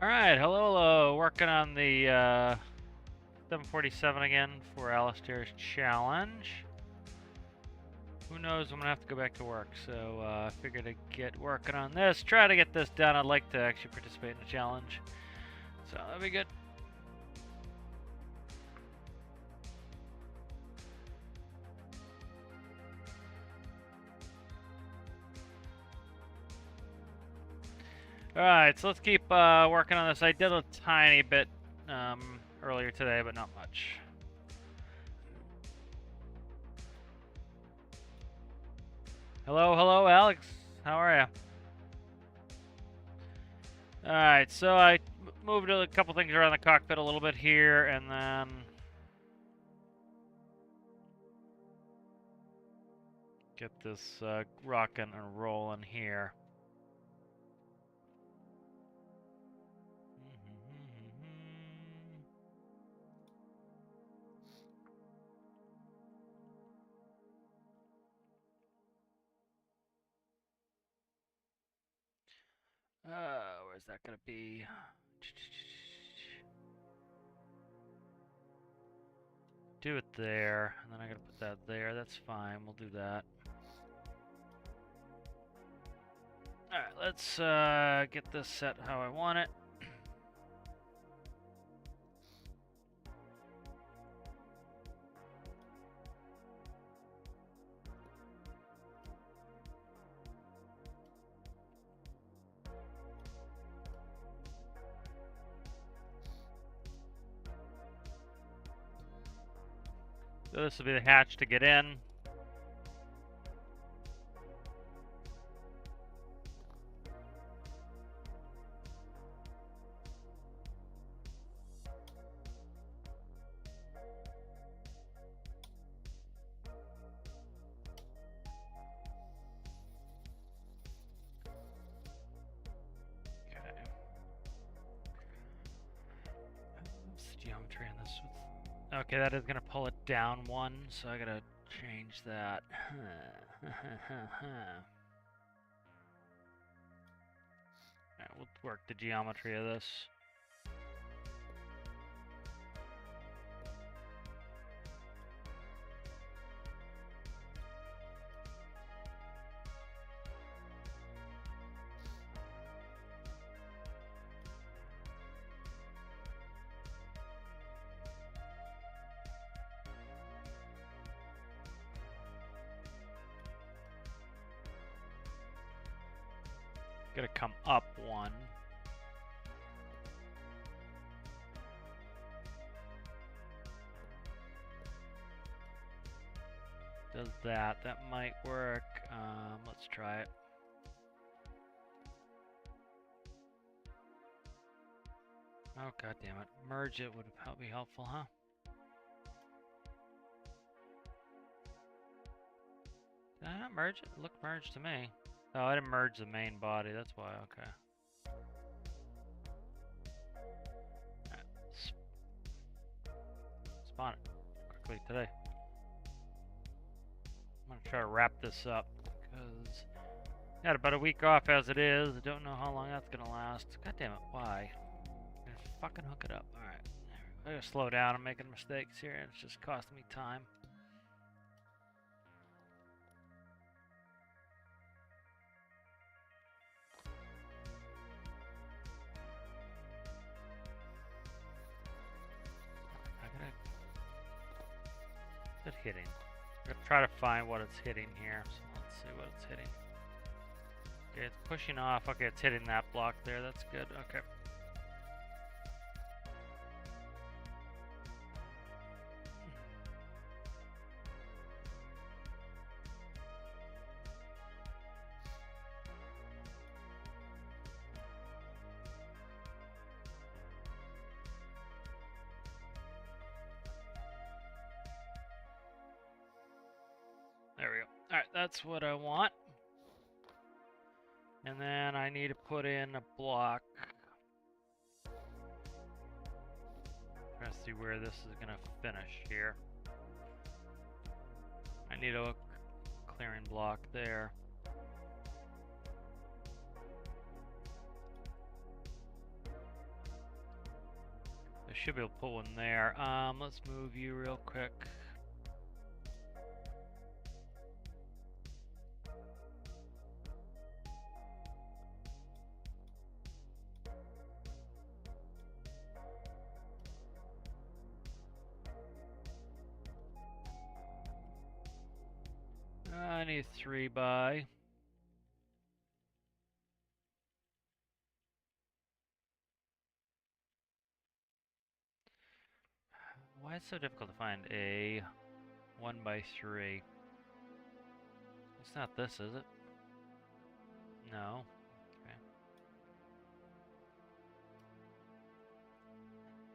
Alright, hello. Working on the 747 again for Alistair's challenge. Who knows, I'm gonna have to go back to work, so I figured to get working on this. Try to get this done. I'd like to actually participate in the challenge. So that'll be good. Alright, so let's keep working on this. I did a tiny bit earlier today, but not much. Hello, Alex. How are you? Alright, so I moved a couple things around the cockpit a little bit here, and then get this rocking and rolling here. Where's that gonna be? Do it there, and then I gotta put that there. That's fine, we'll do that. Alright, let's get this set how I want it. So this will be the hatch to get in. Geometry on this. Okay, that is gonna pull it down one, so I gotta change that. Alright, we'll work the geometry of this. Gotta come up one. Does that. That might work. Let's try it. Oh, god damn it. Merge it would be helpful, huh? Did I not merge it? Look merged to me. Oh, I didn't merge the main body, that's why, okay. Right. Spawn it quickly today. I'm gonna try to wrap this up, because I got about a week off as it is. I don't know how long that's gonna last. God damn it, why? I'm gonna fucking hook it up. Alright, I gotta slow down. I'm making mistakes here, and it's just costing me time. What's it hitting? I'm gonna try to find what it's hitting here. So let's see what it's hitting. Okay, it's pushing off. Okay, it's hitting that block there. That's good. Okay. There we go. Alright, that's what I want. And then I need to put in a block. Trying to see where this is gonna finish here. I need a clearing block there. should be able to put one there. Let's move you real quick. I need 3 by. Why is it so difficult to find a 1x3? It's not this, is it? No. Okay.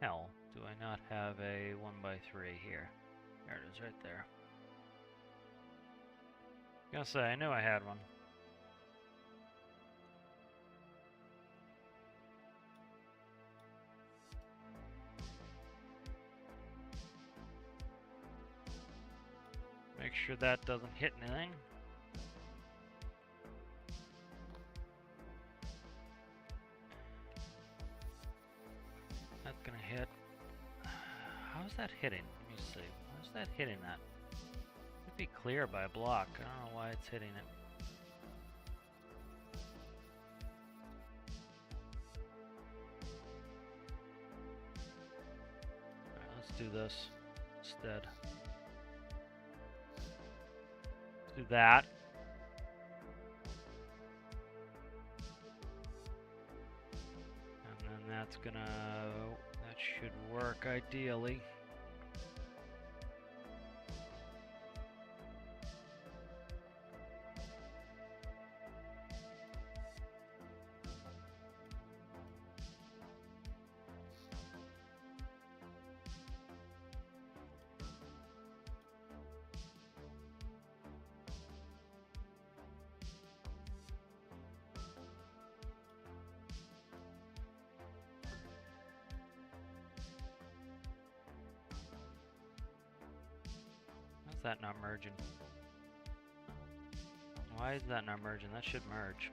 Hell, do I not have a 1x3 here? There it is, right there. I was gonna say, I knew I had one. Make sure that doesn't hit anything. That's gonna hit. How's that hitting? Let me see. How's that hitting that? It'd be clear by a block. I don't know why it's hitting it. Alright, let's do this instead. Let's do that. And then that's gonna... that should work ideally. How's that not merging? Why is that not merging? That should merge.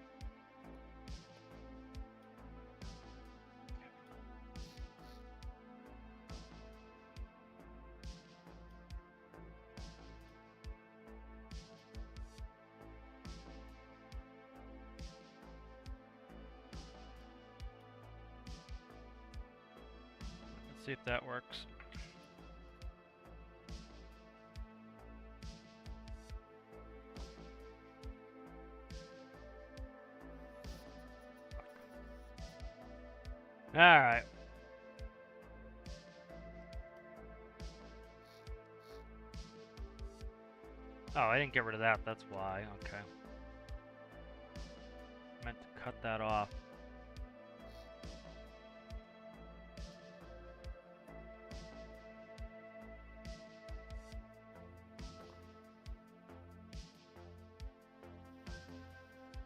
Let's see if that works. Alright. Oh, I didn't get rid of that, that's why. Okay. Meant to cut that off.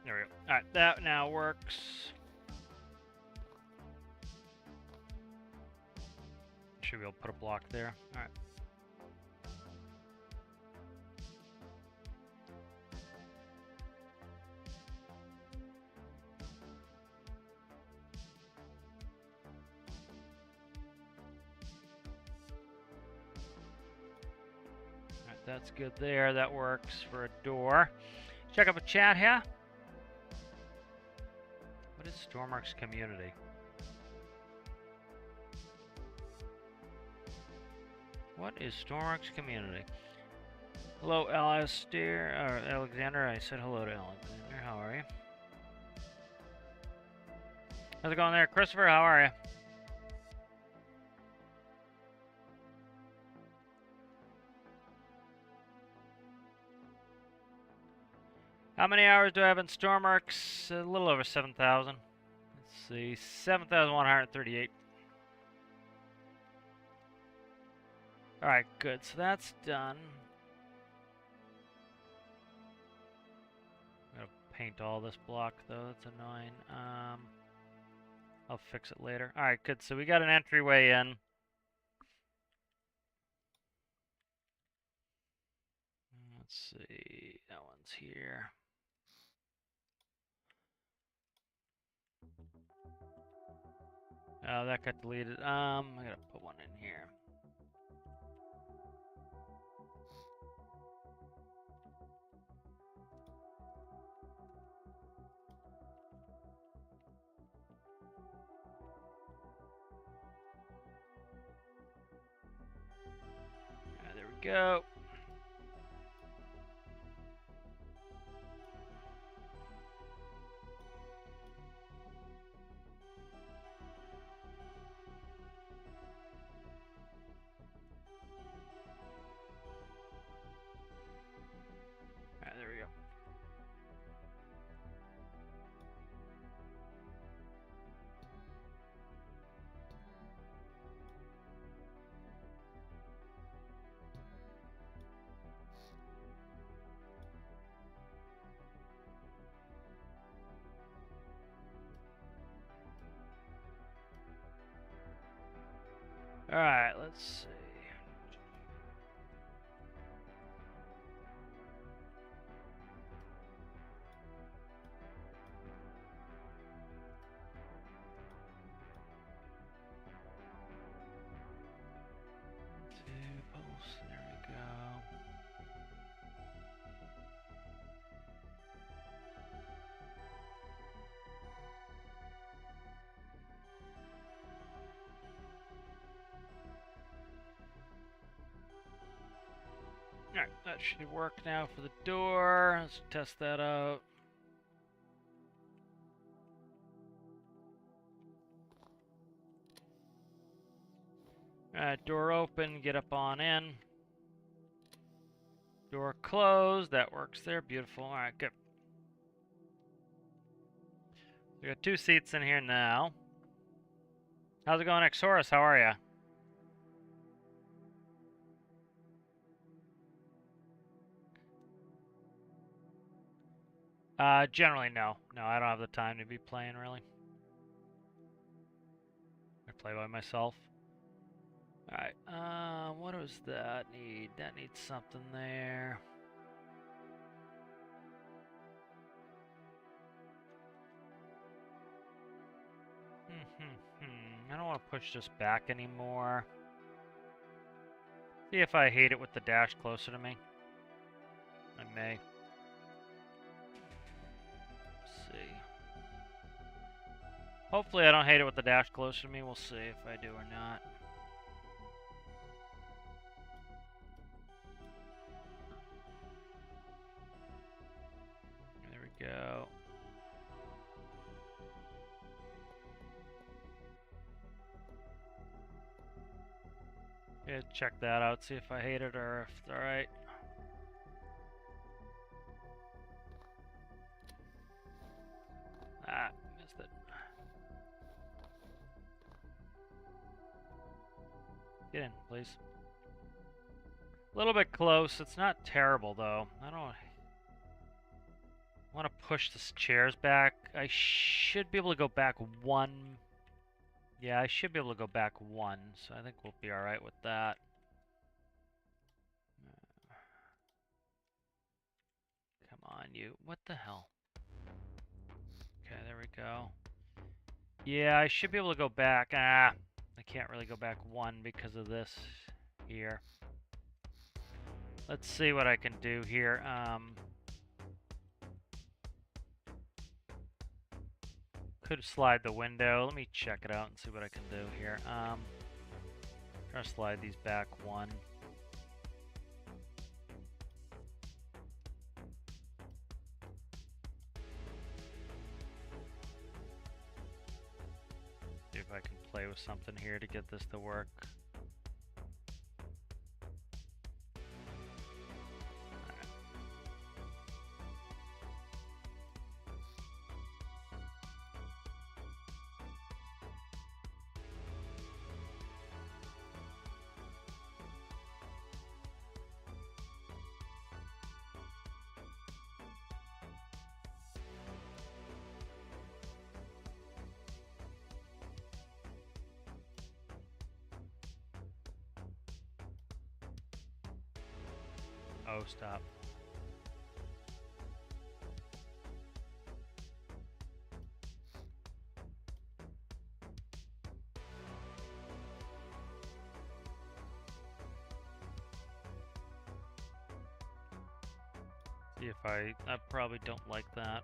There we go. Alright, that now works. Should be able to put a block there. Alright. Alright, that's good there. That works for a door. Check out the chat here. What is stormworks community? What is stormworks community? Hello, Alistair, or Alexander. I said hello to Alexander. How are you? How's it going there, Christopher? How are you? How many hours do I have in stormworks? A little over 7,000. Let's see, 7,138. Alright, good. So that's done. I'm gonna paint all this block though, that's annoying. I'll fix it later. Alright, good. So we got an entryway in. Let's see, that one's here. Oh, that got deleted. I gotta put one in here. There we go. There we go. All right, let's see. There we go. Alright, that should work now for the door. Let's test that out. Alright, door open, get up on in. Door closed, that works there, beautiful. Alright, good. We got 2 seats in here now. How's it going, Exorus? How are ya? Generally, no. No, I don't have the time to be playing, really. I play by myself. Alright, what does that need? That needs something there. I don't want to push this back anymore. See if I hate it with the dash closer to me. I may. Hopefully I don't hate it with the dash closer to me. We'll see if I do or not. There we go. Yeah, check that out, see if I hate it or if it's alright. Ah, missed it. Get in, please. A little bit close. It's not terrible, though. I don't want to push the chairs back. I should be able to go back 1. Yeah, I should be able to go back 1, so I think we'll be alright with that. Come on, you. What the hell? Okay, there we go. Yeah, I should be able to go back. Ah, I can't really go back 1 because of this here. Let's see what I can do here. Could slide the window. Let me check it out and see what I can do here. Try to slide these back 1. See if I can play with something here to get this to work. Oh, stop. See if I probably don't like that.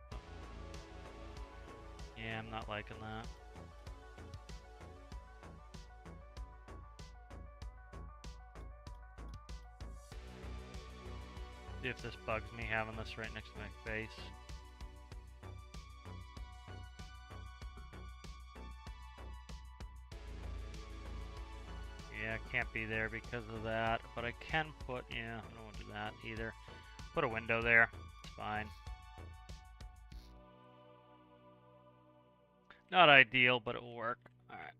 Yeah, I'm not liking that. See if this bugs me having this right next to my face. Yeah, can't be there because of that, but I can put, yeah, I don't want to do that either. Put a window there, it's fine. Not ideal, but it will work. Alright.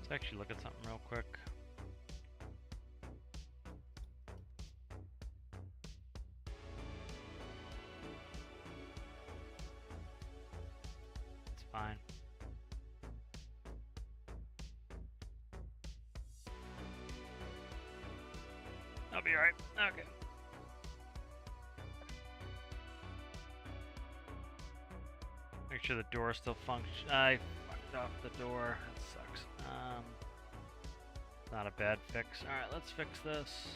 Let's actually look at something real quick. It's fine. I'll be alright. Okay. Make sure the door still functions. I fucked off the door. That sucks. Not a bad fix. Alright, let's fix this.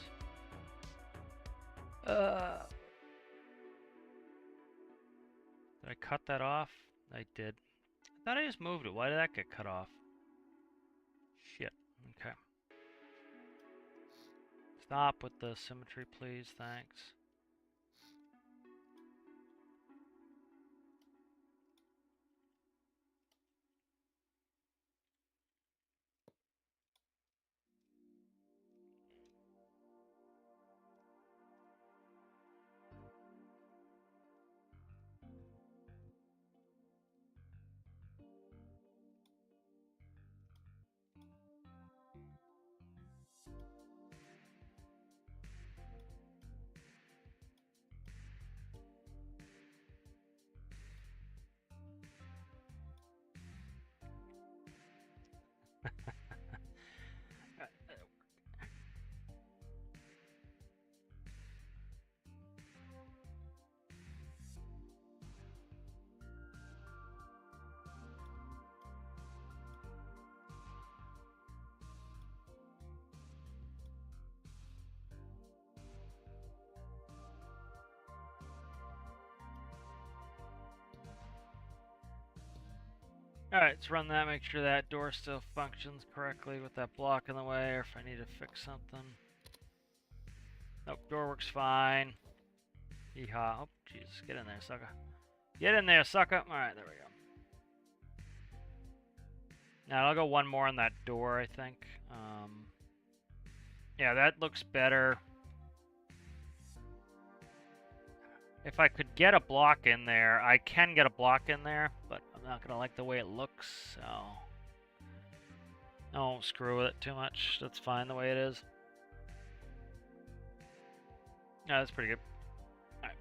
Did I cut that off? I did. I thought I just moved it. Why did that get cut off? Shit. Okay. Stop with the symmetry, please. Thanks. Alright, let's run that, make sure that door still functions correctly with that block in the way, or if I need to fix something. Nope, door works fine. Yeehaw. Oh, Jesus, get in there, sucker. Get in there, sucker. Alright, there we go. Now, I'll go one more on that door, I think. Yeah, that looks better. If I could get a block in there, I can get a block in there, but I'm not going to like the way it looks, so I won't screw with it too much. That's fine the way it is. Yeah, that's pretty good. Alright.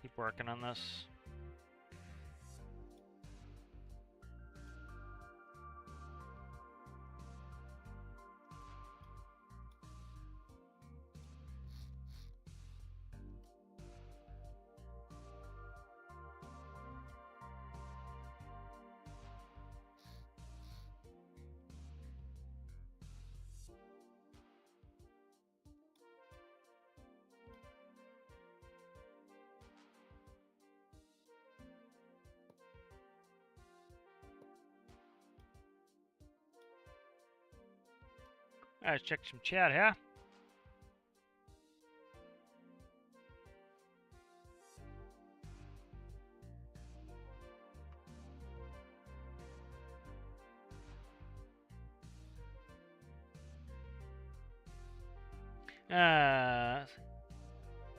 Keep working on this. Alright, let's check some chat here.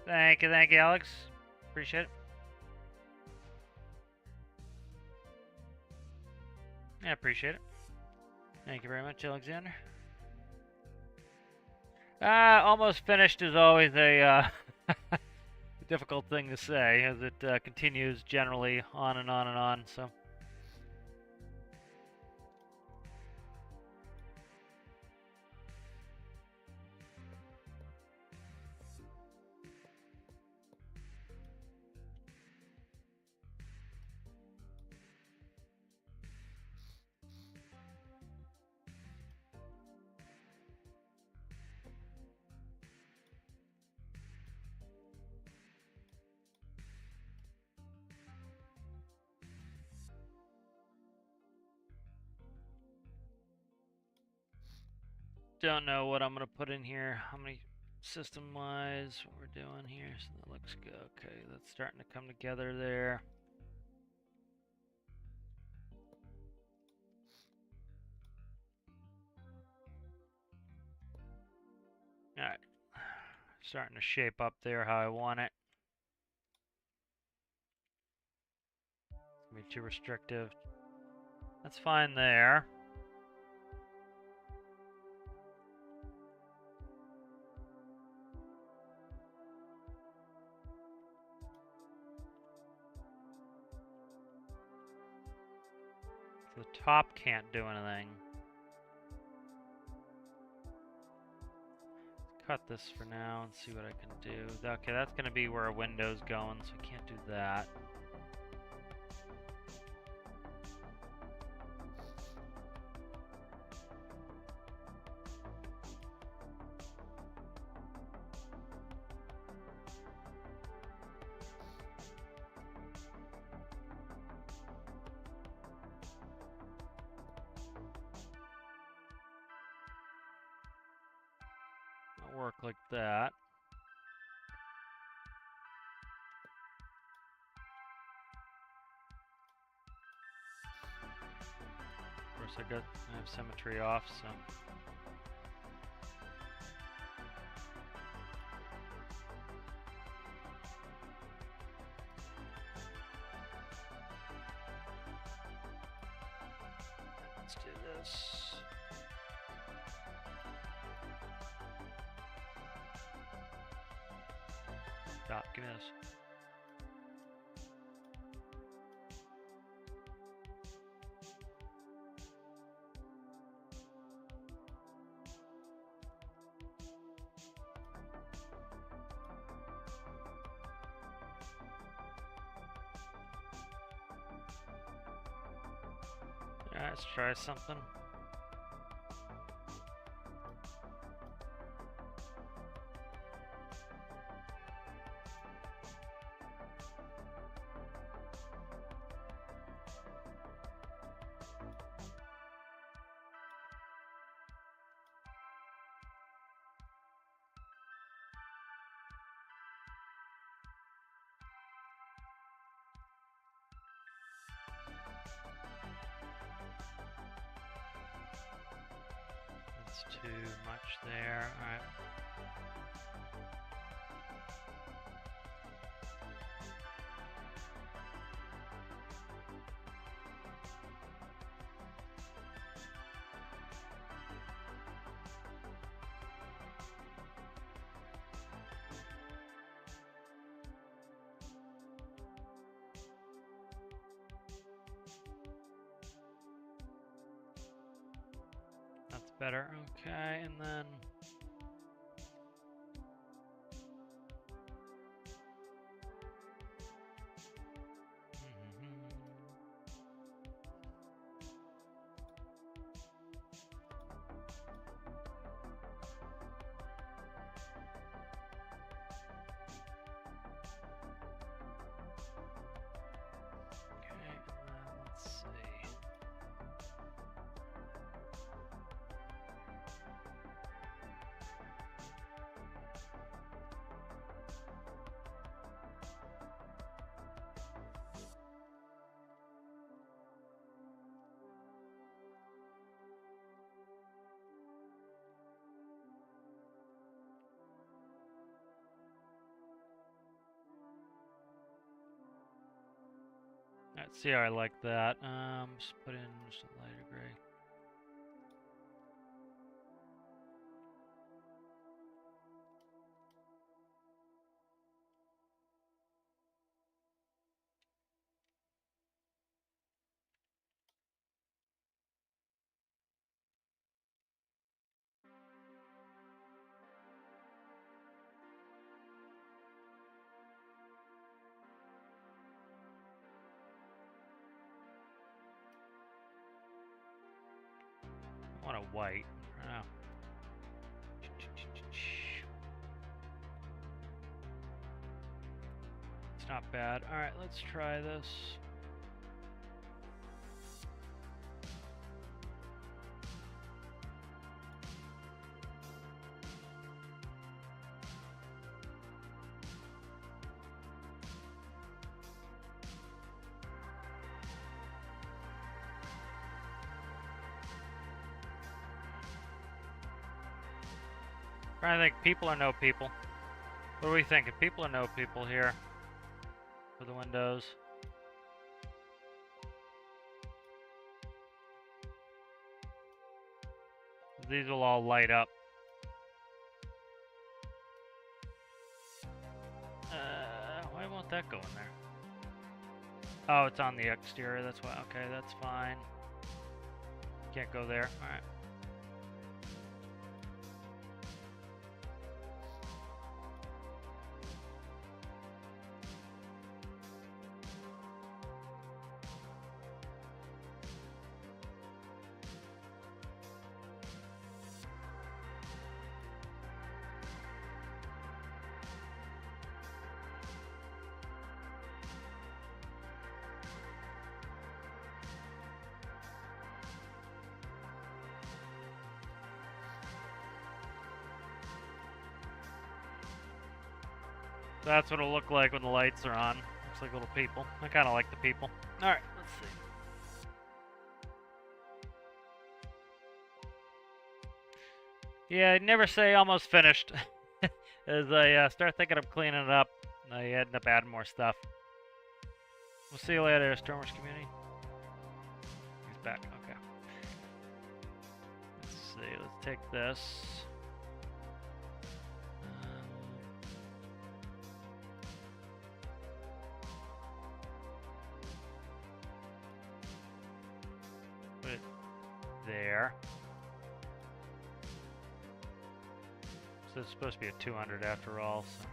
Thank you, Alex. Appreciate it. I appreciate it. Thank you very much, Alexander. Almost finished is always a difficult thing to say, as it continues generally on and on and on, so. Don't know what I'm going to put in here, how many system-wise, what we're doing here, so that looks good. Okay, that's starting to come together there. Alright, starting to shape up there how I want it. It's going to be too restrictive. That's fine there. The top can't do anything. Let's cut this for now and see what I can do. Okay, that's going to be where a window's going, so I can't do that. Work like that. Of course, I have symmetry off, so. Let's do this. Stop, give me this. Alright, let's try something. That's too much there. Alright. That's better. Okay, and then let's see. Let's see how I like that. Just put in just a lighter gray. I want a white. Oh. It's not bad. Alright, let's try this. Trying to think, people or no people? What are we thinking? People or no people here for the windows? These will all light up. Why won't that go in there? Oh, it's on the exterior, that's why. Okay, that's fine. Can't go there. Alright. That's what it'll look like when the lights are on. Looks like little people. I kind of like the people. Alright, let's see. Yeah, I'd never say almost finished. As I start thinking of cleaning it up, I end up adding more stuff. We'll see you later, stormworks community. He's back, okay. Let's see, let's take this. Put it there. So it's supposed to be a 200 after all, so.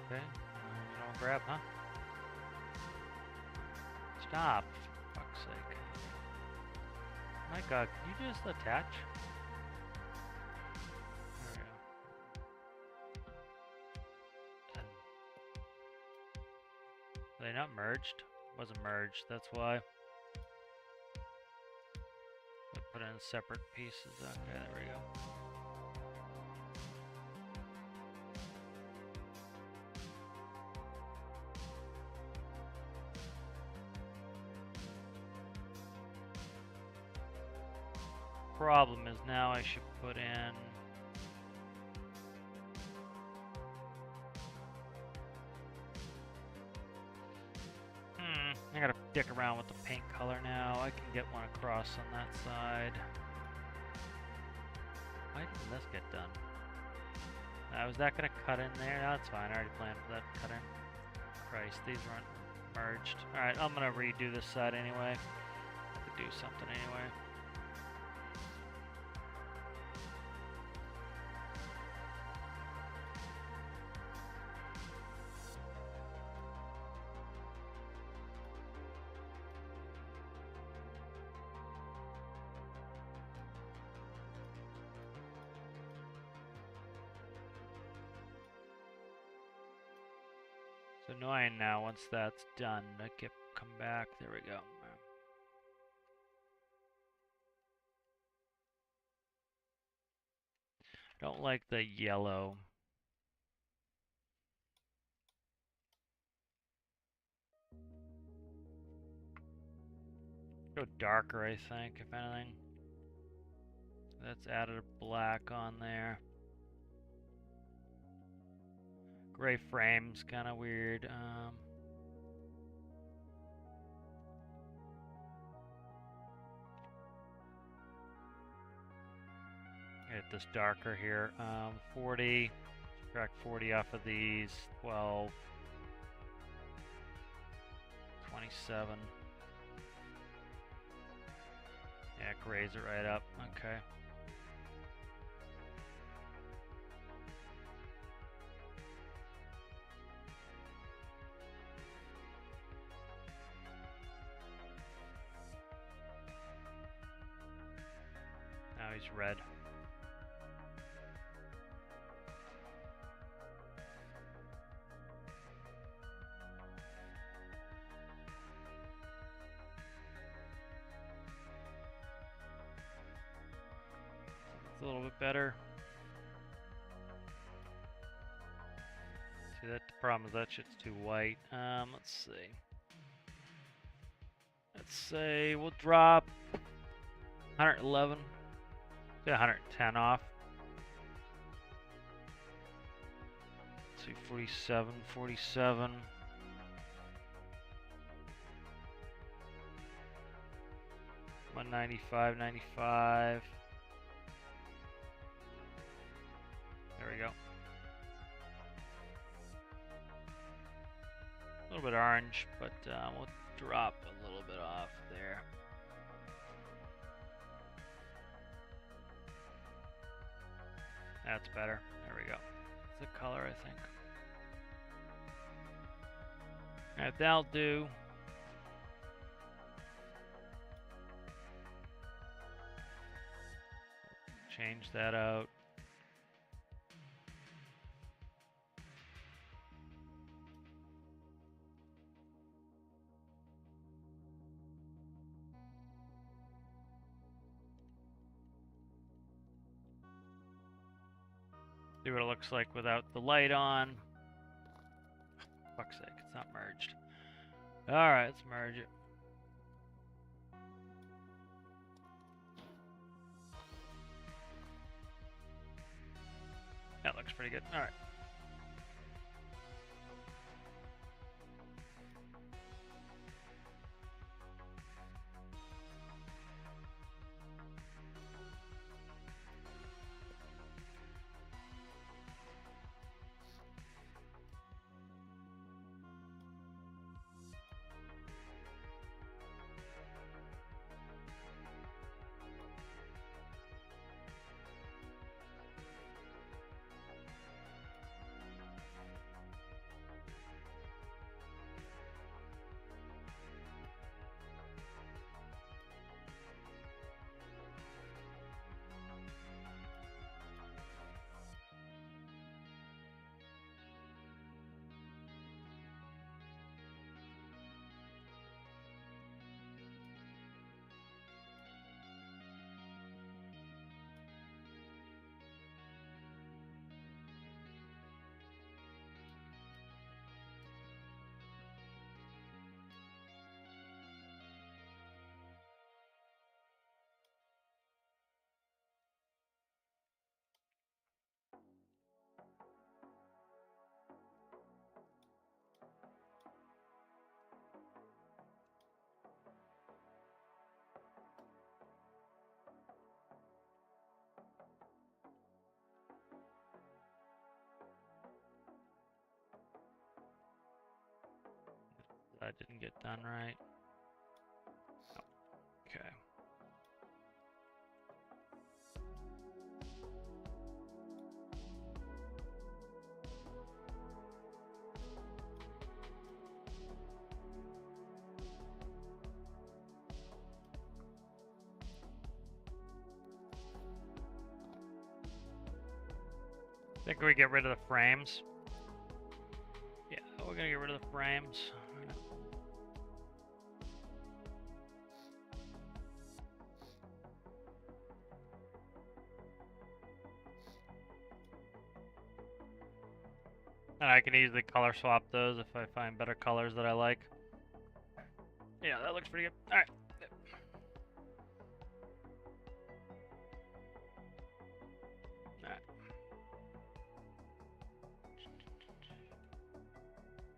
Okay, you don't grab, huh? Stop, for fuck's sake. My god, can you just attach? Are they not merged? Wasn't merged, that's why. I put in separate pieces. Okay, there we go. Problem is now I should put in I gotta dick around with the paint color now. I can get one across on that side. Why didn't this get done? Was that gonna cut in there? No, that's fine. I already planned for that to cut in. Christ, these weren't merged. Alright, I'm gonna redo this side anyway. I could do something anyway. It's annoying now once that's done. I can come back. There we go. Don't like the yellow. Go darker, I think, if anything. That's added a black on there. Gray frame's kind of weird. Get this darker here. 40. Subtract 40 off of these. 12. 27. Yeah, grays it right up. Okay. Now he's red. It's a little bit better. See, that the problem is that shit's too white. Let's see. Let's say we'll drop 111. Get 110 off. Let's see, 47, 47. $195, 95. There we go. A little bit orange, but we'll drop a little bit off there. That's better. There we go. It's the color, I think. Alright, that'll do. Change that out. See what it looks like without the light on. Fuck's sake, it's not merged. Alright, let's merge it. That looks pretty good. Alright. That didn't get done right. Oh, okay. I think we get rid of the frames. Yeah, we're gonna get rid of the frames. And I can easily color swap those if I find better colors that I like. Yeah, that looks pretty good. Alright.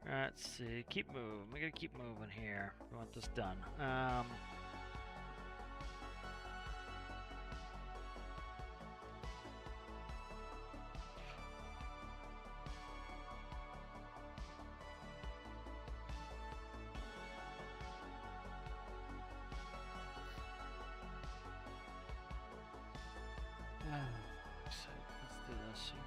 Let's see. Keep moving. We gotta keep moving here. We want this done. So let's do this here.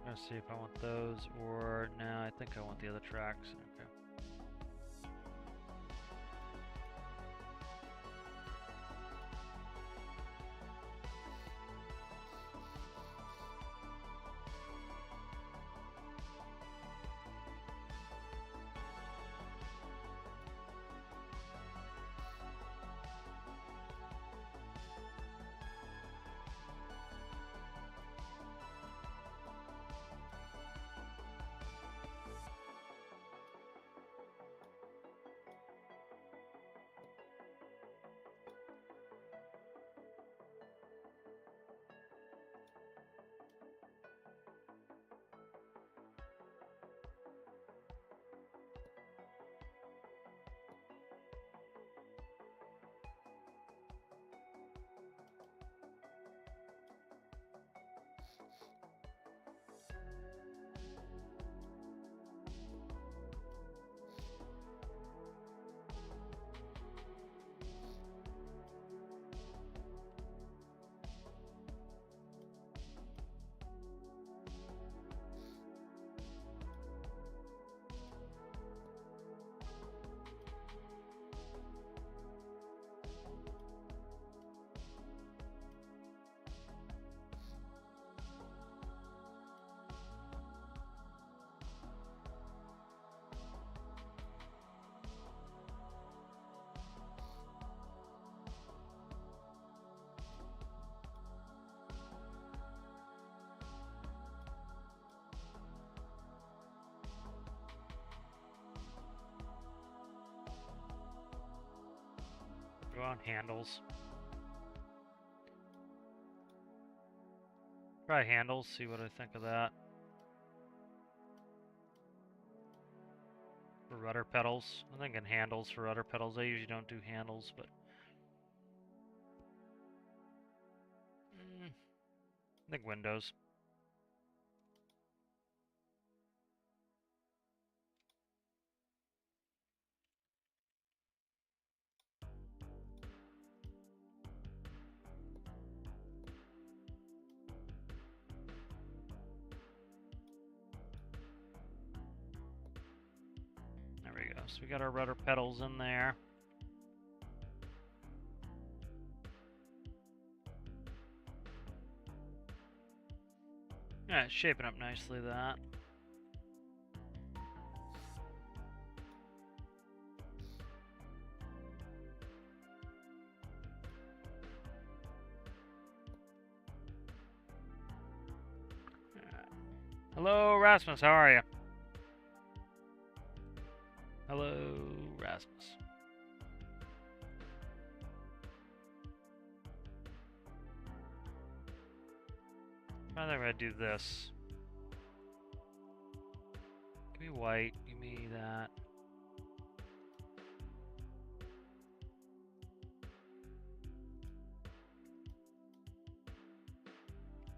Let's see if I want those or no, I think I want the other tracks. Okay. Go on handles. Try handles, see what I think of that. For rudder pedals. I'm thinking handles for rudder pedals. I usually don't do handles, but I think windows. There we go. So we got our rudder pedals in there. Yeah, it's shaping up nicely, that. Hello, Rasmus. How are you? Hello, Rasmus. I think I'm gonna do this. Give me white. Give me that.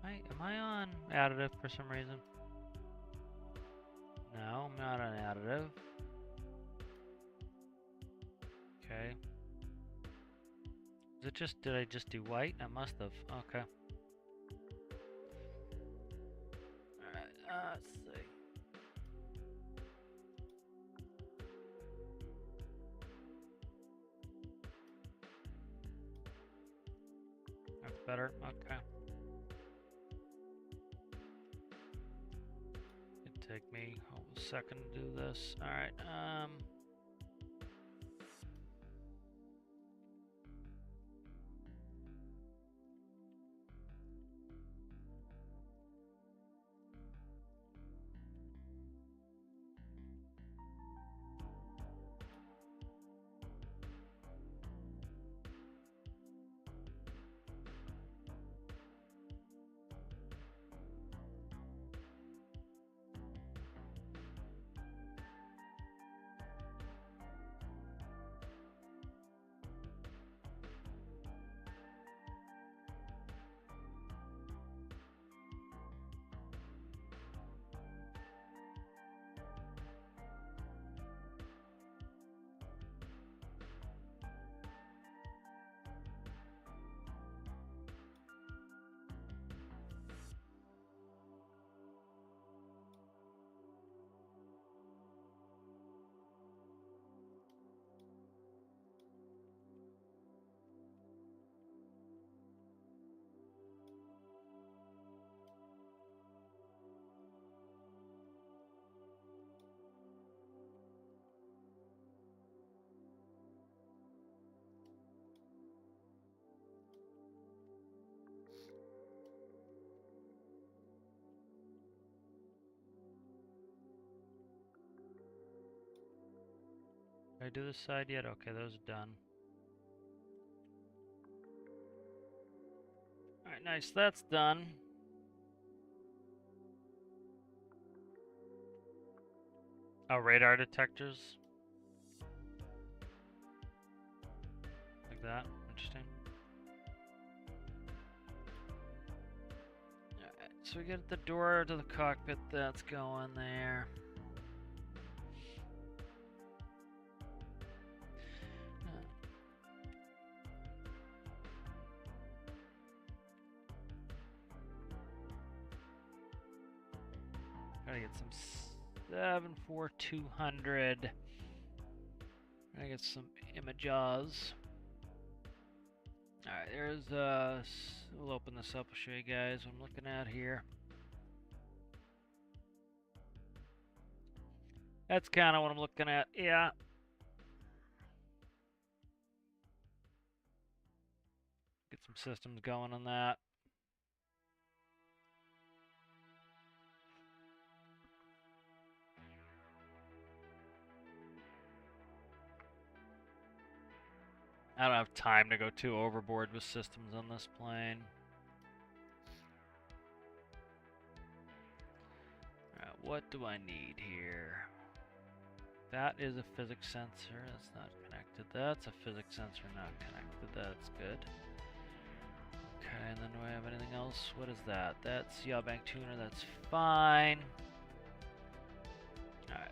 Am I on additive for some reason? No, I'm not on additive. Okay. Is it just, did I just do white? I must have. Okay. Alright, let's see. That's better? Okay. It'd take me a second to do this. Alright, Did I do this side yet? Okay, those are done. Alright, nice, that's done. Oh, radar detectors. Like that, interesting. Alright, so we get the door to the cockpit, that's going there. Gotta get some 74200. Gotta get some images. Alright, there's we'll open this up, I'll show you guys what I'm looking at here. That's kind of what I'm looking at, yeah. Get some systems going on that. I don't have time to go too overboard with systems on this plane. Alright, what do I need here? That is a physics sensor, that's not connected. That's a physics sensor not connected, that's good. Okay, and then do I have anything else? What is that? That's yaw bank tuner, that's fine. Alright.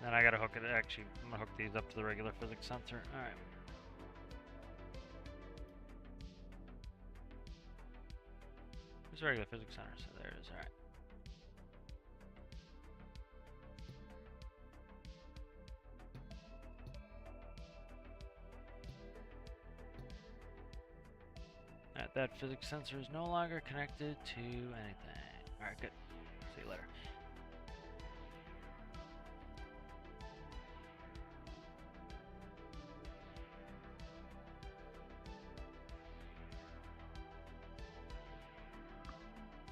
Then I gotta hook it, actually, I'm gonna hook these up to the regular physics sensor. Alright. Where's the regular physics sensor? So there it is, alright. That physics sensor is no longer connected to anything. Alright, good. See you later.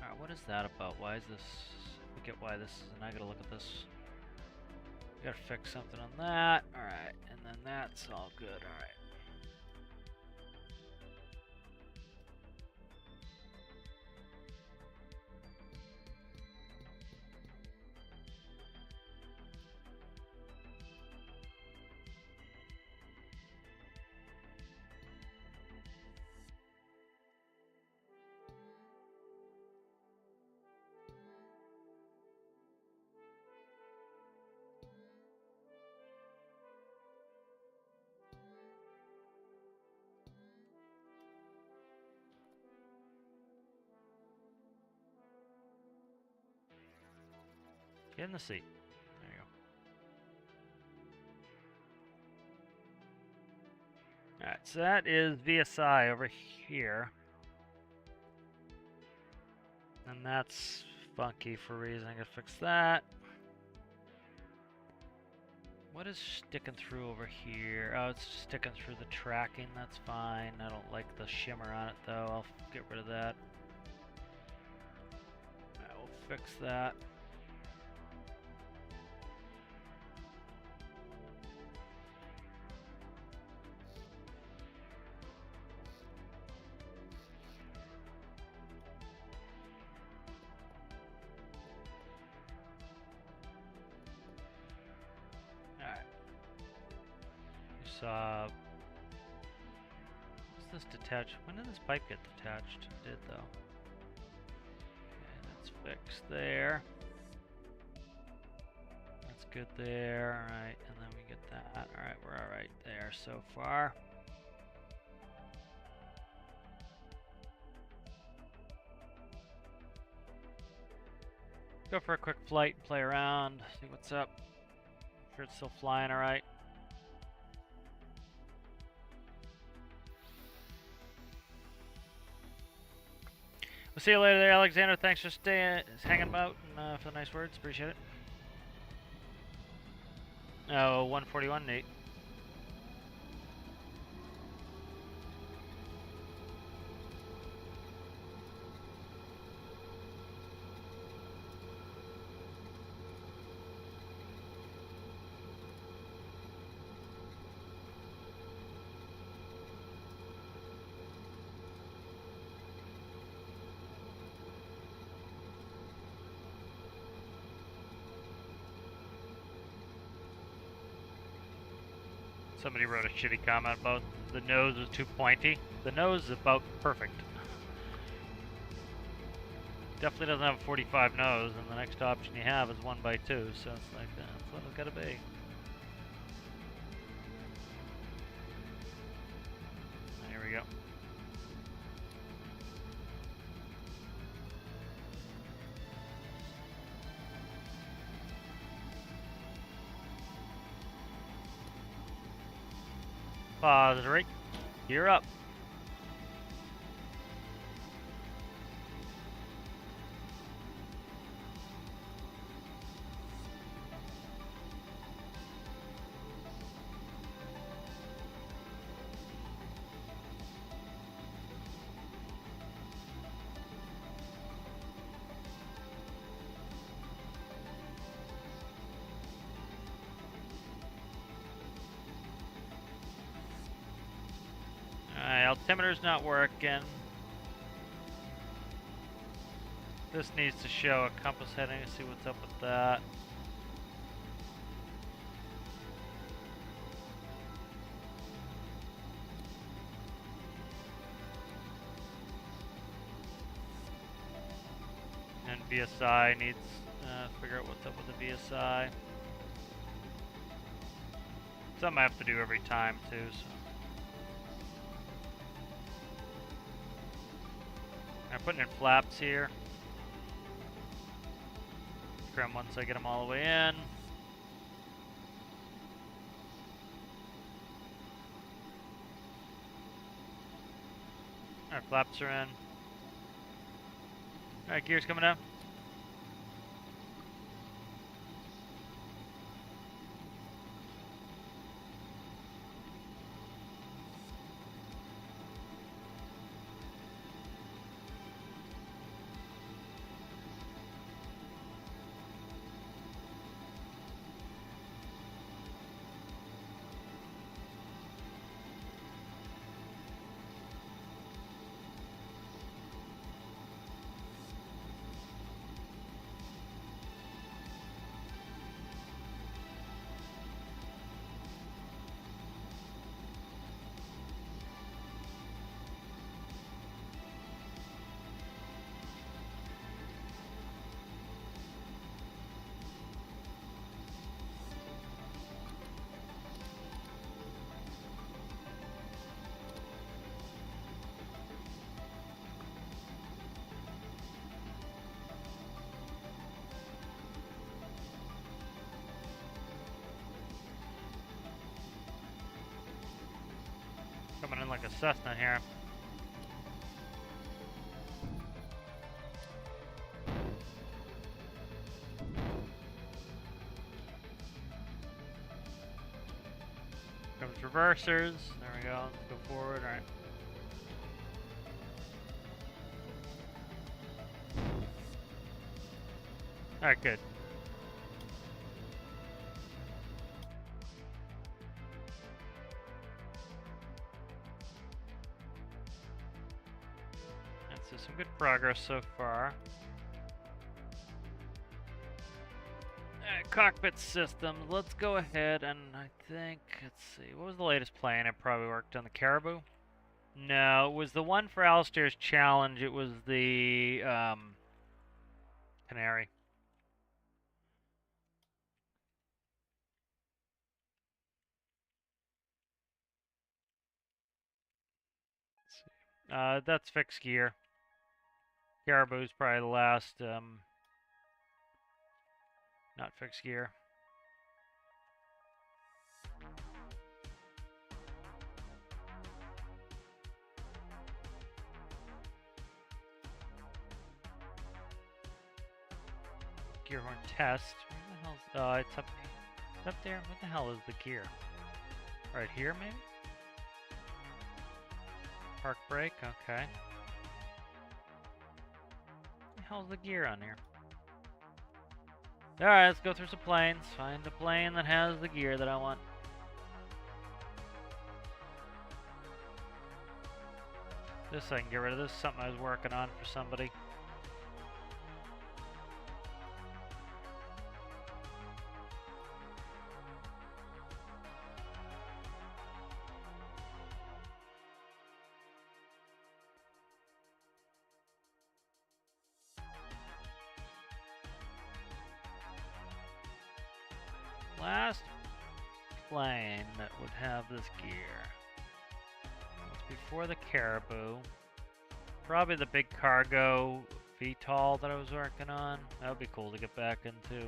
Alright, what is that about? Why is this? I get why this is, and I gotta look at this. We gotta fix something on that. Alright, and then that's all good. Alright. Get in the seat. There you go. Alright, so that is VSI over here. And that's funky for a reason. I gotta fix that. What is sticking through over here? Oh, it's sticking through the tracking. That's fine. I don't like the shimmer on it, though. I'll get rid of that. Alright, we'll fix that. What's this detached? When did this pipe get detached? It did though. Okay, that's fixed there. That's good there. Alright, and then we get that. Alright, we're alright there so far. Go for a quick flight, play around, see what's up. Make sure it's still flying alright. We'll see you later there, Alexander. Thanks for hanging out and for the nice words. Appreciate it. Oh, 141, Nate. Somebody wrote a shitty comment about the nose was too pointy. The nose is about perfect. Definitely doesn't have a 45 nose, and the next option you have is 1x2, so it's like, that's what it's gotta be. Here we go. Pause, right? You're up. Alright, altimeter's not working. This needs to show a compass heading to see what's up with that. And VSI needs to figure out what's up with the VSI. Something I have to do every time too, so. I'm putting in flaps here. Trim once I get them all the way in. Alright, flaps are in. Alright, gears coming down. Coming in like a Cessna here. Comes reversers. There we go. Let's go forward. Alright. Alright, good. That's some good progress so far. Cockpit systems. Let's go ahead and I think, let's see, what was the latest plane? I probably worked on the Caribou. No, it was the one for Alistair's challenge. It was the Canary. Let's see. That's fixed gear. Caribou's probably the last not fixed gear. Gear horn test. Where the hell's it's up there? What the hell is the gear? Right here maybe? Park brake, okay. What the hell's the gear on here? Alright, let's go through some planes. Find a plane that has the gear that I want. This I can get rid of. This is something I was working on for somebody. last plane that would have this gear. It's before the Caribou. Probably the big cargo VTOL that I was working on. That would be cool to get back into.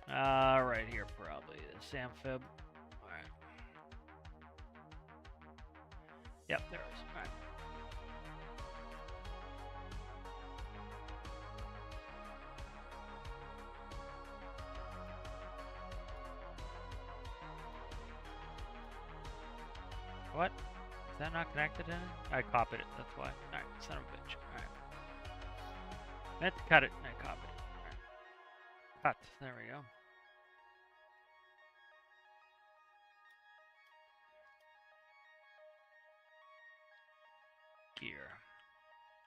Right here probably. This amphib. Alright. Yep, there it is. Alright. What? Is that not connected in it? I copied it, that's why. Alright, son of a bitch. Alright. Meant to cut it, and I copied it. Alright. Cut. There we go. Gear.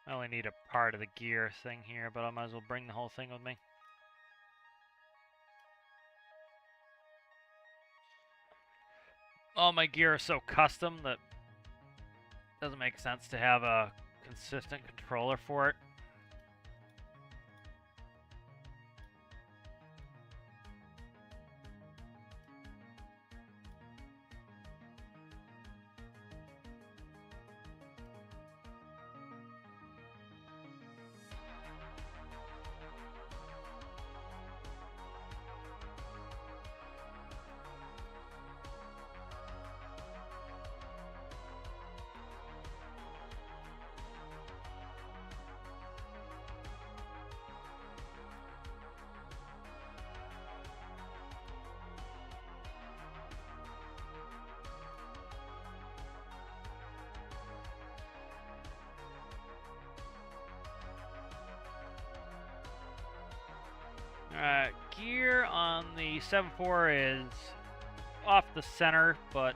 I only need a part of the gear thing here, but I might as well bring the whole thing with me. All my gear is so custom that it doesn't make sense to have a consistent controller for it. Gear on the 7.4 is off the center, but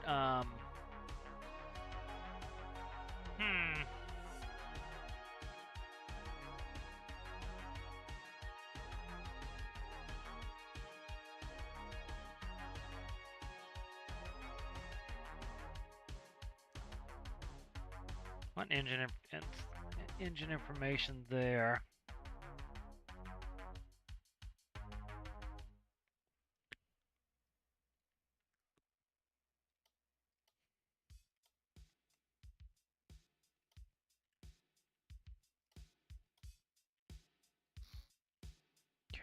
what engine information there?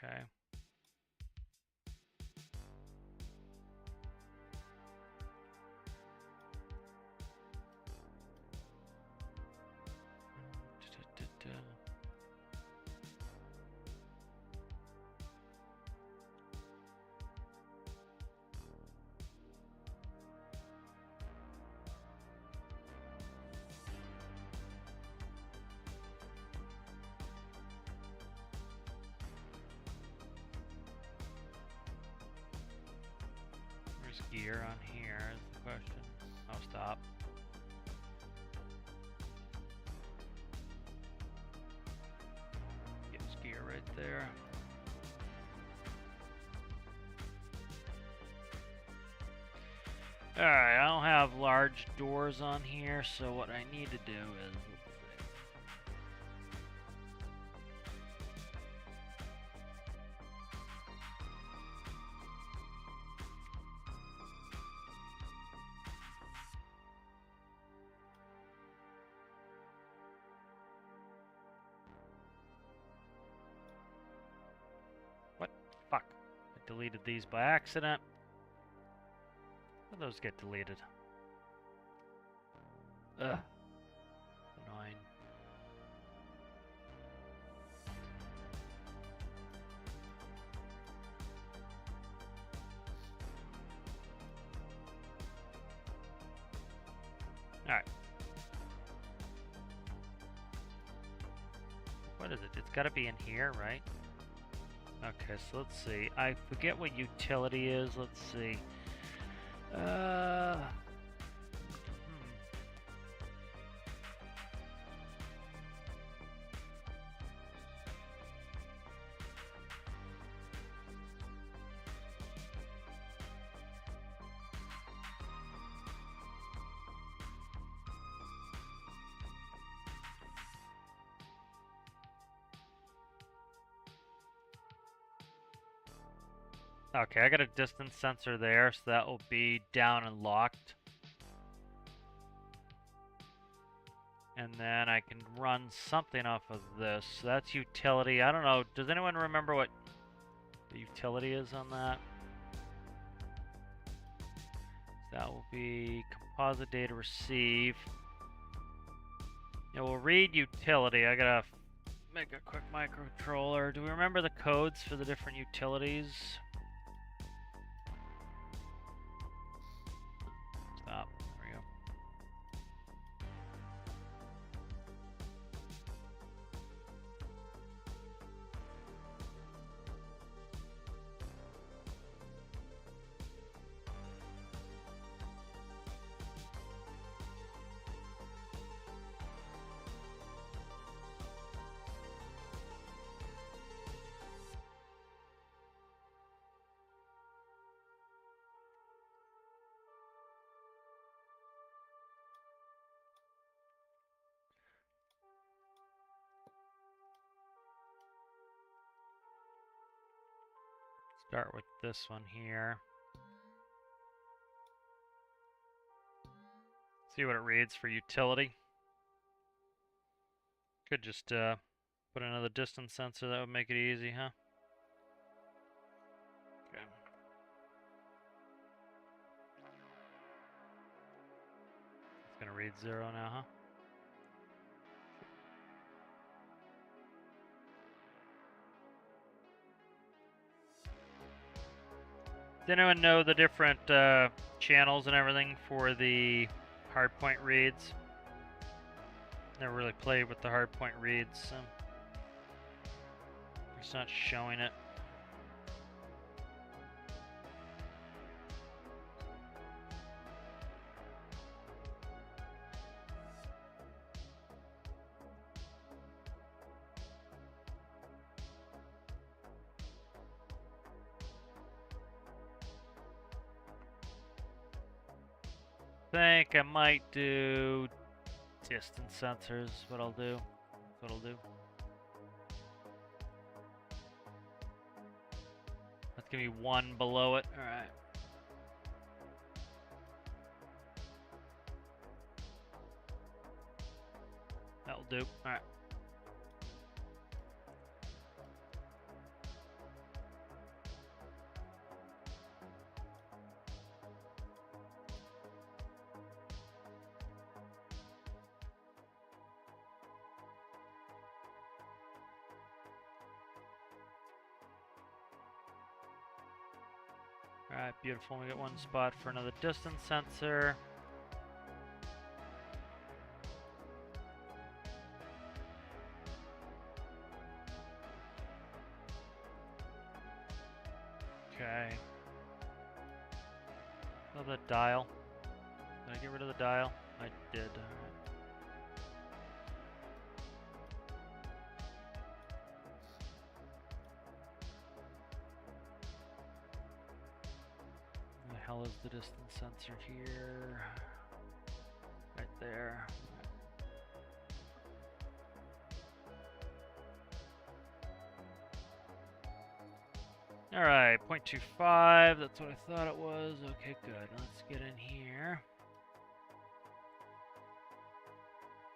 Okay. Gear on here is the question. Oh, stop. Get this gear right there. Alright, I don't have large doors on here, so what I need to do is... What? Fuck. I deleted these by accident. How do those get deleted? Ugh. Annoying. Alright. What is it? It's gotta be in here, right? Okay, so let's see. I forget what utility is. Let's see. Okay, I got a distance sensor there, so that will be down and locked. And then I can run something off of this. So that's utility. I don't know. Does anyone remember what the utility is on that? So that will be composite data receive. Yeah, we'll read utility. I gotta make a quick microcontroller. Do we remember the codes for the different utilities? Stop. There we go. Start with this one here. See what it reads for utility. Could just put another distance sensor. That would make it easy, huh? Okay. It's gonna read 0 now, huh? Does anyone know the different channels and everything for the hardpoint reads? Never really played with the hardpoint reads, so it's not showing it. Think I might do distance sensors. What I'll do. That's what I'll do. That's gonna be 1 below it. All right. That'll do. All right. Alright, beautiful. We got one spot for another distance sensor. Okay. Oh, the dial. Did I get rid of the dial? I did. Alright. Where the hell is the distance sensor here? Right there. Alright, 0.25, that's what I thought it was. Okay, good. Let's get in here.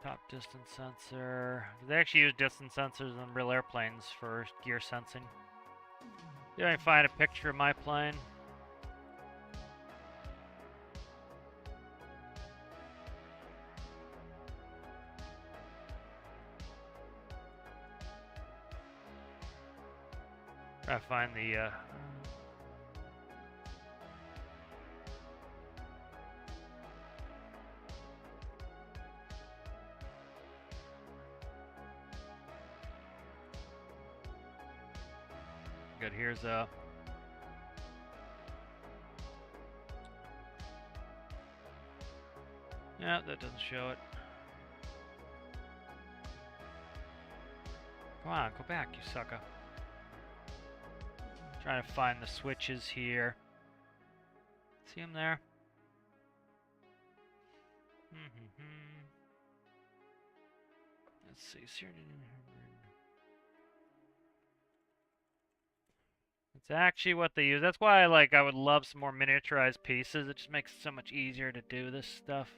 Top distance sensor. They actually use distance sensors on real airplanes for gear sensing. Did I find a picture of my plane? I find the good. Here's a yeah, that doesn't show it. Come on, go back, you sucker. Trying to find the switches here. See them there? Let's see. It's actually what they use. That's why I would love some more miniaturized pieces. It just makes it so much easier to do this stuff.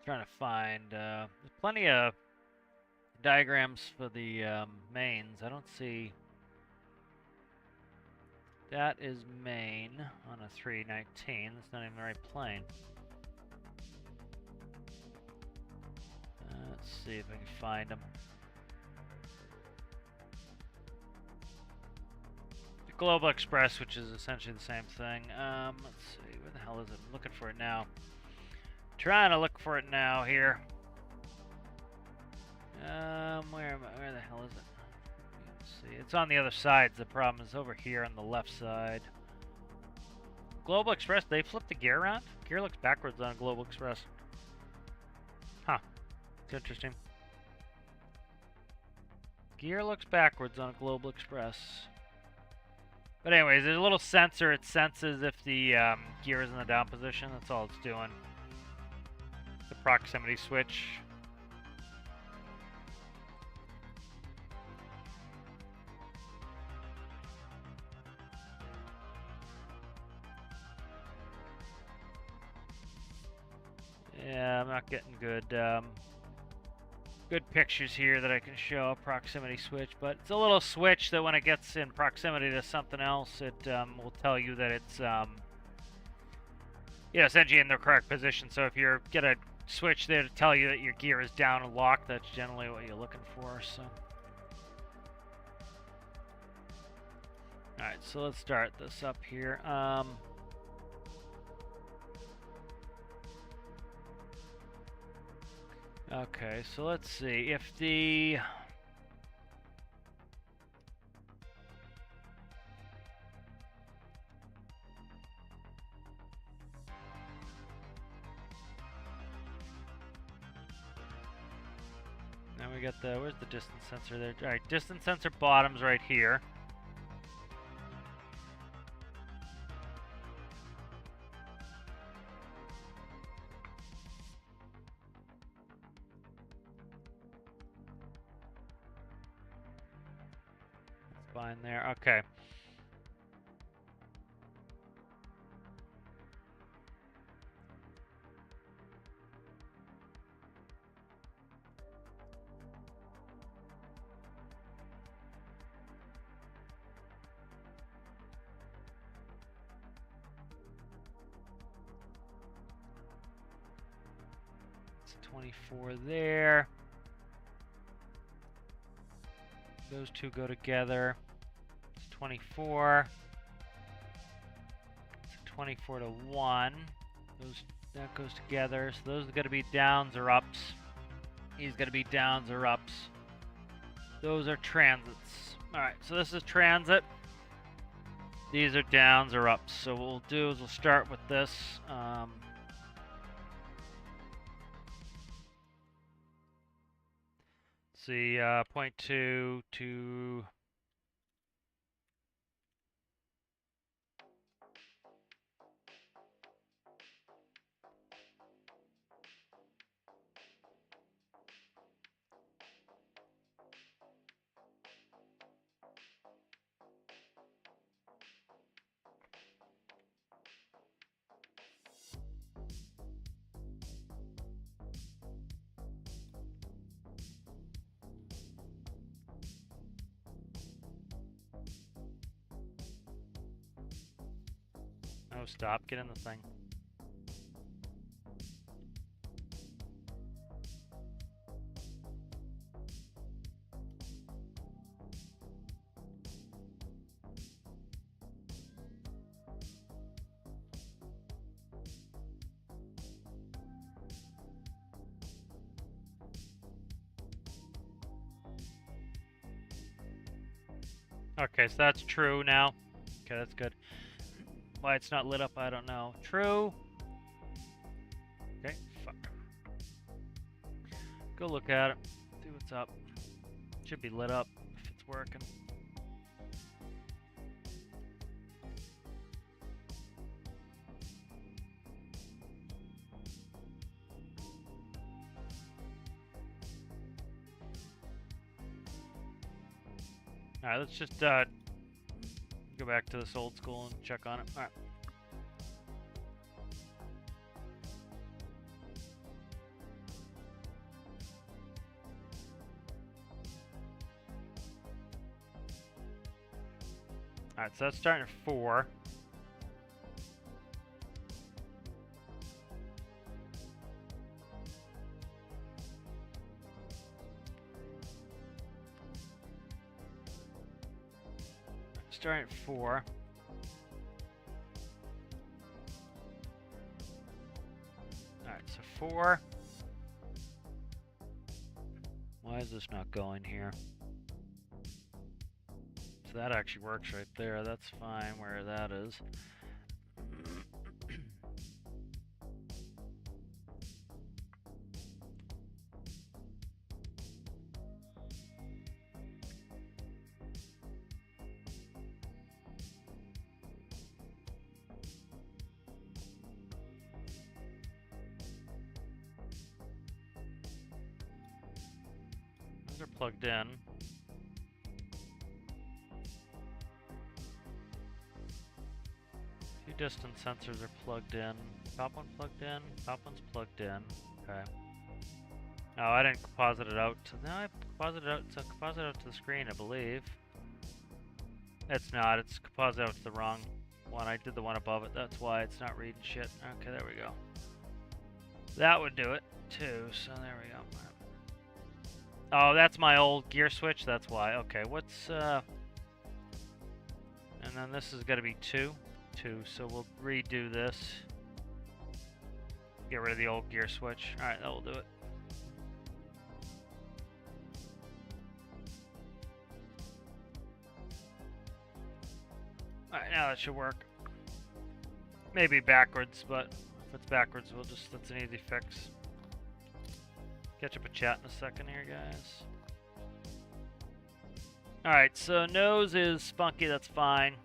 Trying to find there's plenty of diagrams for the mains. I don't see. That is main on a 319. That's not even the right plane. Let's see if I can find them. The Global Express, which is essentially the same thing. Let's see, where the hell is it? I'm looking for it now. Trying to look for it now here. Where the hell is it? Let's see. It's on the other side. The problem is over here on the left side. Global Express, they flip the gear around? Gear looks backwards on a Global Express. Huh. It's interesting. Gear looks backwards on a Global Express. But anyways, there's a little sensor. It senses if the gear is in the down position. That's all it's doing. The proximity switch. Yeah, I'm not getting good pictures here that I can show a proximity switch, but it's a little switch that when it gets in proximity to something else, it will tell you that it's essentially in the correct position. So if you get a switch there to tell you that your gear is down and locked, that's generally what you're looking for. So, all right, so let's start this up here. Okay, so let's see if the now we got the where's the distance sensor there? All right, distance sensor bottom's right here. Fine there. Okay. It's 24 there. Those two go together. 24. It's 24 to 1. That goes together. So those are going to be downs or ups. These going to be downs or ups. Those are transits. Alright, so this is transit. These are downs or ups. So what we'll do is we'll start with this. See, 0.2 to... Oh, stop. Get in the thing. Okay, so that's true now. Okay, that's good. Why it's not lit up, I don't know. True. Okay, fuck. Go look at it. See what's up. Should be lit up if it's working. Alright, let's just Go back to this old school and check on it. All right. All right, so that's starting at 4. Starting at 4. Alright, so 4. Why is this not going here? So that actually works right there. That's fine where that is. Those are plugged in. Two distance sensors are plugged in. Top one plugged in. Top one's plugged in. Okay. Oh, I didn't composite it out. No, I composited it out. It's composite out to the screen, I believe. It's not. It's composite out to the wrong one. I did the one above it. That's why it's not reading shit. Okay, there we go. That would do it too. So there we go. Oh, that's my old gear switch. That's why. Okay, what's and then this is gonna be 2. So we'll redo this. Get rid of the old gear switch. All right, that will do it. All right, now that should work. Maybe backwards, but if it's backwards, that's an easy fix. Catch up a chat in a second here, guys. All right, so nose is spunky. That's fine.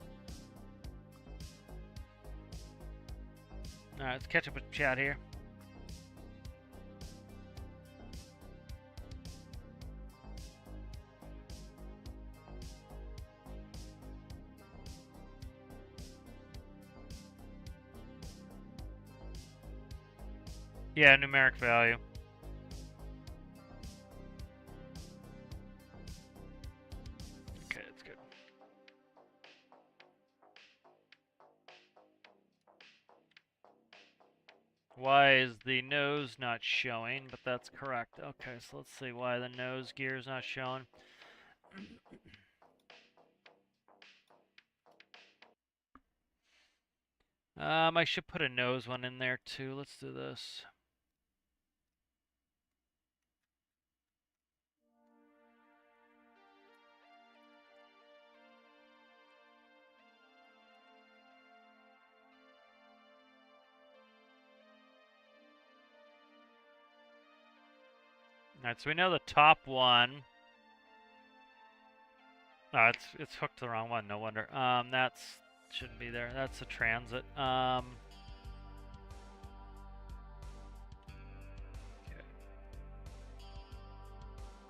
All right, let's catch up with chat here. Yeah, numeric value. Okay, that's good. Why is the nose not showing? But that's correct. Okay, so let's see why the nose gear is not showing. I should put a nose one in there too. Let's do this. Alright, so we know the top one. Oh, it's hooked to the wrong one, no wonder. That's shouldn't be there. That's a transit. Okay.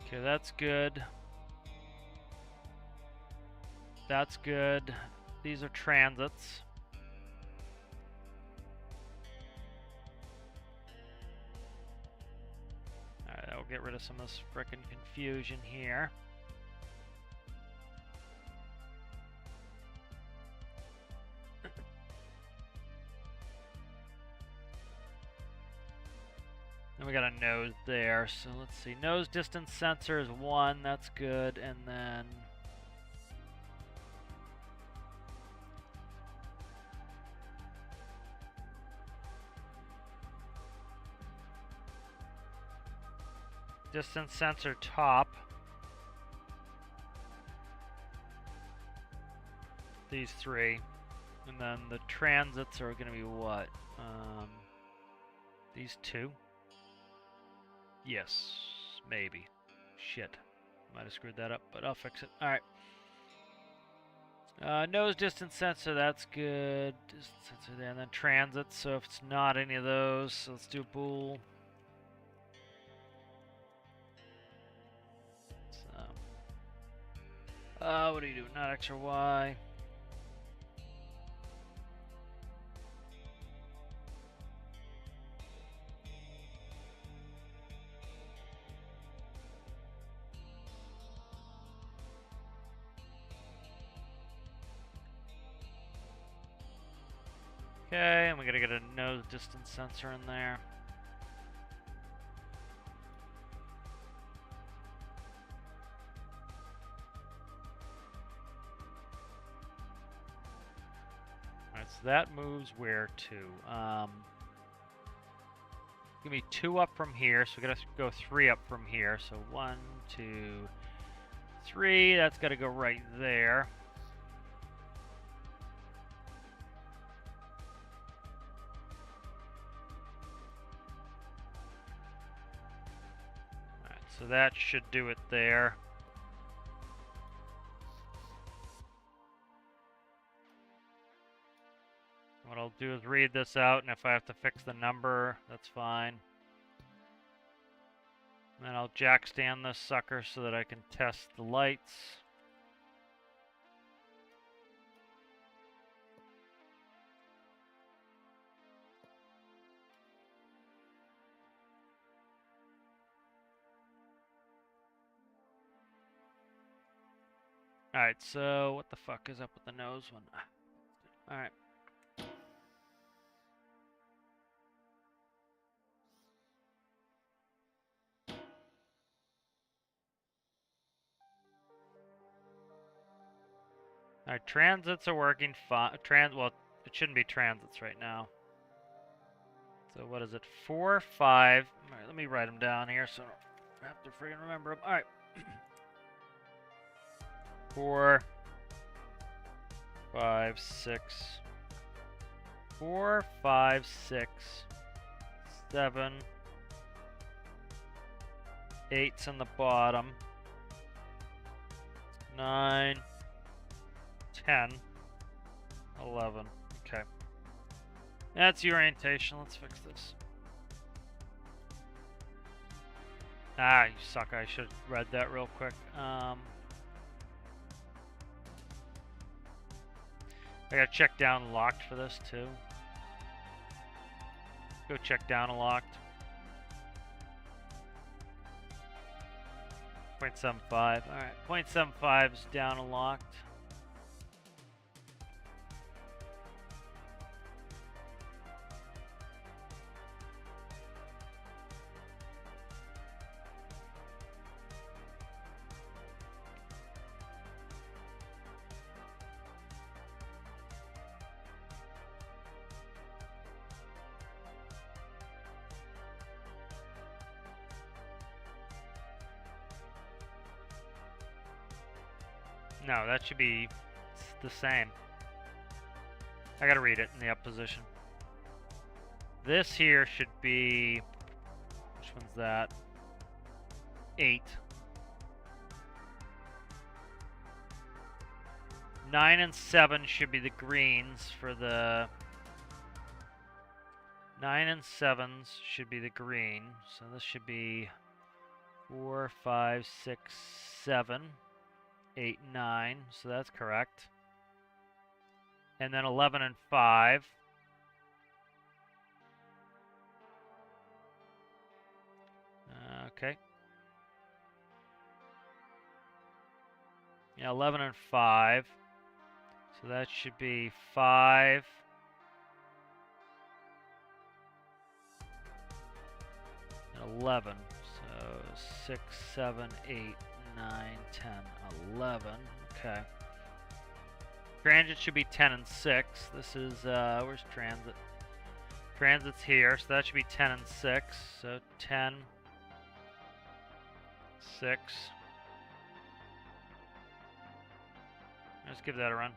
Okay, that's good. That's good. These are transits. Alright, I'll get rid of some of this frickin' confusion here. Then we got a nose there, so let's see. Nose distance sensor is 1, that's good, and then distance sensor top. These 3. And then the transits are going to be what? These 2? Yes, maybe. Shit. Might have screwed that up, but I'll fix it. Alright. Nose distance sensor, that's good. Distance sensor there, and then transits, so if it's not any of those, so let's do bool. So, what do you do? Not X or Y. Okay, and we gotta get a nose distance sensor in there. Alright, so that moves where to? Give me 2 up from here, so we gotta go 3 up from here. So 1, 2, 3. That's gotta go right there. Alright, so that should do it there. What I'll do is read this out, and if I have to fix the number, that's fine. Then I'll jack stand this sucker so that I can test the lights. Alright, so what the fuck is up with the nose one? Alright. Alright, transits are working fine. Well, it shouldn't be transits right now. So what is it? 4, 5. Alright, let me write them down here so I don't have to friggin' remember them. Alright. 4, 5, 6. 4, 5, 6. 7. 8's in the bottom. 9. 10. 11. Okay. That's the orientation. Let's fix this. Ah, you suck. I should have read that real quick. I gotta check down locked for this too. Go check down locked. 0.75. Alright, 0.75 is down and locked. No, that should be the same. I gotta read it in the up position. This here should be... Which one's that? 8. 9 and 7 should be the greens for the... 9 and 7s should be the green. So this should be 4, 5, 6, 7. 8, 9, so that's correct. And then 11 and 5. Okay. Yeah, 11 and 5. So that should be 5. And 11. So 6, 7, 8, 9, 10, 11. Okay. Transit should be 10 and 6. This is, where's transit? Transit's here, so that should be 10 and 6. So 10, 6. Let's give that a run.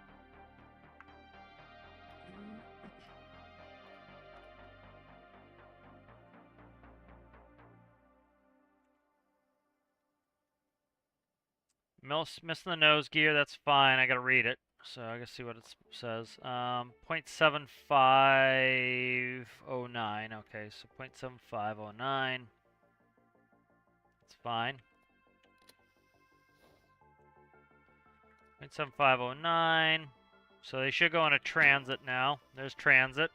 Missing the nose gear, that's fine. I gotta read it, so I gotta see what it says. 0.7509. Okay, so 0.7509. It's fine. 0.7509. So they should go into transit now. There's transit.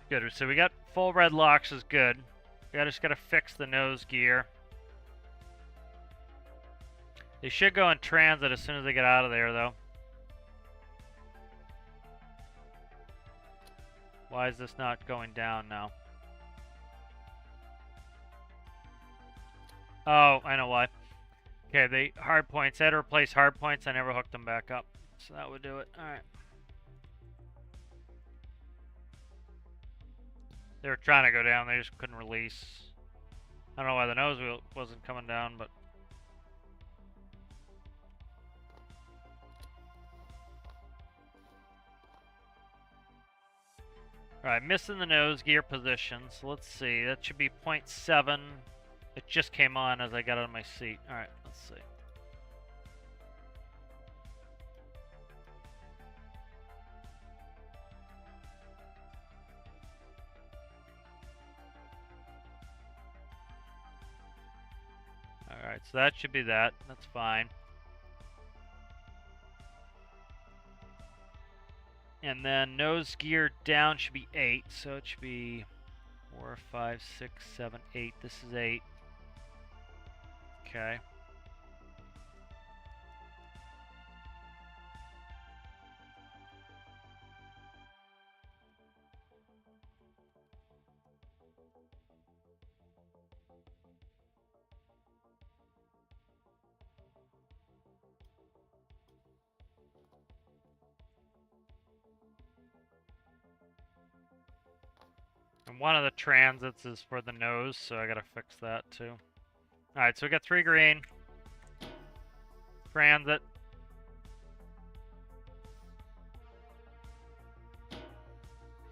Good. So we got full red locks is good. We just gotta fix the nose gear. They should go in transit as soon as they get out of there, though. Why is this not going down now? Oh, I know why. Okay, the hard points. I had to replace hard points. I never hooked them back up. So that would do it. Alright. They were trying to go down. They just couldn't release. I don't know why the nose wheel wasn't coming down, but... Alright, missing the nose gear position. So let's see. That should be 0.7. It just came on as I got out of my seat. Alright, let's see. Alright, so that should be that. That's fine. And then nose gear down should be 8, so it should be 4, 5, 6, 7, 8. This is 8. Okay. And one of the transits is for the nose, so I gotta fix that too. Alright, so we got 3 green. Transit.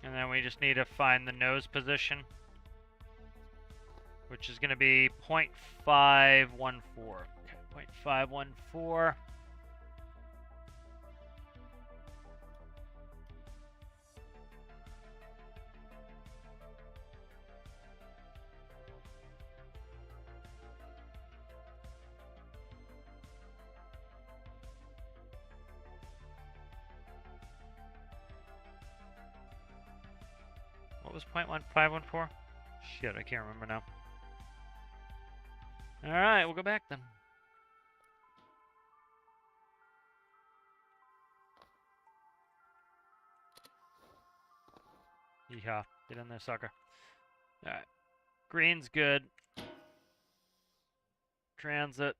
And then we just need to find the nose position, which is gonna be 0.514. Okay, 0.514. What was 0.1514? Shit, I can't remember now. Alright, we'll go back then. Yeehaw. Get in there, sucker. Alright. Green's good. Transit.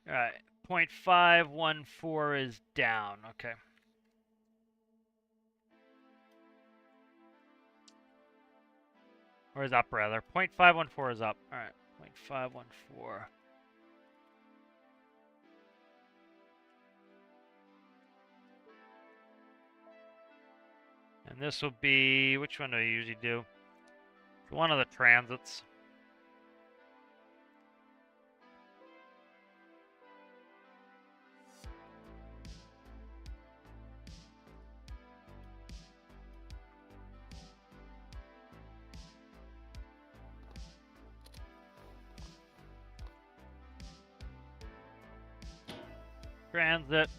Alright. 0.514 is down. Okay. Or is up, rather. 0.514 is up. Alright. 0.514. And this will be... Which one do I usually do? One of the transits. Transit.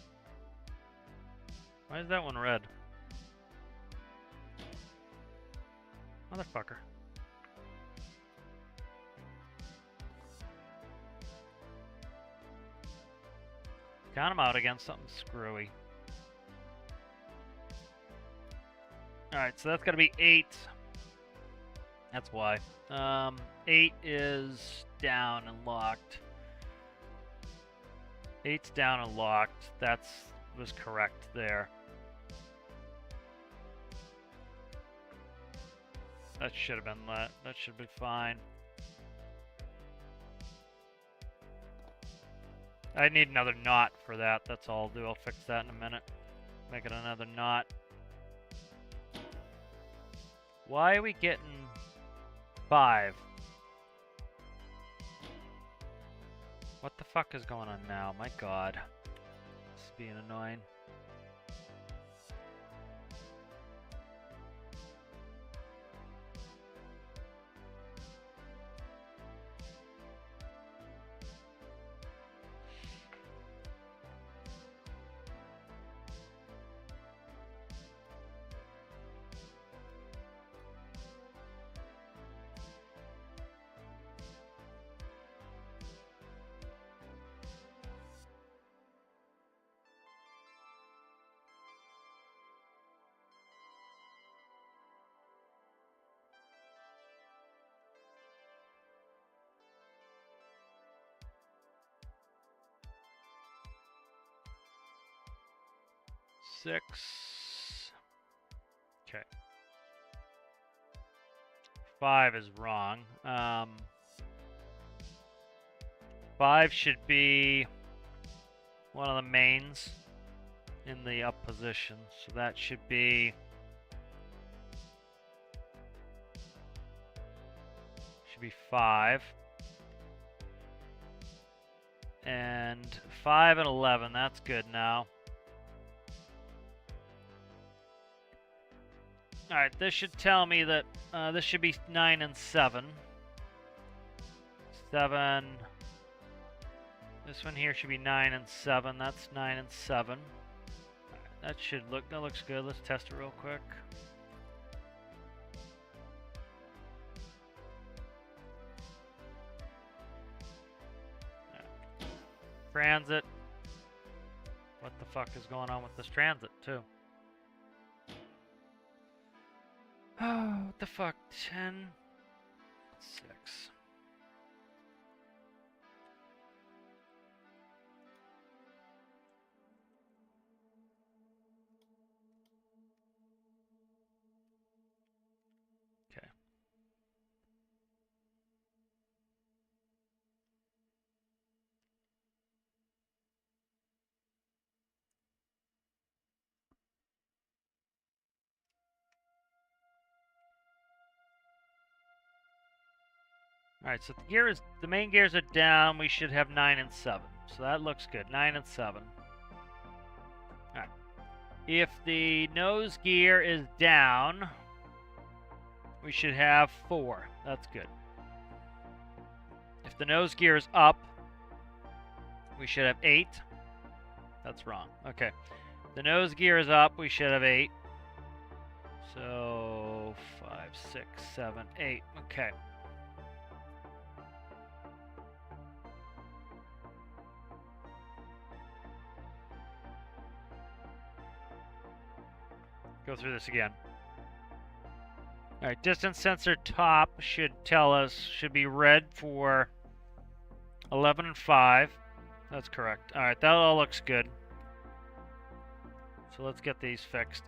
Why is that one red? Motherfucker. Count him out again, something screwy. Alright, so that's gotta be 8. That's why. 8 is down and locked. 8's down and locked. That's was correct there. That should have been that. That should be fine. I need another knot for that. That's all I'll do. I'll fix that in a minute. Make it another knot. Why are we getting 5? What the fuck is going on now? My god. This is being annoying. 6. Okay. 5 is wrong. 5 should be one of the mains in the up position. So that should be 5. And 5 and 11, that's good now. Alright, this should tell me that this should be 9 and 7. 7. This one here should be 9 and 7. That's 9 and 7. Right, that looks good. Let's test it real quick. Transit. What the fuck is going on with this transit, too? Oh, what the fuck? 10, 6. Okay. Alright, so the main gears are down. We should have 9 and 7. So that looks good. 9 and 7. Alright. If the nose gear is down, we should have 4. That's good. If the nose gear is up, we should have 8. That's wrong. Okay. The nose gear is up, we should have 8. So 5, 6, 7, 8. Okay. Go through this again. Alright, distance sensor top should be red for 11 and 5. That's correct. Alright, that all looks good. So let's get these fixed.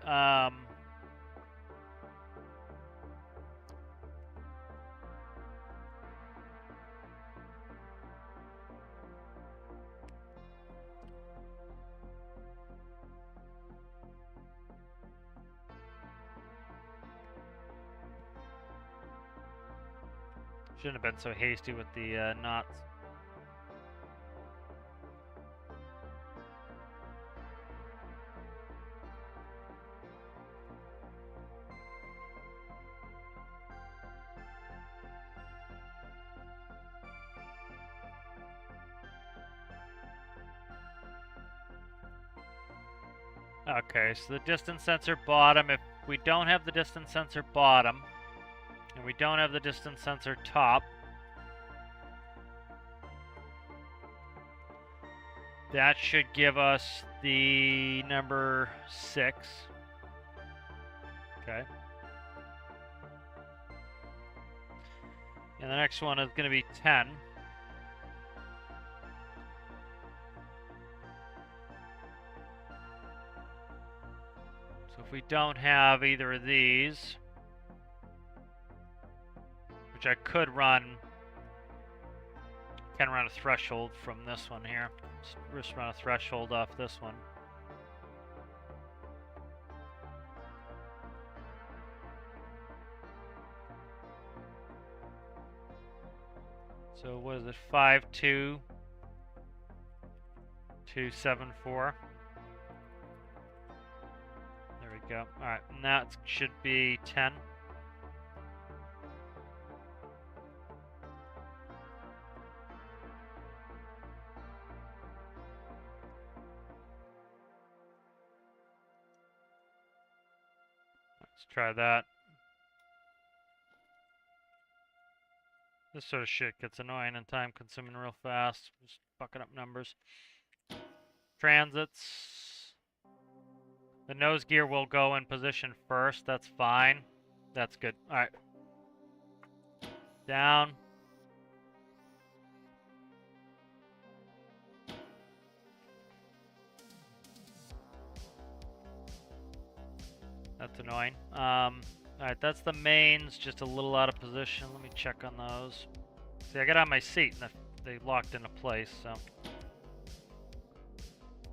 Shouldn't have been so hasty with the knots. Okay, so the distance sensor bottom, if we don't have the distance sensor bottom, and we don't have the distance sensor top, that should give us the number 6. Okay. And the next one is going to be 10. So if we don't have either of these, which I could run, can run a threshold from this one here. Just run a threshold off this one. So what is it? 52274. There we go. All right, and that should be 10. Let's try that. This sort of shit gets annoying and time consuming real fast. Just fucking up numbers. Transits. The nose gear will go in position first. That's fine. That's good. Alright. Down. annoying. Alright, that's the mains, just a little out of position. Let me check on those. See, I got on my seat and they locked into place, so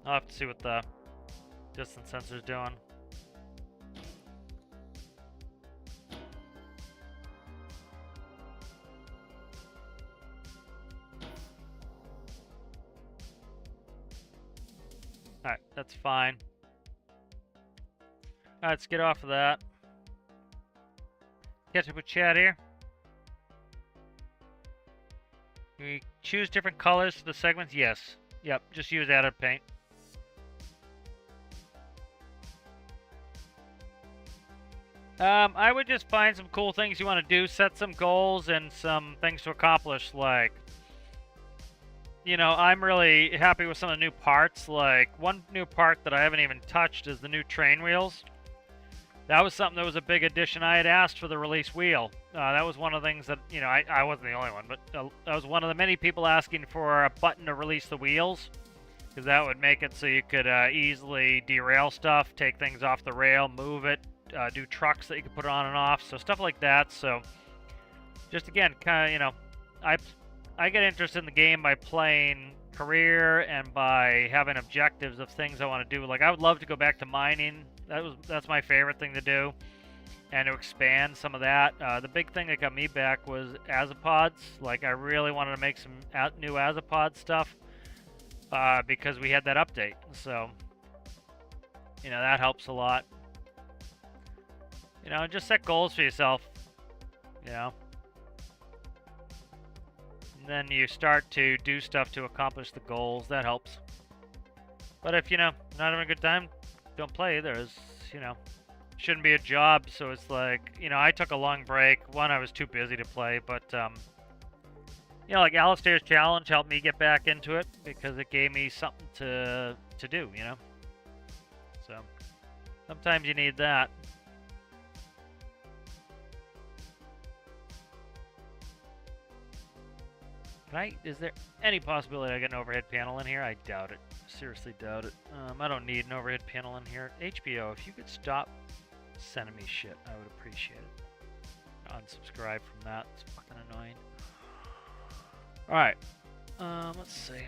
I'll have to see what the distance sensor's doing. Alright, that's fine. Alright, let's get off of that. Catch up with chat here. We choose different colors for the segments? Yes. Yep, just use added paint. I would just find some cool things you want to do, set some goals and some things to accomplish, like, you know, I'm really happy with some of the new parts. Like, one new part that I haven't even touched is the new train wheels. That was something that was a big addition. I had asked for the release wheel. That was one of the things that, you know, I wasn't the only one, but that was one of the many people asking for a button to release the wheels, because that would make it so you could easily derail stuff, take things off the rail, move it, do trucks that you could put on and off, so stuff like that. So just again, kind of, you know, I get interested in the game by playing career and by having objectives of things I want to do. Like, I would love to go back to mining. That's my favorite thing to do, and to expand some of that. The big thing that got me back was azapods. Like, I really wanted to make some new azapod stuff because we had that update. So, you know, that helps a lot. You know, just set goals for yourself. You know, and then you start to do stuff to accomplish the goals. That helps. But if, you know, not having a good time, don't play either. It's, you know, shouldn't be a job. So it's like, you know, I took a long break. One, I was too busy to play, but you know, like Alistair's challenge helped me get back into it because it gave me something to do, you know. So sometimes you need that. Is there any possibility I get an overhead panel in here? I doubt it. Seriously doubt it. I don't need an overhead panel in here. HBO, if you could stop sending me shit, I would appreciate it. Unsubscribe from that. It's fucking annoying. Alright. Let's see.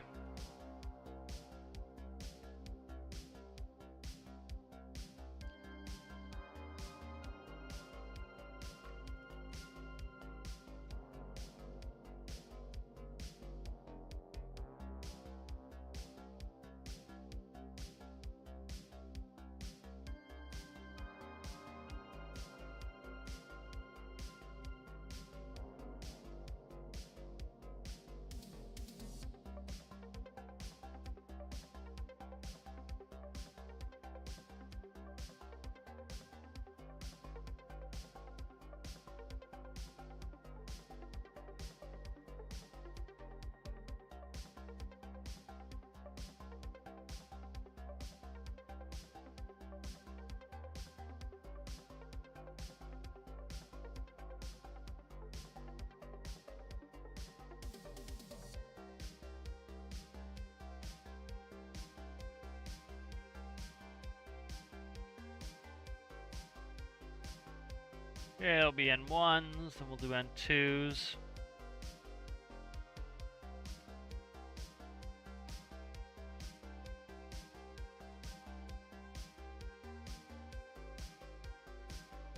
Yeah, it'll be N1s, and we'll do N2s.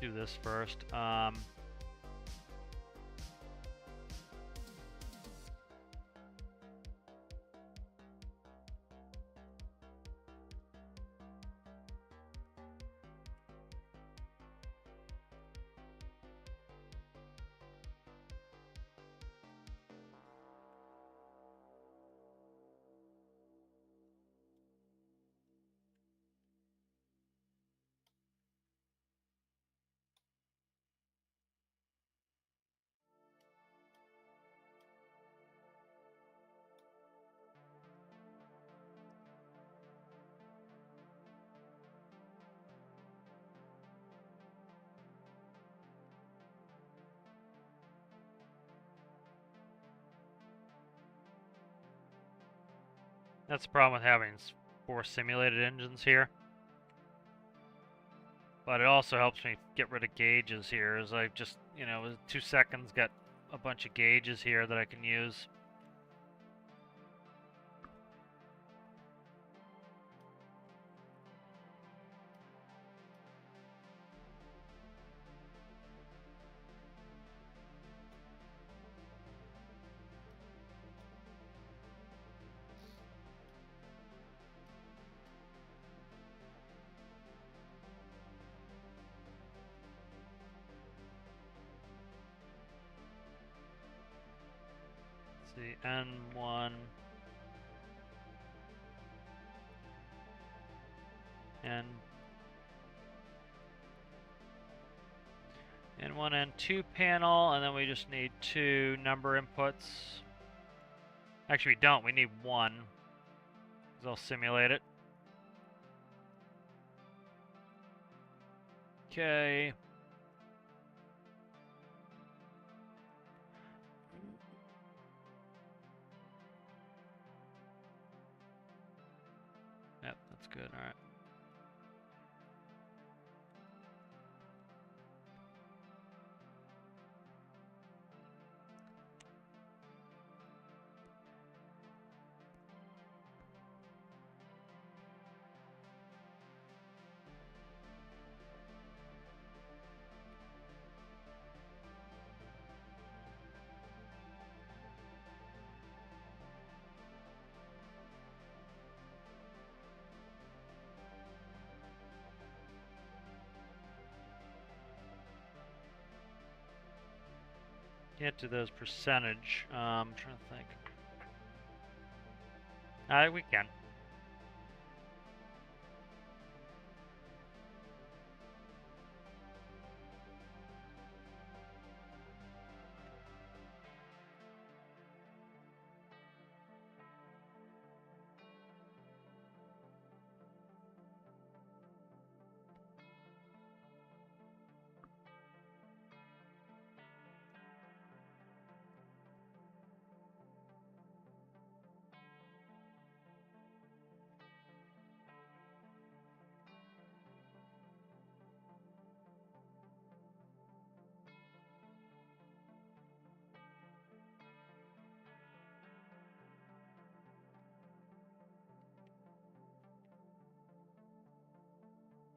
Do this first. That's the problem with having 4 simulated engines here. But it also helps me get rid of gauges here, as I just, you know, with 2 seconds got a bunch of gauges here that I can use. Let's see, N1. N1 and 2 panel, and then we just need 2 number inputs. Actually, we don't. We need 1. Because I'll simulate it. Okay. Yep, that's good. All right. Get to those percentage. I'm trying to think. We can.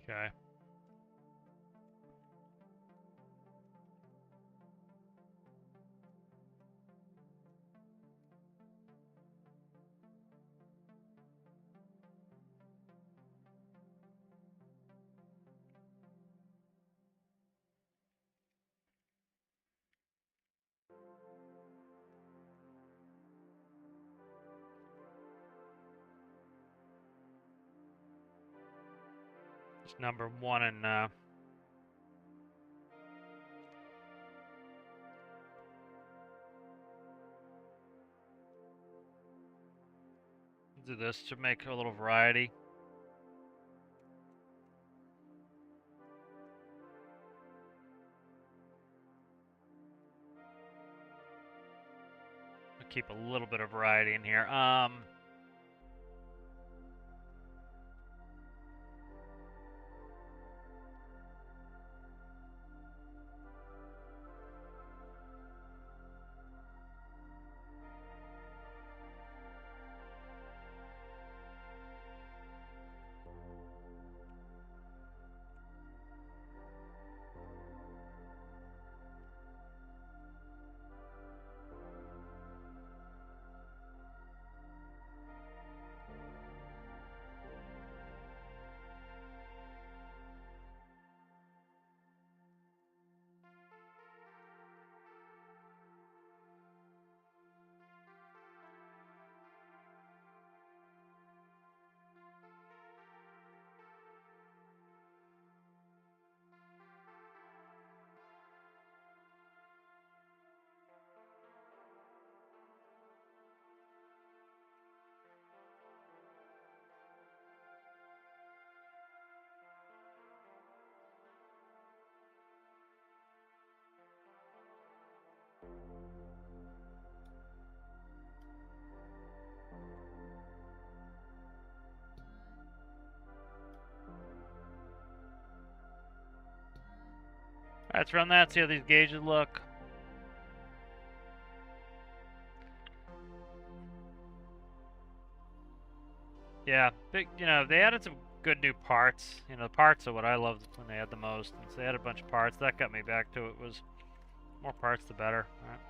Okay. It's number 1 and do this to make a little variety. I'll keep a little bit of variety in here. let's run that, see how these gauges look. Yeah, big, you know, they added some good new parts. You know, the parts are what I loved when they had the most. And so they had a bunch of parts. That got me back to it. Was more parts, the better. All right.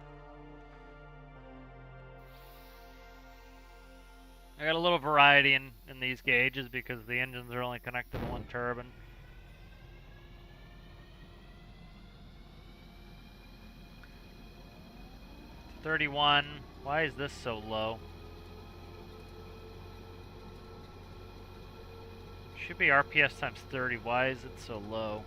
I got a little variety in these gauges because the engines are only connected to one turbine. $31. Why is this so low? Should be RPS times 30. Why is it so low?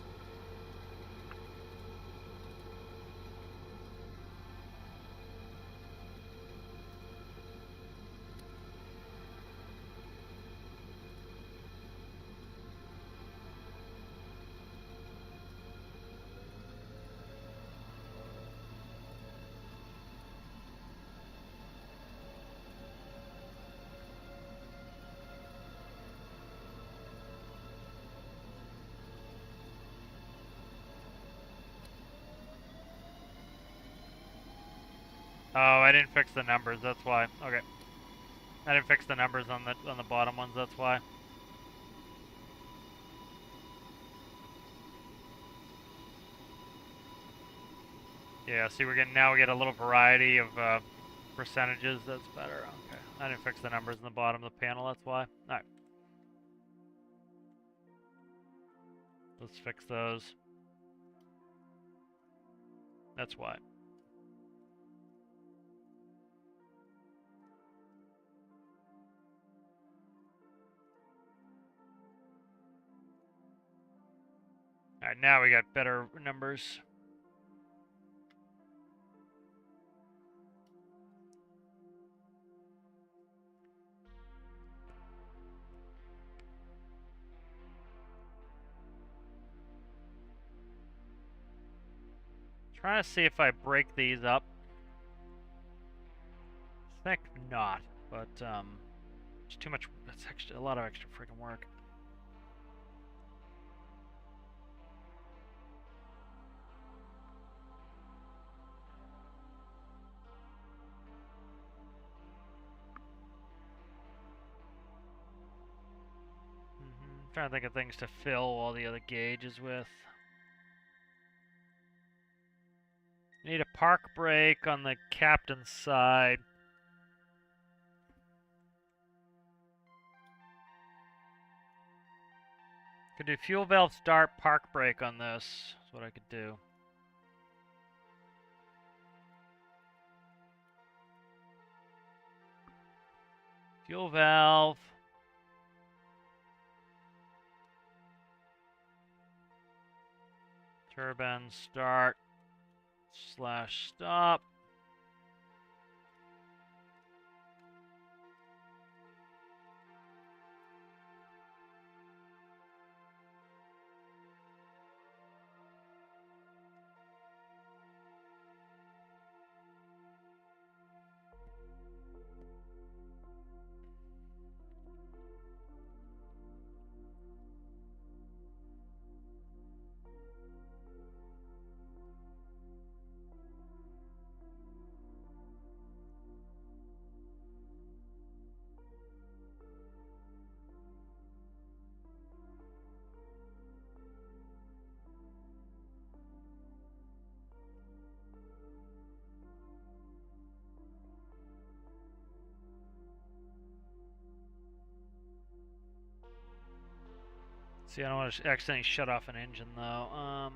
Oh, I didn't fix the numbers. That's why. Okay. I didn't fix the numbers on the bottom ones. That's why. Yeah. See, we get a little variety of percentages. That's better. Okay. I didn't fix the numbers in the bottom of the panel. That's why. All right. Let's fix those. That's why. Alright, now we got better numbers. Trying to see if I break these up. I think not, but it's too much. That's a lot of extra freaking work. Trying to think of things to fill all the other gauges with. Need a park brake on the captain's side. Could do fuel valve start, park brake on this. That's what I could do. Fuel valve. Turbine start / stop. See, I don't want to accidentally shut off an engine though.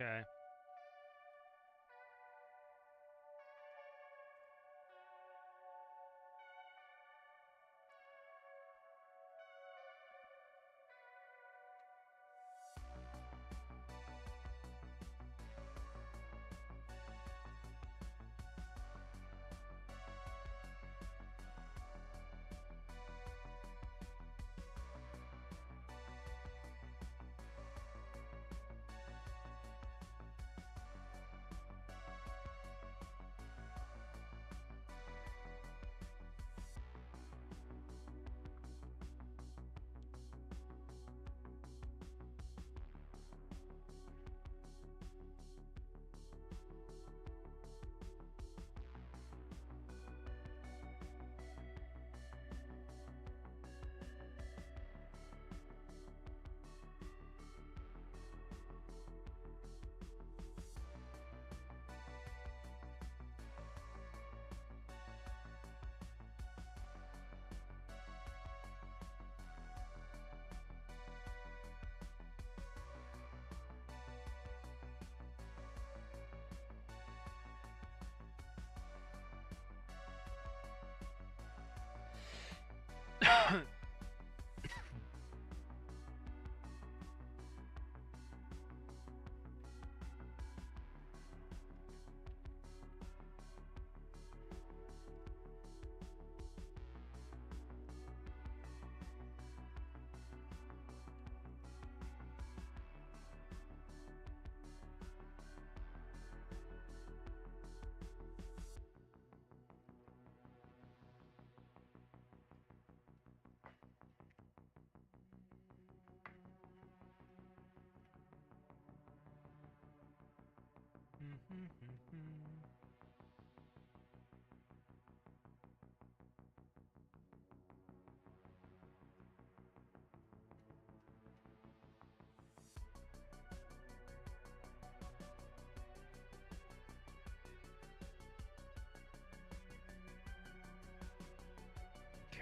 Okay.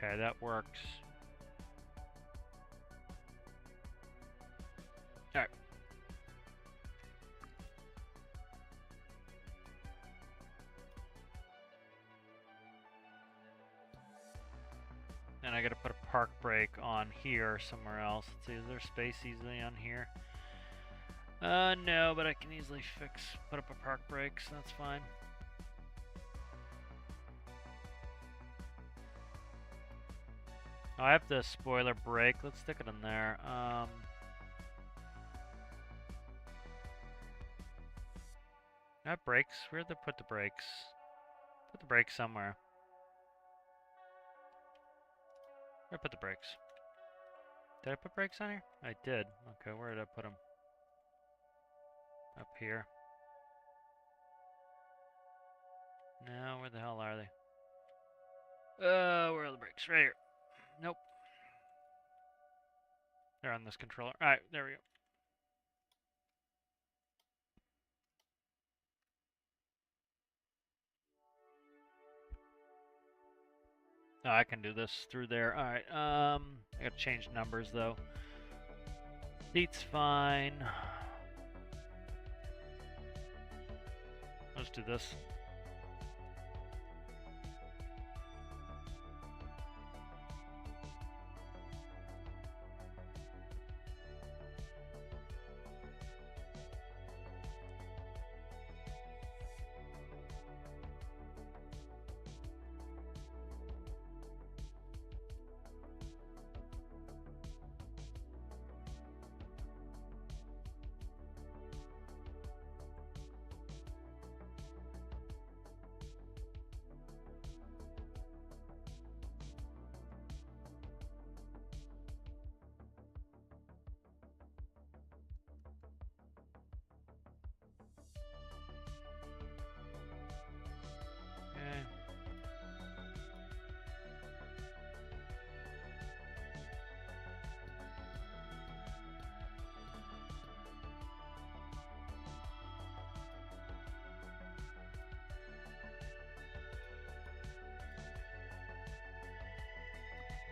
Okay, that works. Alright. And I gotta put a park brake on here somewhere else. Let's see, is there space easily on here? No, but I can easily put up a park brake, so that's fine. Oh, I have the spoiler brake. Let's stick it in there. I have brakes. Where'd they put the brakes? Put the brakes somewhere. Where'd I put the brakes? Did I put brakes on here? I did. Okay, where did I put them? Up here. No, where the hell are they? Where are the brakes? Right here. Nope. They're on this controller. Alright, there we go. Oh, I can do this through there. Alright, I gotta change numbers though. Seat's fine. Let's do this.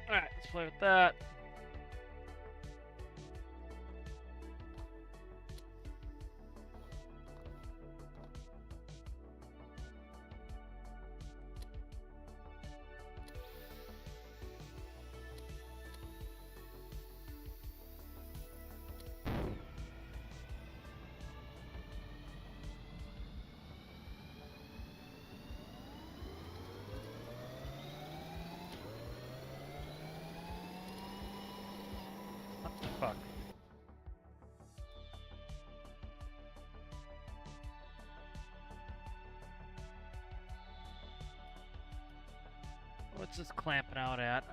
Alright, let's play with that. What's this clamping out at?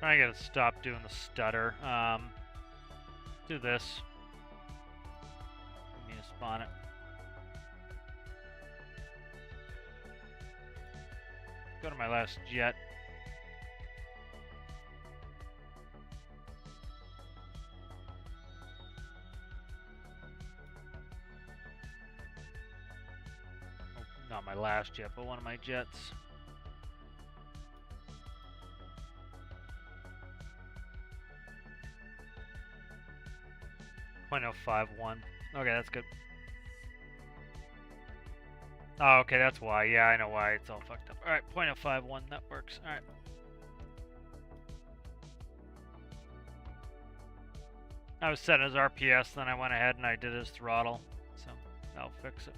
I gotta stop doing the stutter. Do this. I need to spawn it. Go to my last jet. Oh, not my last jet, but one of my jets. .051. Okay, that's good. Oh, okay, that's why. Yeah, I know why it's all fucked up. Alright, .051, that works. Alright. I was setting his RPS, then I went ahead and I did his throttle. So, that'll fix it.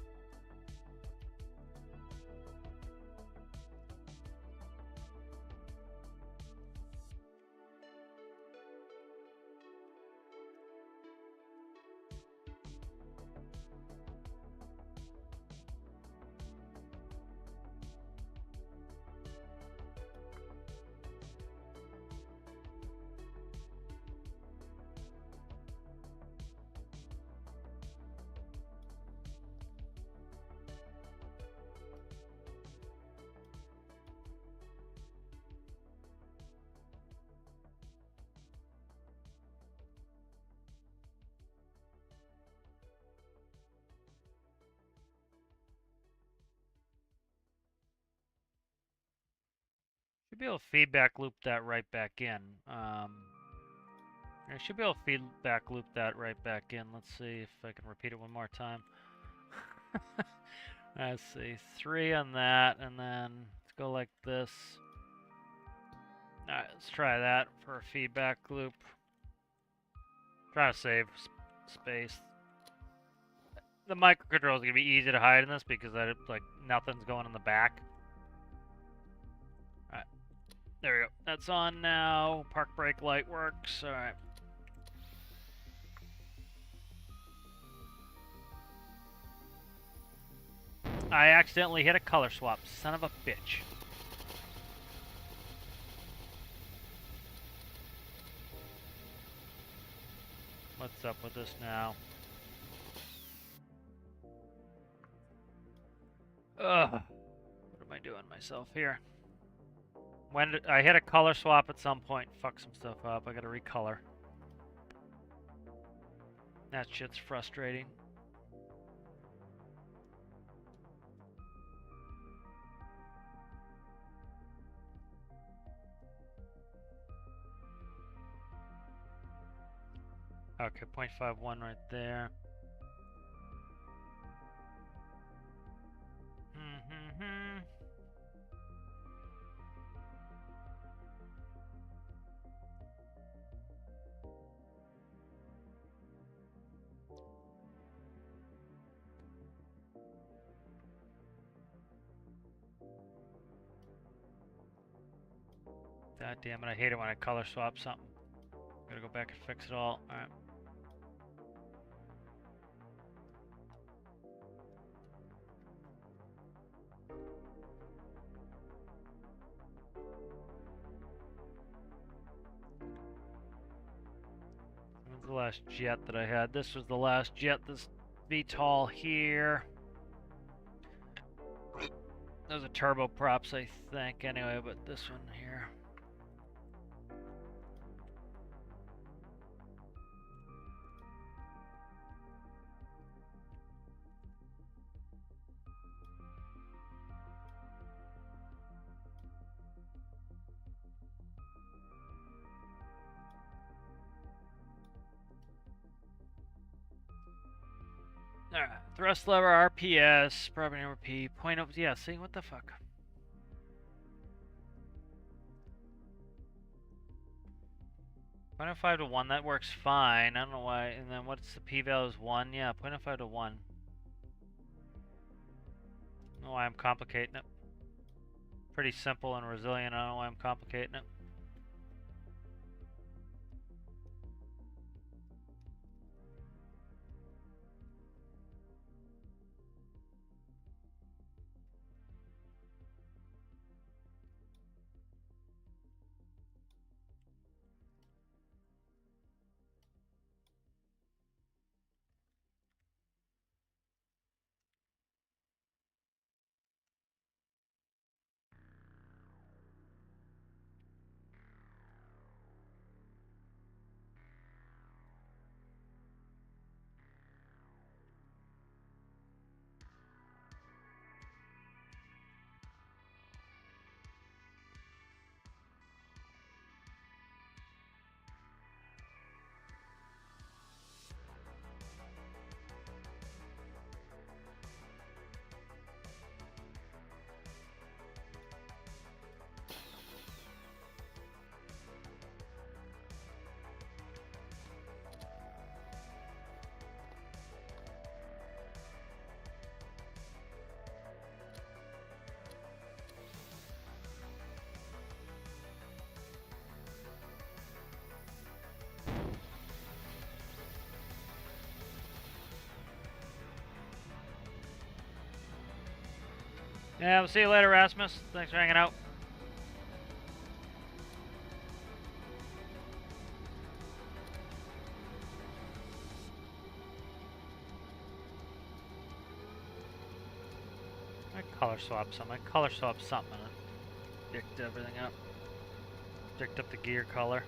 Should be able to feedback loop that right back in. I should be able to feedback loop that right back in. Let's see if I can repeat it one more time. Let's see, 3 on that, and then let's go like this. Alright, let's try that for a feedback loop. Try to save space. The microcontroller is gonna be easy to hide in this because like nothing's going in the back. Alright. There we go. That's on now. Park brake light works. Alright. I accidentally hit a color swap. Son of a bitch. What's up with this now? Ugh. What am I doing myself here? When I hit a color swap at some point, fuck some stuff up. I gotta recolor. That shit's frustrating. Okay, 0.51 right there. God damn it, I hate it when I color swap something. Gotta go back and fix it all. Alright. When's the last jet that I had? This was the last jet, this VTOL here. Those are turboprops, I think, anyway, but this one here. Alright, thrust lever, RPS, probably number P, point up, yeah, see, what the fuck? 0.05 to 1, that works fine. I don't know why. And then what's the p-value is 1? Yeah, 0.05 to 1. I don't know why I'm complicating it. Pretty simple and resilient. I don't know why I'm complicating it. Yeah, we'll see you later, Rasmus. Thanks for hanging out. I color swap some. I color swap something and dicked everything up. Dicked up the gear color.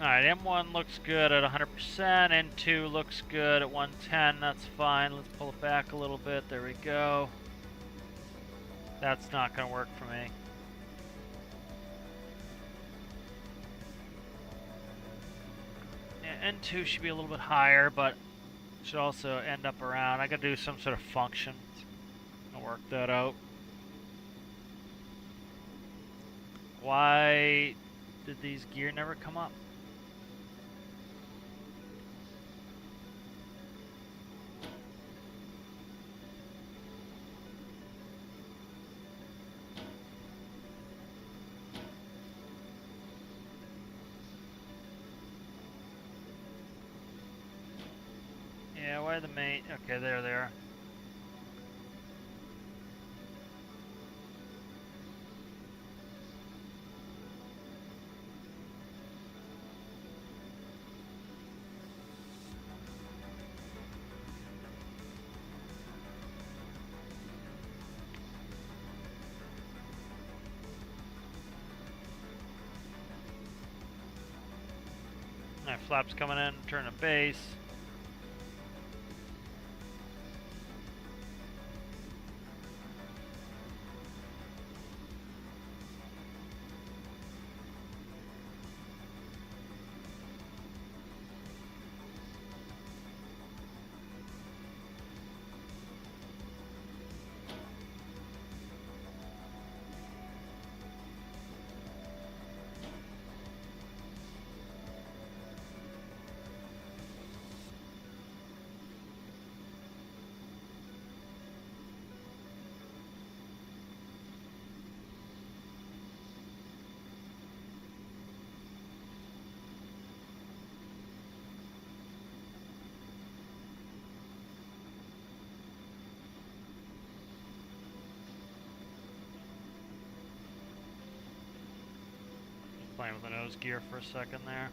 Alright, M1 looks good at 100%, N2 looks good at 110, that's fine. Let's pull it back a little bit, there we go. That's not going to work for me. Yeah, N2 should be a little bit higher, but should also end up around. I got to do some sort of function to work that out. Why did these gear never come up? Yeah, why the main? Okay, there they are. Alright, flaps coming in, turn to base. Playing with the nose gear for a second there.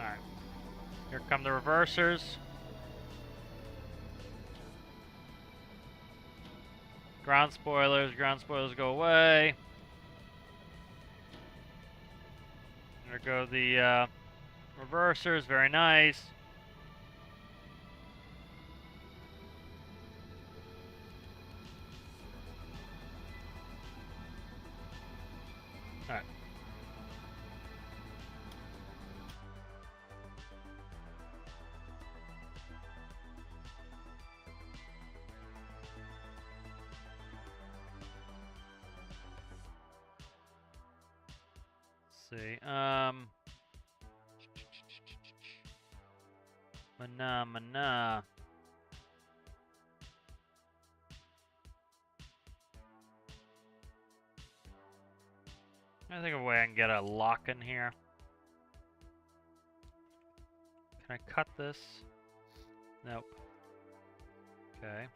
Alright. Here come the reversers. Ground spoilers go away. There go the reversers, very nice. Alright. Let's see. Mana. I think of a way I can get a lock in here. Can I cut this? Nope. Okay.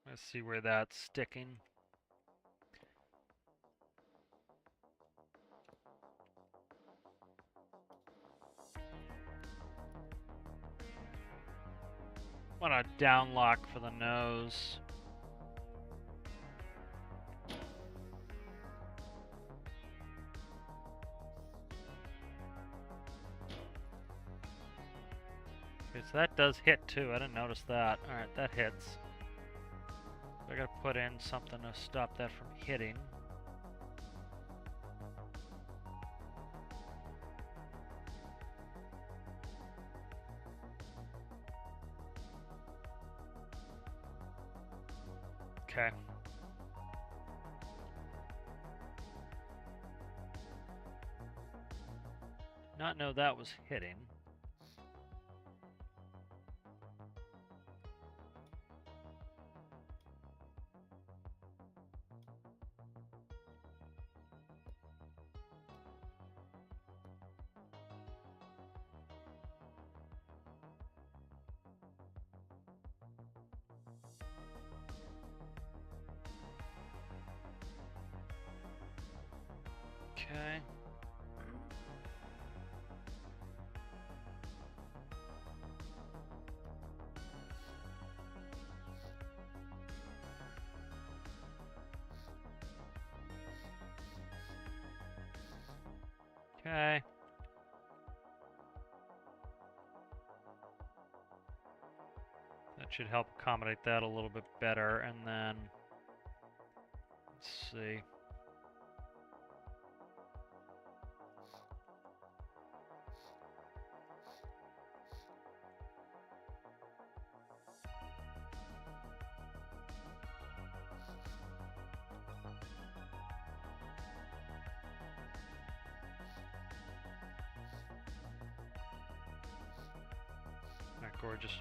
Let's see where that's sticking. Want a down lock for the nose. Okay, so that does hit too. I didn't notice that. Alright, that hits. I gotta put in something to stop that from hitting. Okay. Not know that was hitting. Okay. Okay. That should help accommodate that a little bit better, and then let's see. Not gorgeous.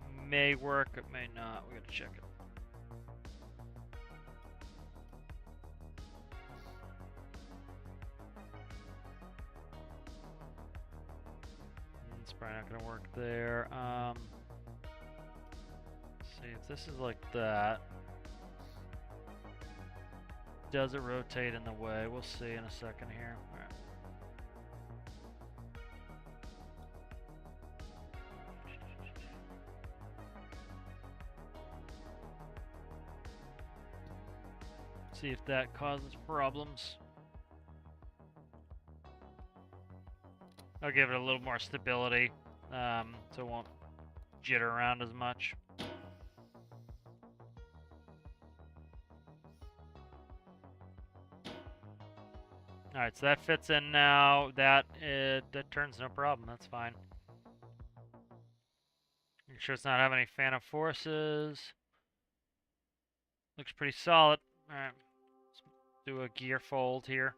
It may work, it may not. We gotta check it. It's probably not gonna work there. Let's see if this is like that. Does it rotate in the way? We'll see in a second here. All right. See if that causes problems. I'll give it a little more stability, so it won't jitter around as much. Alright, so that fits in now. That turns no problem. That's fine. Make sure it's not having any phantom forces. Looks pretty solid. Alright, let's do a gear fold here.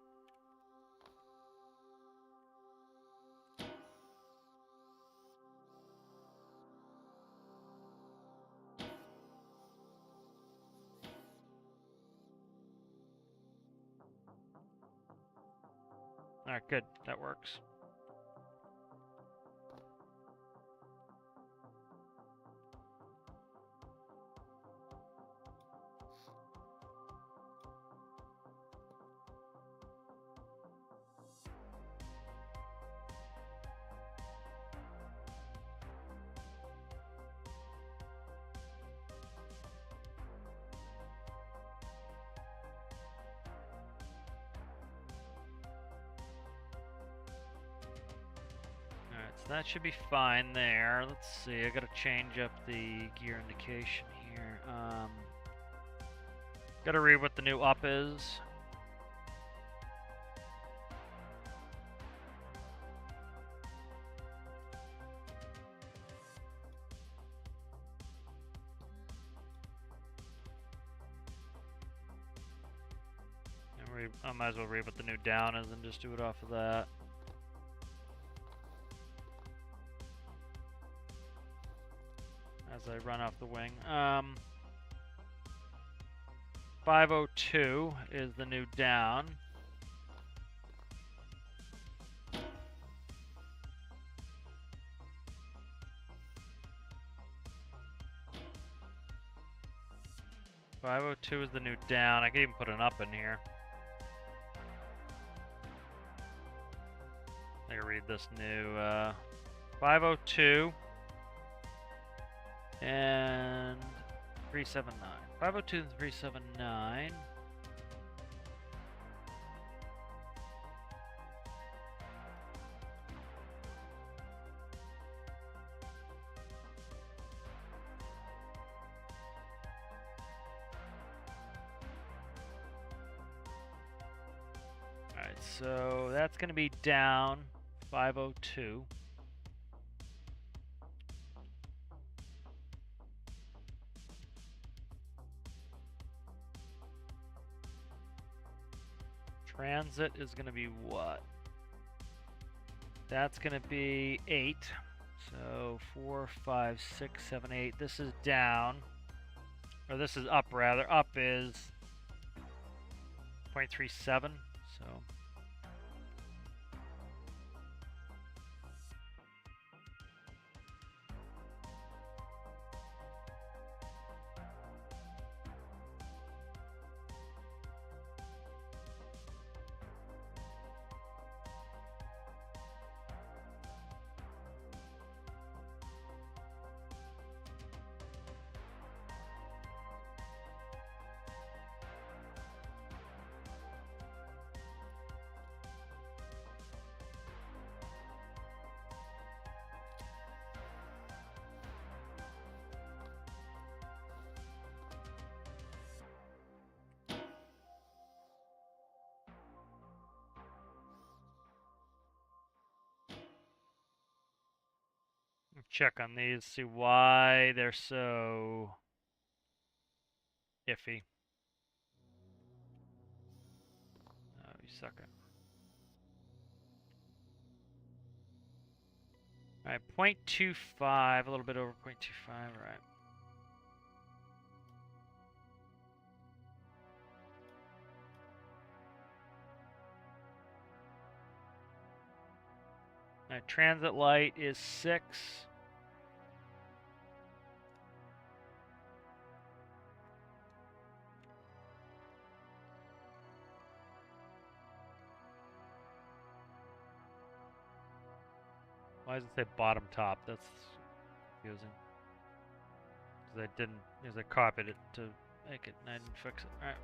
Alright, good. That works. So that should be fine there. Let's see, I gotta change up the gear indication here. Gotta read what the new up is. And I might as well read what the new down is and just do it off of that. As I run off the wing. 502 is the new down. .502 is the new down. I can even put an up in here. I can read this new 502 and 379. 502 and 379. Alright, so that's going to be down 502. Transit is going to be what? That's going to be 8. So 4, 5, 6, 7, 8. This is down. Or this is up, rather. Up is 0.37. So check on these, see why they're so iffy. Oh, you sucker. Alright, 0.25, a little bit over 0.25, right. Alright, transit light is 6. Why does it say bottom top? That's confusing. Because I copied it to make it and I didn't fix it. Alright.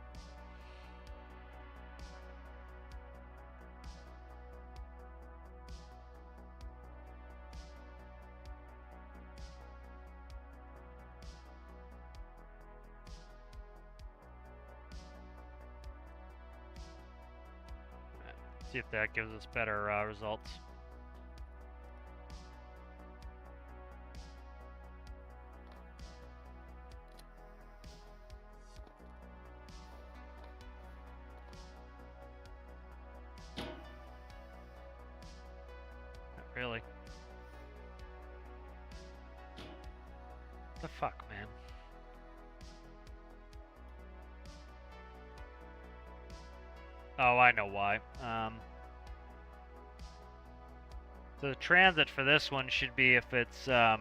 See if that gives us better results. Not really. The fuck, man. Oh, I know why. So the transit for this one should be if it's that.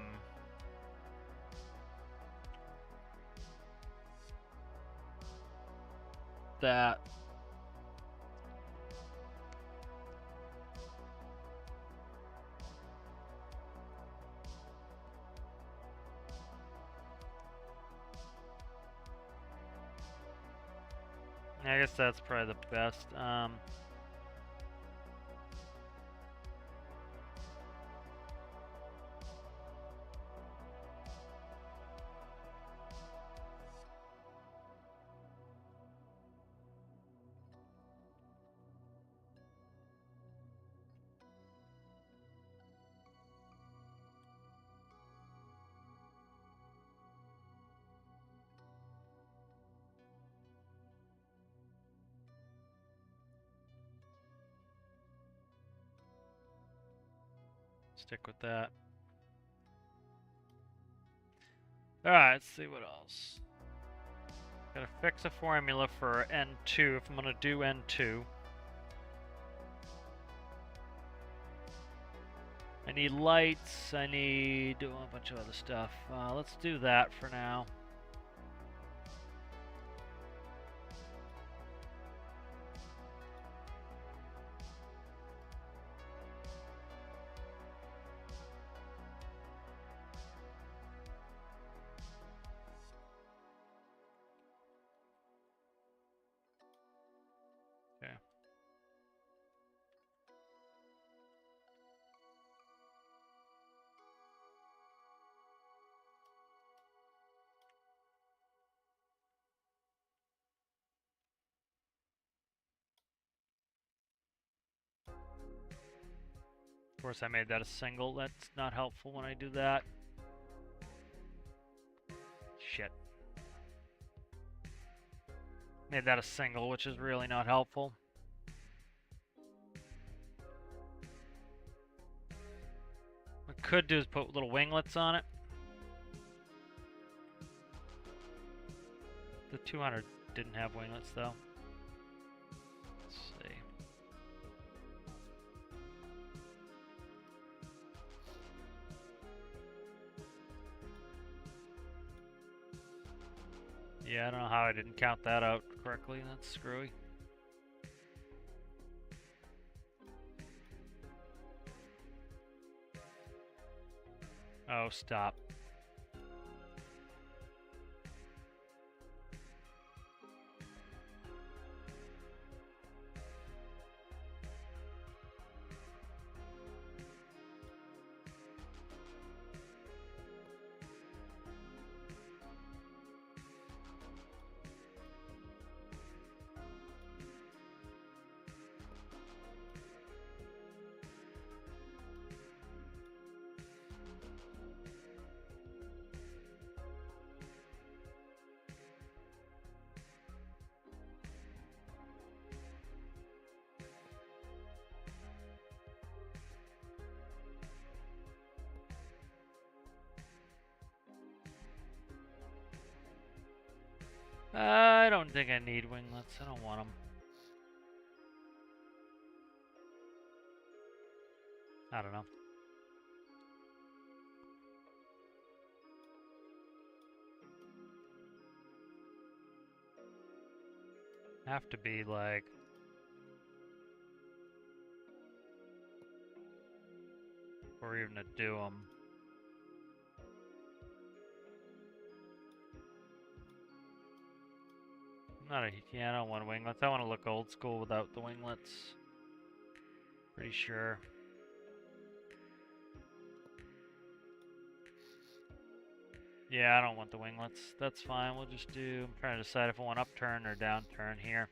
I guess that's probably the best. Stick with that. Alright, let's see what else. Gotta fix a formula for N2 if I'm gonna do N2. I need lights, I need a bunch of other stuff. Let's do that for now. Okay. Of course, I made that a single. That's not helpful when I do that. Shit. Made that a single, which is really not helpful. What I could do is put little winglets on it. The 200 didn't have winglets though. Let's see. Yeah, I don't know how I didn't count that out correctly. That's screwy. Oh, stop. I don't think I need winglets. I don't want them. I don't know. Have to be like or even to do them. Yeah, I don't want winglets. I want to look old school without the winglets. Pretty sure. Yeah, I don't want the winglets. That's fine. We'll just do. I'm trying to decide if I want upturn or downturn here.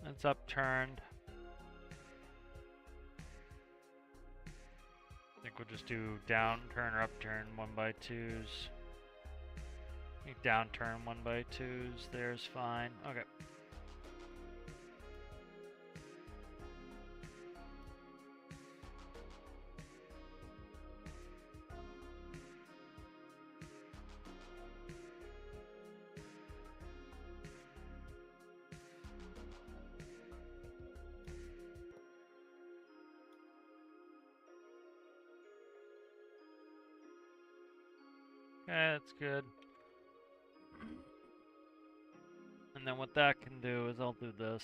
It's upturned. I think we'll just do downturn or upturn 1x2s. I think downturn 1x2s. There's fine. Okay. Okay, that's good. And then what that can do is I'll do this.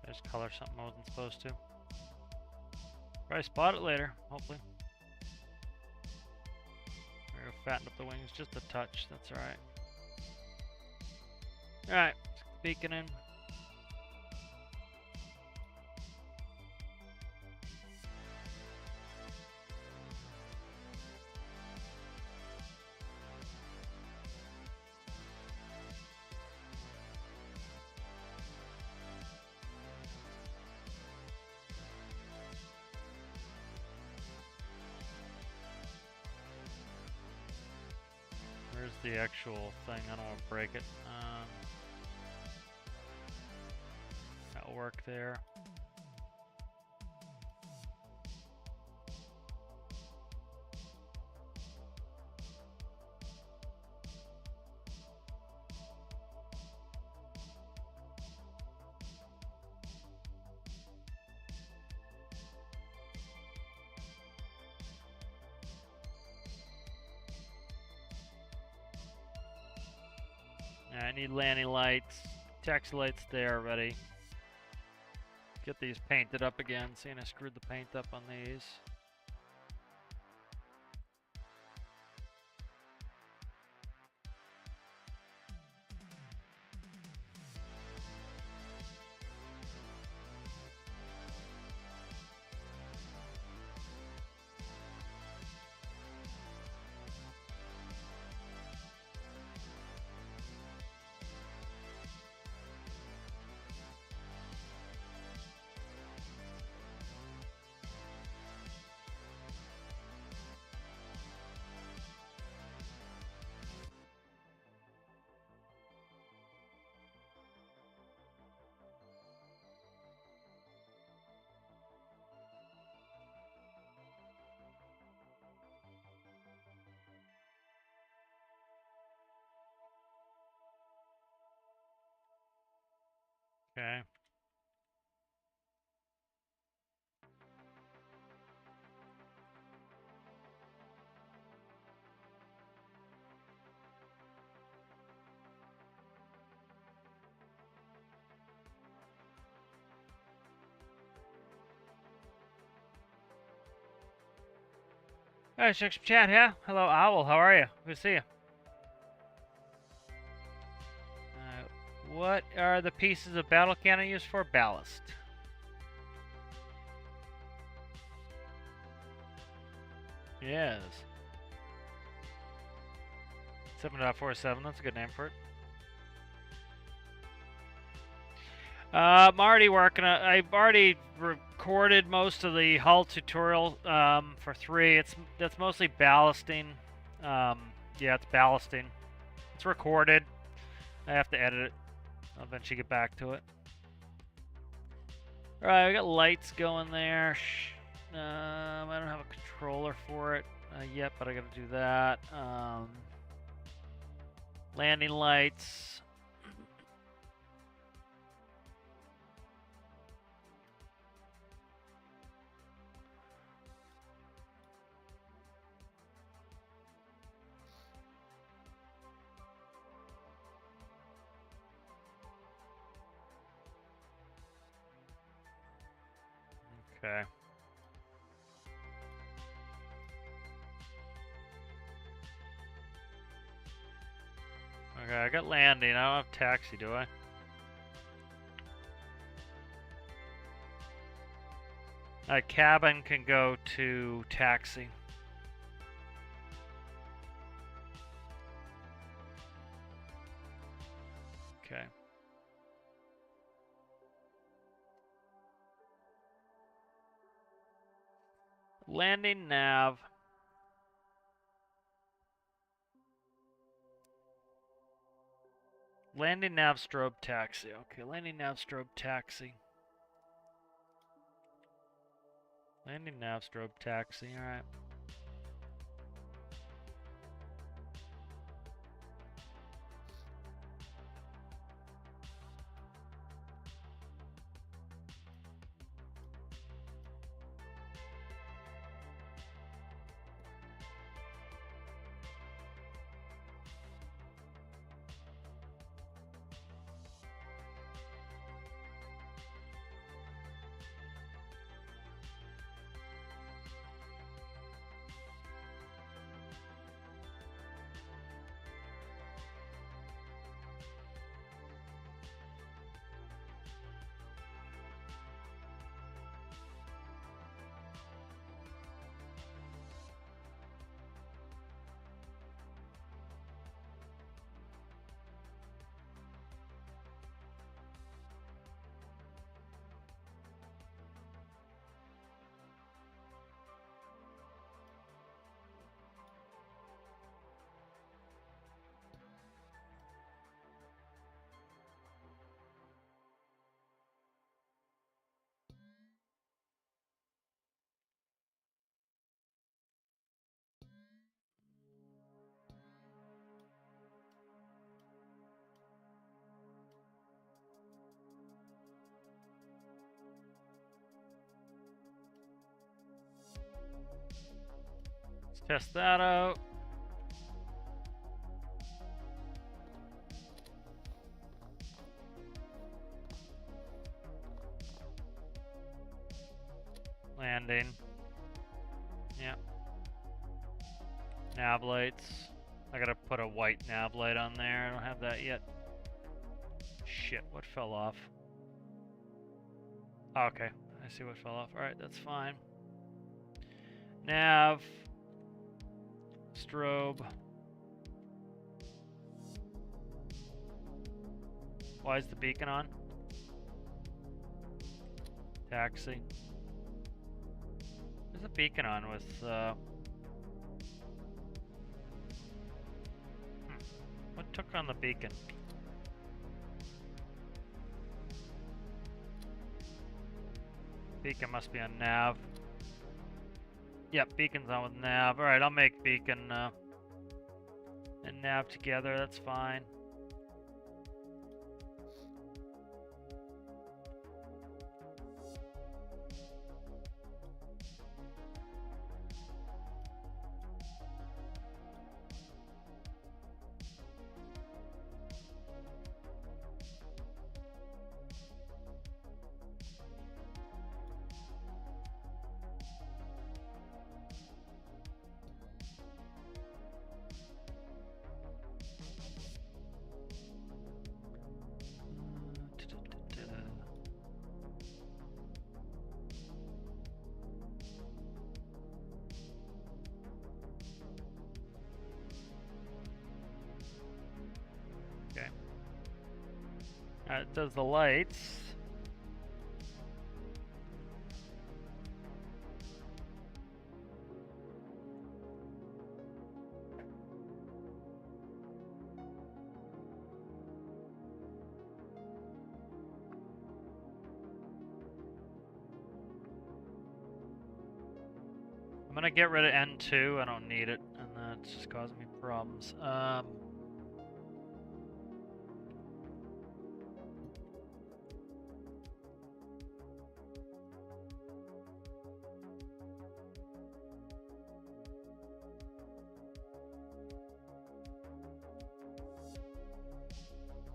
I just color something I wasn't supposed to. Probably spot it later, hopefully. We're gonna fatten up the wings just a touch, that's alright. Alright, beacon in. Where's the actual thing? I don't want to break it. That'll work there. I need landing lights, taxi lights there already. Get these painted up again, seeing I screwed the paint up on these. Okay. Alright, check some chat, yeah? Hello, Owl, how are you? Good to see you. What are the pieces of battle cannon used for? Ballast. Yes. 7.47, that's a good name for it. I'm already working on, I've already recorded most of the hull tutorial for 3. That's mostly ballasting. Yeah, it's ballasting. It's recorded. I have to edit it. I'll eventually get back to it. Alright, we got lights going there. I don't have a controller for it yet, but I gotta do that. Landing lights. Okay. Okay, I got landing. I don't have taxi, do I? Cabin can go to taxi. Okay. Landing nav. Landing nav strobe taxi. Okay, landing nav strobe taxi. Landing nav strobe taxi. Alright. Let's test that out. Landing. Yep. Nav lights. I gotta put a white nav light on there. I don't have that yet. Shit, what fell off? Oh, okay, I see what fell off. Alright, that's fine. Nav. Strobe. Why is the beacon on? Taxi. There's a beacon on with, What took on the beacon? Beacon must be on nav. Yep, beacon's on with nav. Alright, I'll make beacon and nav together, that's fine. Okay. It does the lights. gonna get rid of N2. I don't need it, and that's just causing me problems.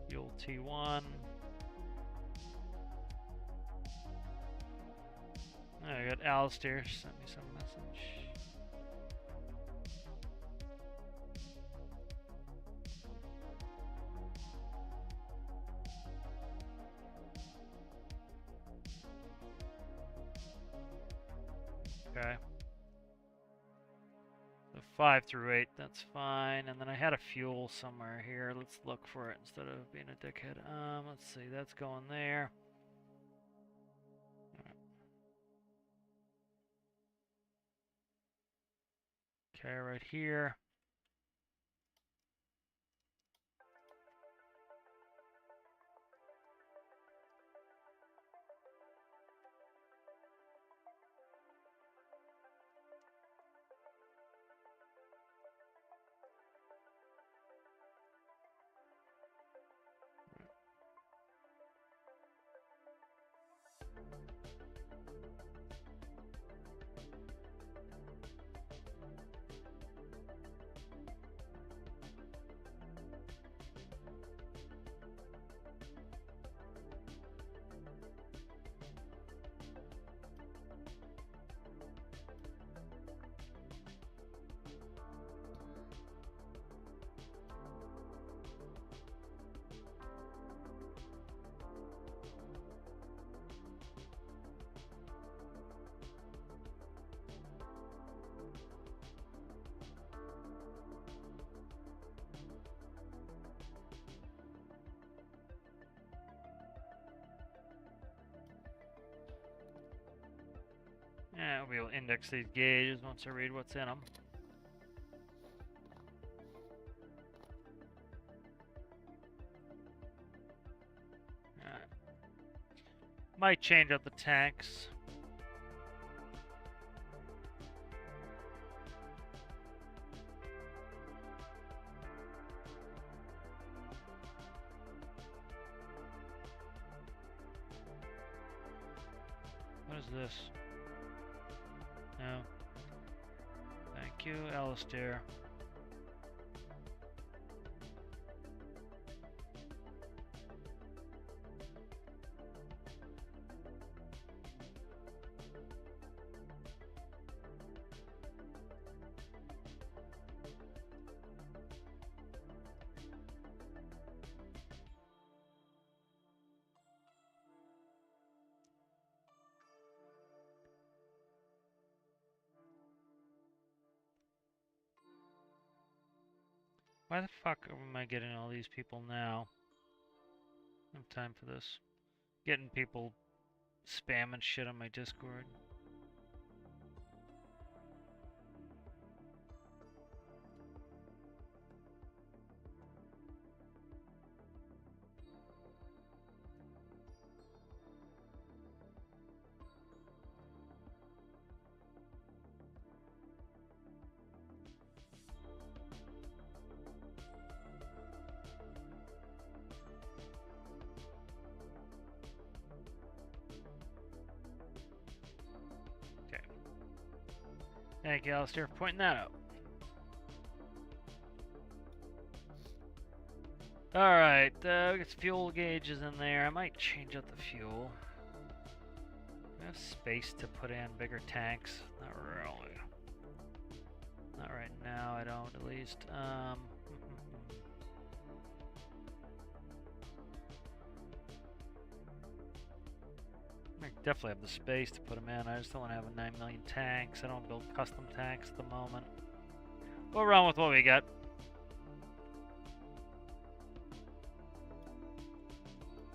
Fuel T1. I got Alistair sent me some message. Okay. So 5 through 8, that's fine. And then I had a fuel somewhere here. Let's look for it instead of being a dickhead. Let's see, that's going there. Okay, right here. Yeah, we'll index these gauges once I read what's in them. Alright. Might change up the tanks. What is this? No. Thank you, Alistair. Why the fuck am I getting all these people now? I don't have time for this. Getting people spamming shit on my Discord. Thank you, Alistair, for pointing that out. Alright, we got some fuel gauges in there. I might change out the fuel. I have space to put in bigger tanks. Not really. Not right now, I don't, at least. I definitely have the space to put them in. I just don't want to have a 9 million tanks. I don't build custom tanks at the moment. We'll run with what we got.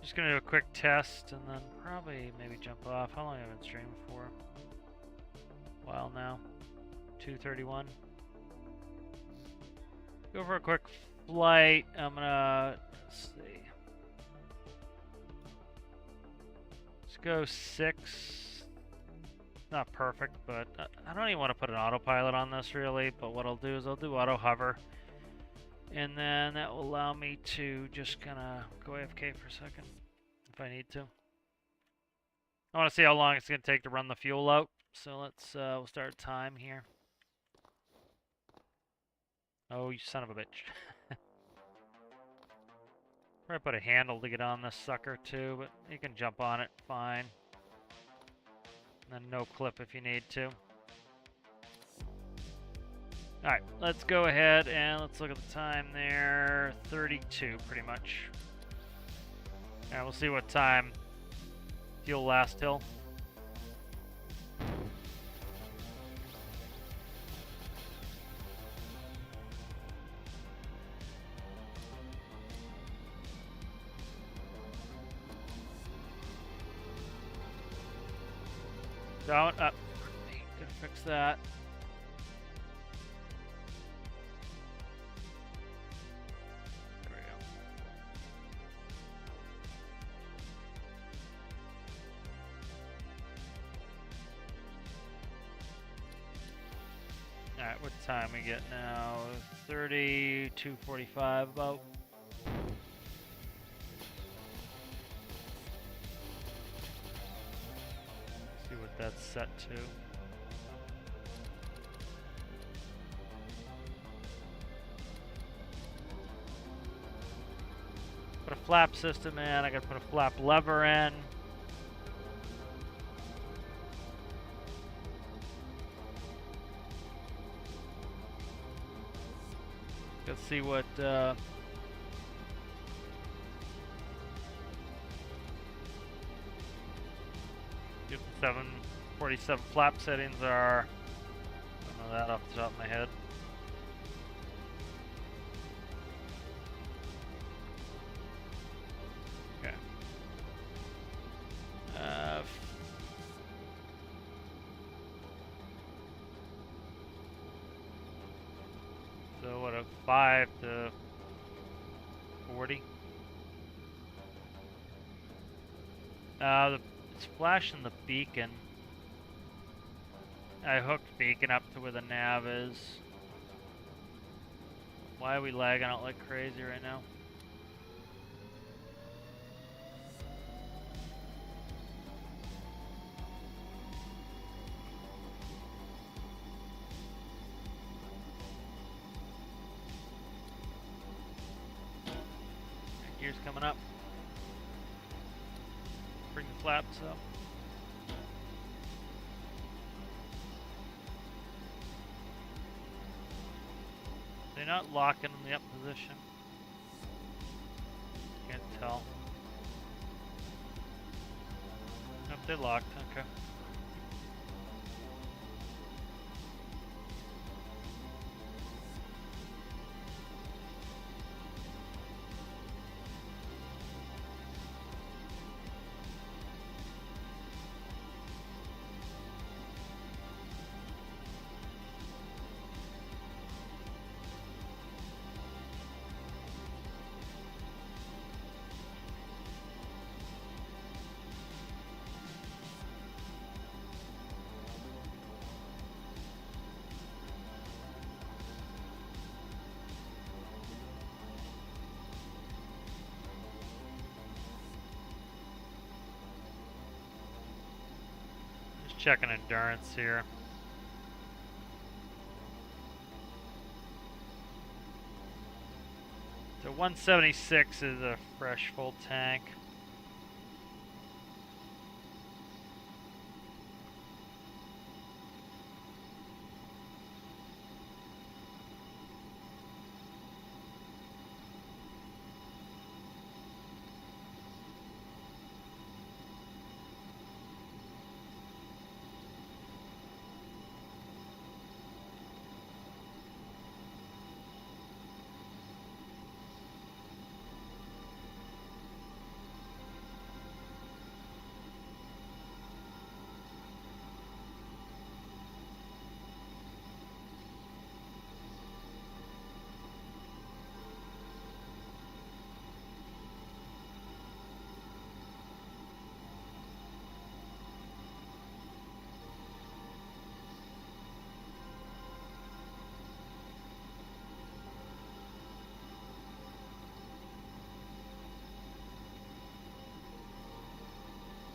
Just gonna do a quick test and then probably maybe jump off. How long have I been streaming for? A while now. 2:31. Go for a quick flight. I'm gonna, let's see. Let's go 6. not perfect, but I don't even want to put an autopilot on this really, but what I'll do is I'll do auto hover, and then that will allow me to just kind of go AFK for a second if I need to. I want to see how long it's going to take to run the fuel out, so let's we'll start time here. Oh, you son of a bitch. Probably put a handle to get on this sucker too, but you can jump on it fine. And then no clip if you need to. Alright, let's go ahead and let's look at the time there. 32 pretty much. And we'll see what time fuel lasts till. Down, up. Gonna fix that. There we go. Alright, what time we get now? 32:45 about. See what that's set to. Put a flap system in, I gotta put a flap lever in. Let's see what 747 flap settings are. I don't know that off the top of my head. Okay. So what, a 5 to 40? It's flashing the beacon. I hooked beacon up to where the nav is. Why are we lagging out like crazy right now? Gears coming up. Bring the flaps up. They're not locking in the up position. Can't tell. Nope, they're locked. Okay. Checking endurance here. So 176 is a fresh full tank.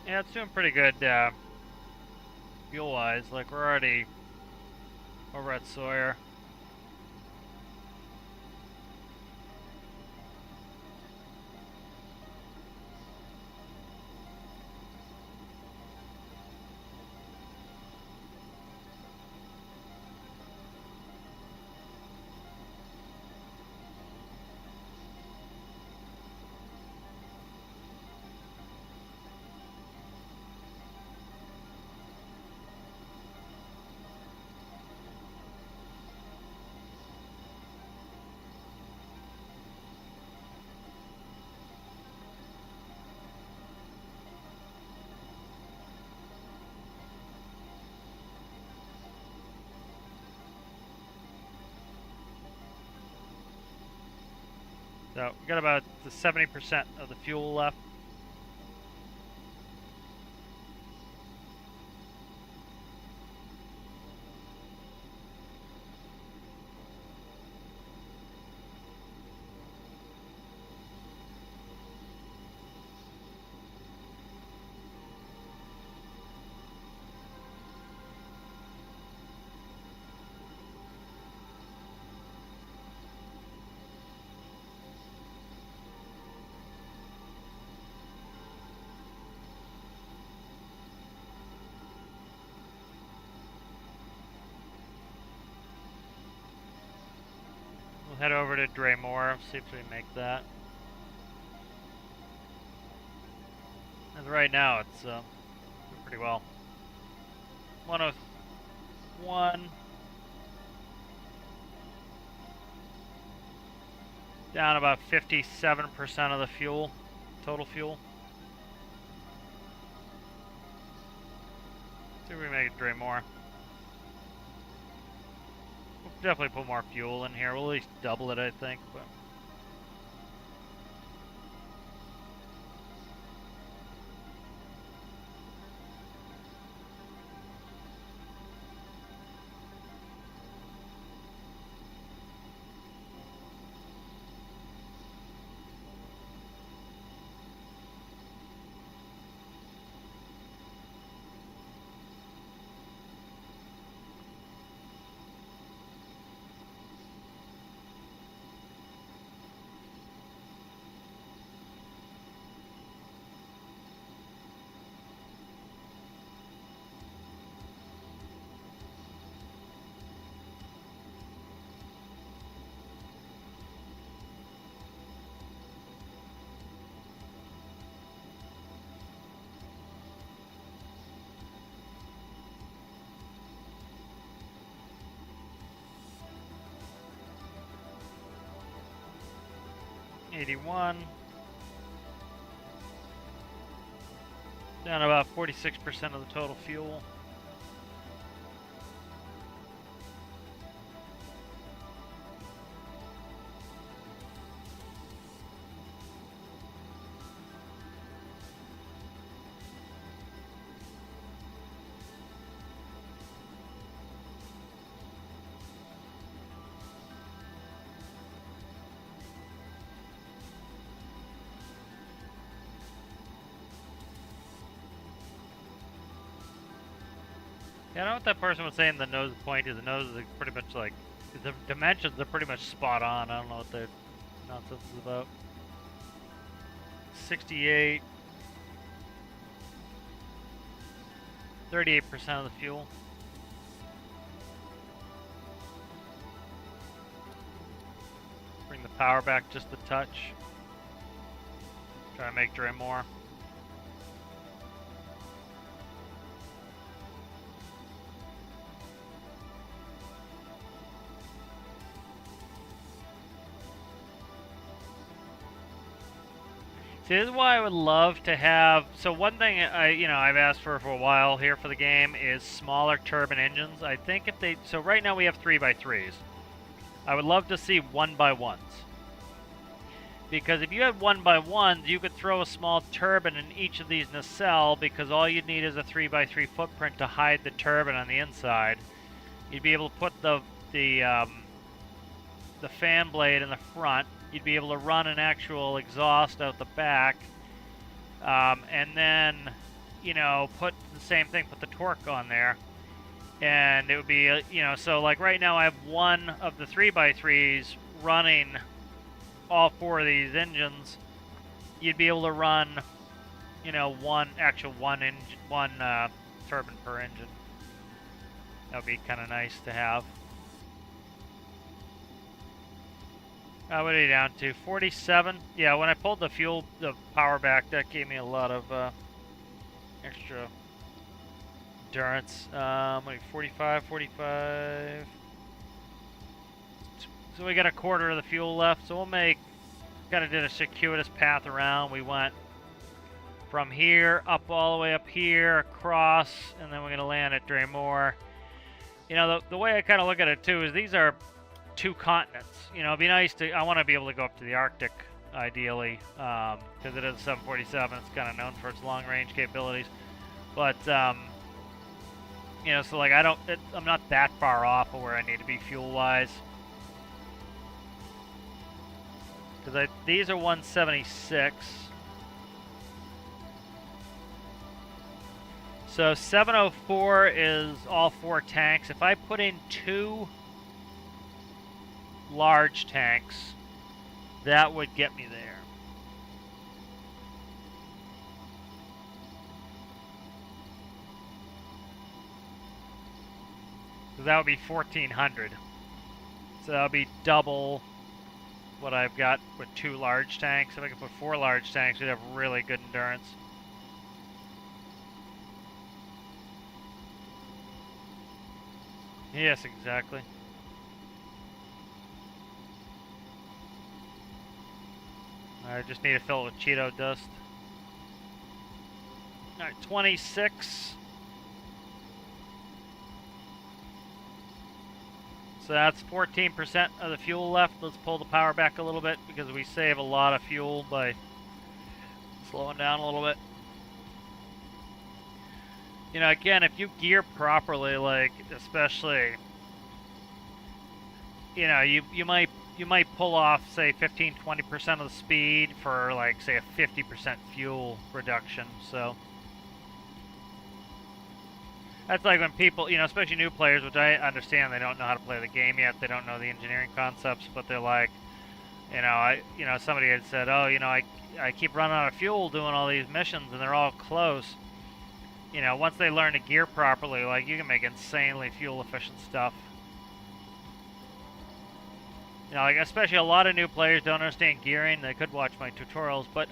Yeah, it's doing pretty good fuel-wise. Like, we're already over at Sawyer. So we got about the 70% of the fuel left. We'll head over to Draymore, see if we make that. As of right now, it's doing pretty well. 101. Down about 57% of the fuel, total fuel. See if we make it drain more. We'll definitely put more fuel in here. We'll at least double it, I think. But 81. Down about 46% of the total fuel. Yeah, I know what that person was saying. The nose point is the nose is pretty much like the dimensions are pretty much spot on. I don't know what their nonsense is about. 68, 38% of the fuel. Bring the power back just a touch. Try to make drain more. See, this is why I would love to have. So one thing I've asked for a while here for the game is smaller turbine engines. I think if they, so right now we have 3x3s. I would love to see 1x1s. Because if you had 1x1s, you could throw a small turbine in each of these nacelle, because all you'd need is a 3x3 footprint to hide the turbine on the inside. You'd be able to put the fan blade in the front. You'd be able to run an actual exhaust out the back, and then you know, put the same thing, put the torque on there, and it would be, you know, so like right now I have one of the 3x3s running all four of these engines. You'd be able to run, you know, one turbine per engine. That would be kind of nice to have. What are you down to? 47? Yeah, when I pulled the power back, that gave me a lot of extra endurance. 45, 45. So we got a quarter of the fuel left, so we'll make, kind of did a circuitous path around. We went from here, up all the way up here, across, and then we're going to land at Dremore. You know, the way I kind of look at it, too, is these are two continents. You know, it'd be nice to, I want to be able to go up to the Arctic, ideally, because it is a 747. It's kind of known for its long-range capabilities. But, you know, so, like, I'm not that far off of where I need to be fuel-wise. Because these are 176. So 704 is all four tanks. If I put in 2 large tanks, that would get me there. So that would be 1400. So that would be double what I've got with 2 large tanks. If I could put 4 large tanks, we'd have really good endurance. Yes, exactly. I just need to fill it with Cheeto dust. Alright, 26. So that's 14% of the fuel left. Let's pull the power back a little bit because we save a lot of fuel by slowing down a little bit. You know, again, if you gear properly, like, especially, you know, you might pull off, say, 15-20% of the speed for, like, say, a 50% fuel reduction. So that's like when people, you know, especially new players, which I understand, they don't know how to play the game yet, they don't know the engineering concepts, but they're like, you know, somebody had said, oh, you know, I keep running out of fuel doing all these missions, and they're all close. You know, once they learn to gear properly, like, you can make insanely fuel efficient stuff. You know, like, especially a lot of new players don't understand gearing. They could watch my tutorials, but,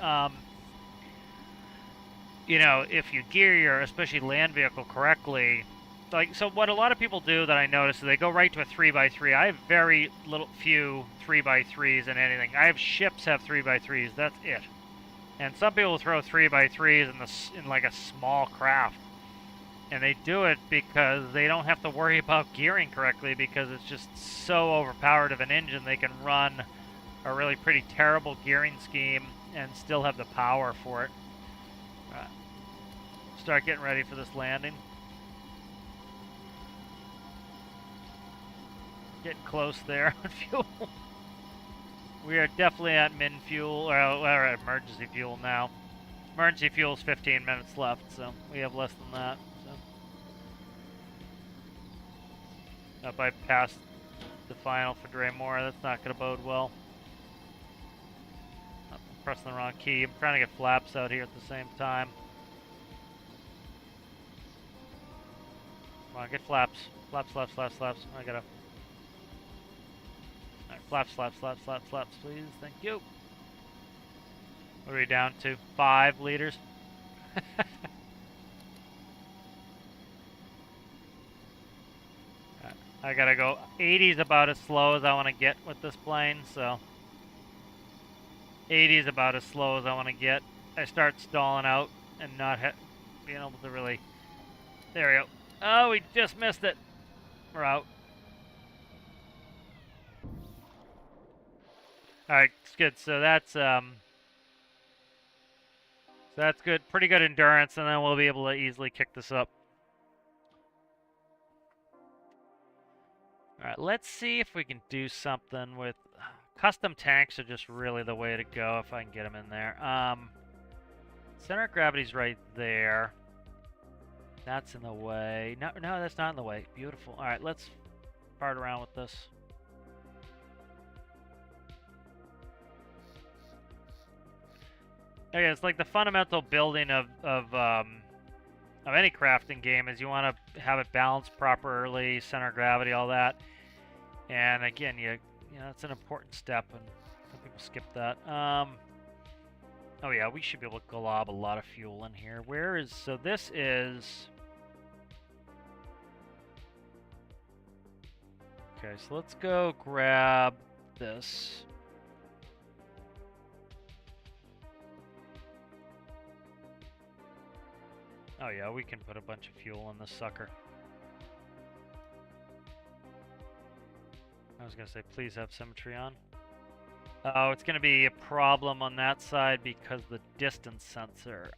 you know, if you gear your, especially land vehicle correctly, like, so what a lot of people do that I notice is they go right to a 3x3. I have very few 3x3s in anything. I have ships have 3x3s. That's it. And some people throw 3x3s in like a small craft. And they do it because they don't have to worry about gearing correctly because it's just so overpowered of an engine. They can run a really pretty terrible gearing scheme and still have the power for it. Start getting ready for this landing. Getting close there on fuel. We are definitely at min fuel, or at emergency fuel now. Emergency fuel is 15 minutes left, so we have less than that. So if I pass the final for Dremore, that's not going to bode well. I'm pressing the wrong key. I'm trying to get flaps out here at the same time. Come on, get flaps. Flaps, flaps, flaps, flaps. I gotta... Alright, flaps, flaps, flaps, flaps, flaps, please. Thank you. What are we down to? 5 liters? I gotta go. 80 is about as slow as I want to get with this plane, so 80 is about as slow as I want to get. I start stalling out and not being able to really... There we go. Oh, we just missed it. We're out. Alright, it's good. So that's good. Pretty good endurance, and then we'll be able to easily kick this up. Alright, let's see if we can do something with... Custom tanks are just really the way to go if I can get them in there. Center of gravity's right there. That's in the way. No, no, that's not in the way. Beautiful. All right, let's fart around with this. Okay, it's like the fundamental building of any crafting game is you want to have it balanced properly, center of gravity, all that. And again, you know, it's an important step, and some people skip that. Oh yeah, we should be able to glob a lot of fuel in here. Where is, so this is, okay, so let's go grab this. Oh yeah, we can put a bunch of fuel in this sucker. I was gonna say, please have symmetry on. Oh, it's gonna be a problem on that side because the distance sensor.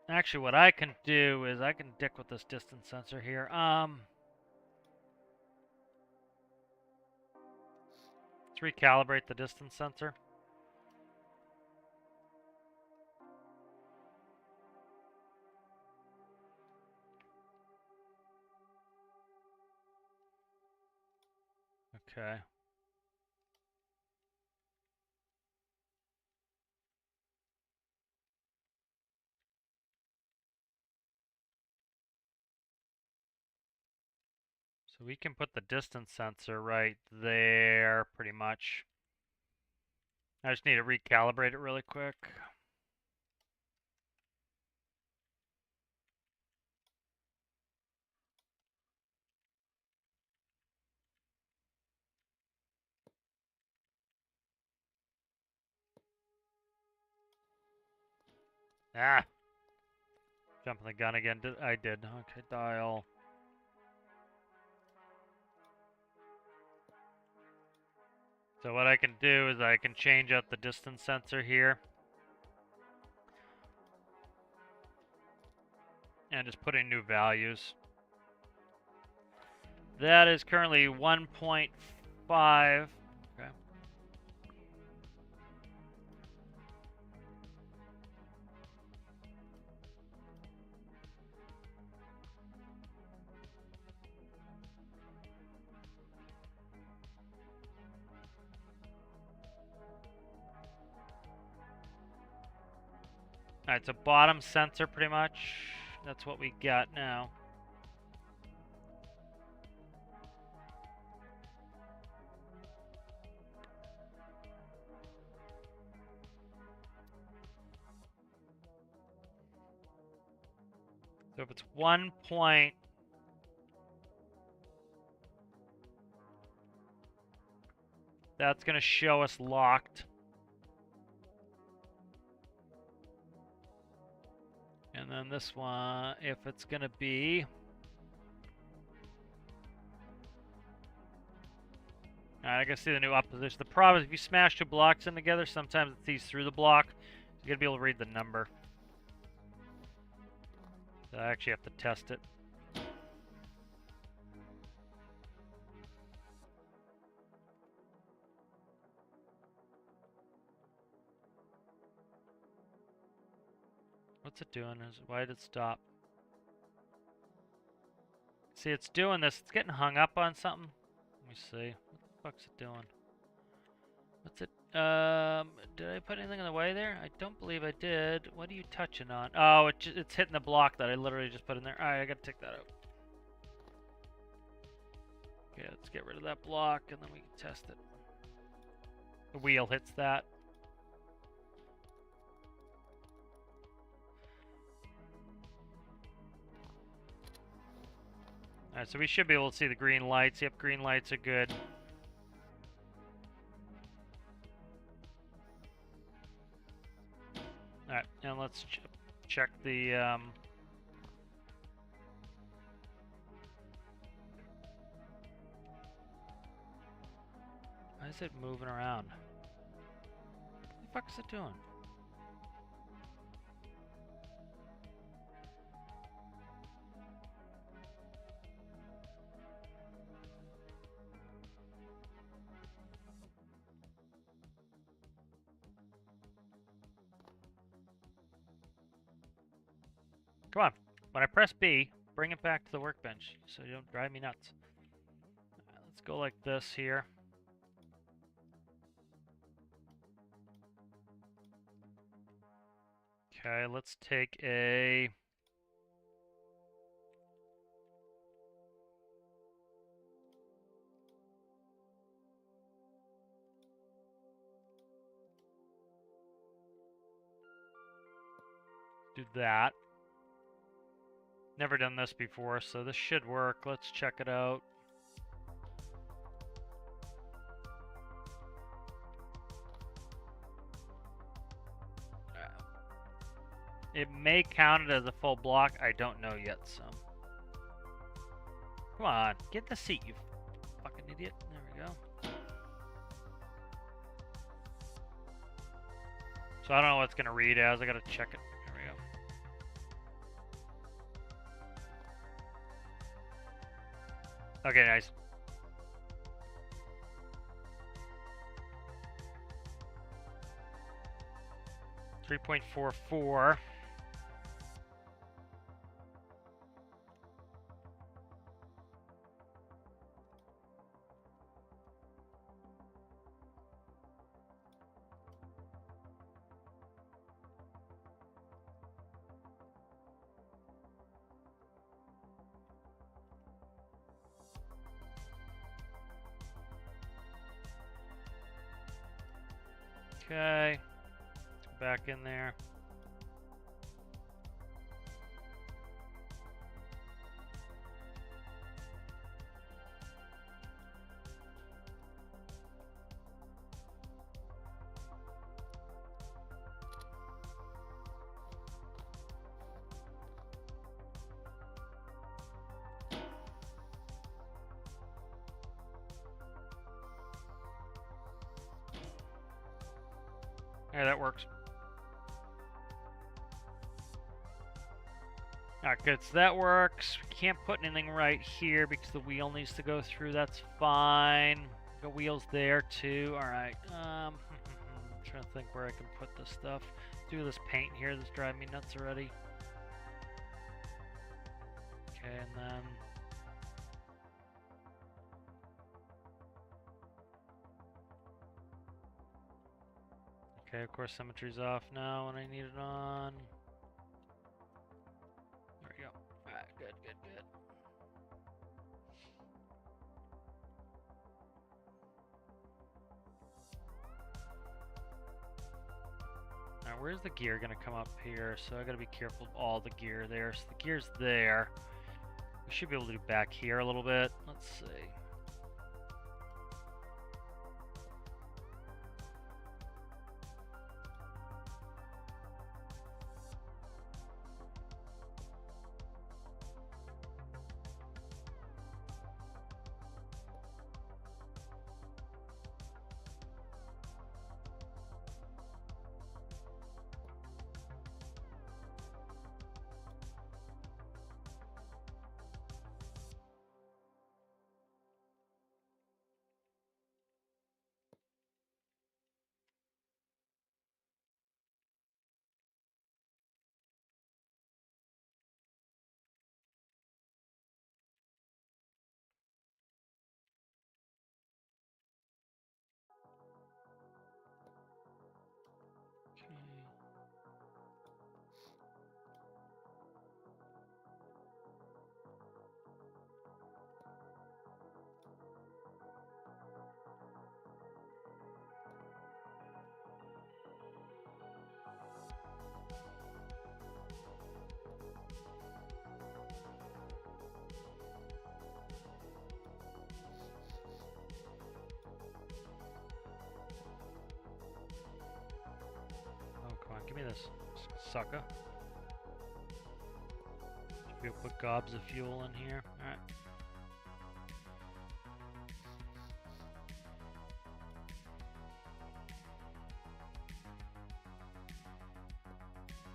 Actually, what I can do is I can dick with this distance sensor here. Let's recalibrate the distance sensor. Okay. So we can put the distance sensor right there, pretty much. I just need to recalibrate it really quick. Ah! Jumping the gun again. I did. Okay, dial. So what I can do is I can change out the distance sensor here. And just put in new values. That is currently 1.5. Okay. Alright, so bottom sensor pretty much. That's what we got now. So if it's 1 point, that's going to show us locked. And then this one, if it's going to be, I can see the new opposition. The problem is if you smash two blocks in together, sometimes it sees through the block. You gotta be able to read the number. So I actually have to test it. What's it doing? Why did it stop? See, it's doing this. It's getting hung up on something. Let me see. What the fuck's it doing? What's it? Did I put anything in the way there? I don't believe I did. What are you touching on? Oh, it's hitting the block that I literally just put in there. Alright, I gotta take that out. Okay, let's get rid of that block and then we can test it. The wheel hits that. Alright, so we should be able to see the green lights. Yep, green lights are good. Alright, and let's check the, why is it moving around? What the fuck is it doing? Come on. When I press B, bring it back to the workbench so you don't drive me nuts. Alright, let's go like this here. Okay, let's take a... do that. Never done this before, so this should work. Let's check it out. It may count it as a full block. I don't know yet, so. Come on, get in the seat, you fucking idiot. There we go. So I don't know what it's gonna read as. I gotta check it. There we go. Okay, nice. .44. Okay, let's go back in there. Yeah, that works. Alright, good. So that works. We can't put anything right here because the wheel needs to go through. That's fine. The wheel's there too. Alright. I'm trying to think where I can put this stuff. Do this paint here that's driving me nuts already. Okay, and then... okay, of course symmetry's off now when I need it on. There we go. Alright, good, good, good. Alright, where's the gear gonna come up here? So I gotta be careful of all the gear there. So the gear's there. We should be able to do back here a little bit. Let's see. Give me this, sucker. Should be able to put gobs of fuel in here. Alright.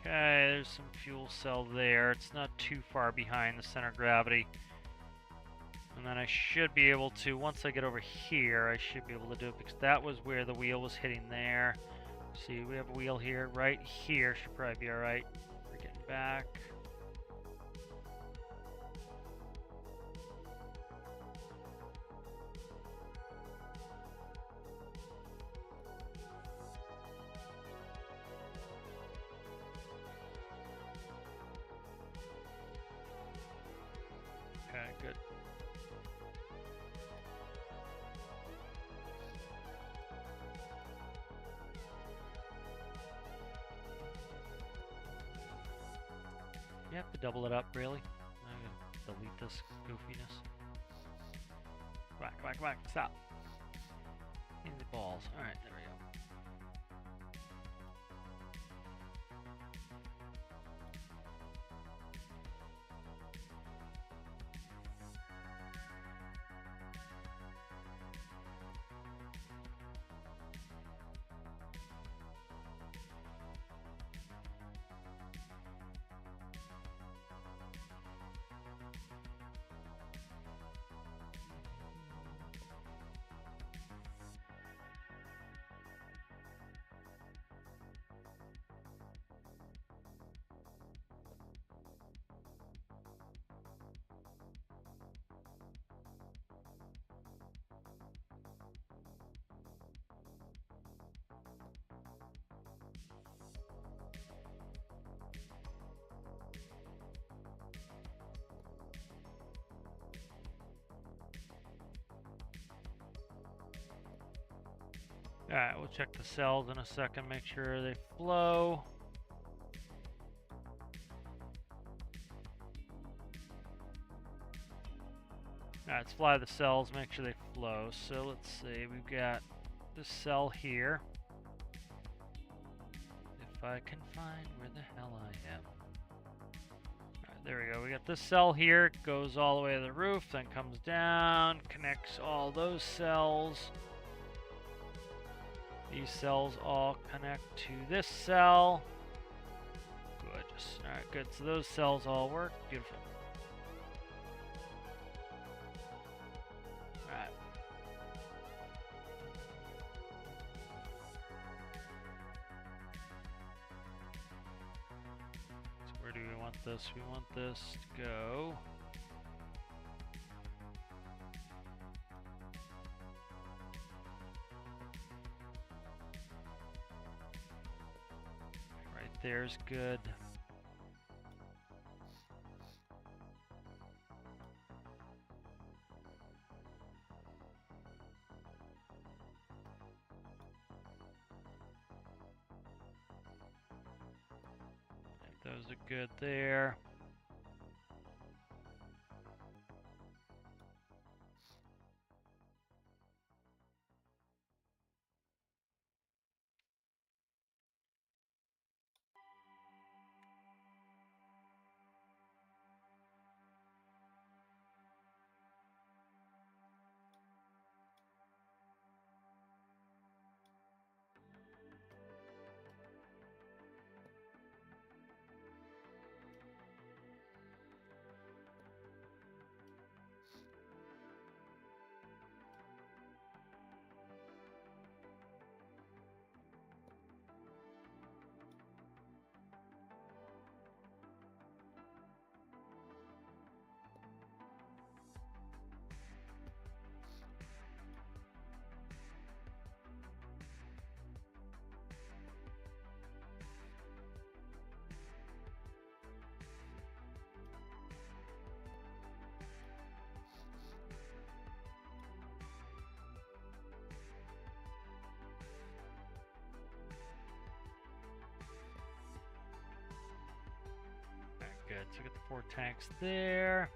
Okay, there's some fuel cell there. It's not too far behind the center of gravity. And then I should be able to, once I get over here, I should be able to do it because that was where the wheel was hitting there. See, we have a wheel here, right here should probably be alright. We're getting back. good. You have to double it up, really? I'm gonna delete this goofiness. Come on, stop. In the balls. Alright, there we go. Alright, we'll check the cells in a second, make sure they flow. Alright, let's fly the cells, make sure they flow. So let's see, we've got this cell here. If I can find where the hell I am. Alright, there we go. We got this cell here, goes all the way to the roof, then comes down, connects all those cells. These cells all connect to this cell. Good. Alright, good. So those cells all work. Beautiful. Alright. So where do we want this? We want this to go. There's good. Those are good there. Good, so we got the 4 tanks there.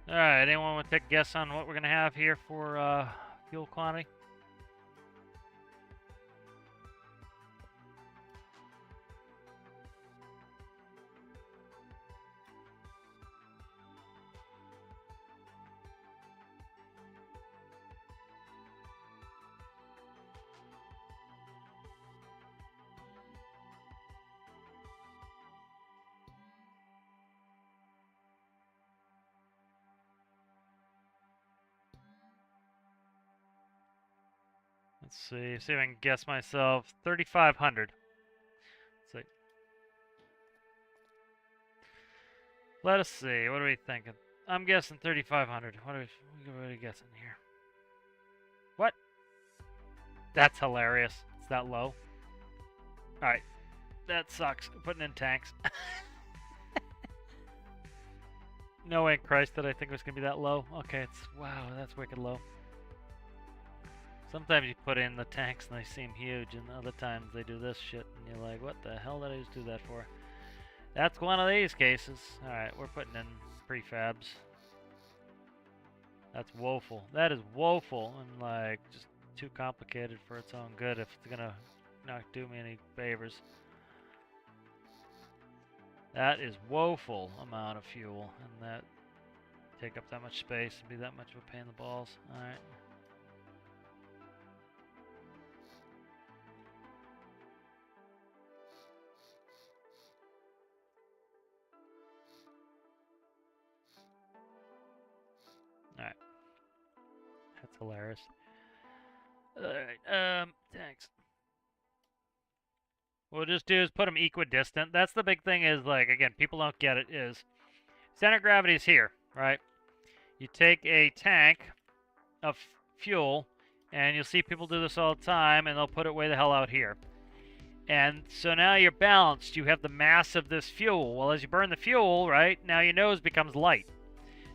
Alright, anyone want to take a guess on what we're going to have here for fuel quantity? Let's see if I can guess myself. 3,500. Let's see. Let us see. What are we thinking? I'm guessing 3,500. What are we guessing here? What? That's hilarious. It's that low. Alright. That sucks. Putting in tanks. No way in Christ did I think it was going to be that low. Okay, it's... Wow, that's wicked low. Sometimes you put in the tanks and they seem huge, and other times they do this shit, and you're like, what the hell did I just do that for? That's one of these cases. Alright, we're putting in prefabs. That's woeful. That is woeful, and like, just too complicated for its own good if it's gonna not do me any favors. That is woeful amount of fuel, and that take up that much space and be that much of a pain in the balls. Alright. Alright. That's hilarious. Alright, thanks. What we'll just do is put them equidistant. That's the big thing is, like, again, people don't get it, is center of gravity is here, right? You take a tank of fuel, and you'll see people do this all the time, and they'll put it way the hell out here. And so now you're balanced. You have the mass of this fuel. Well, as you burn the fuel, right, now your nose becomes light.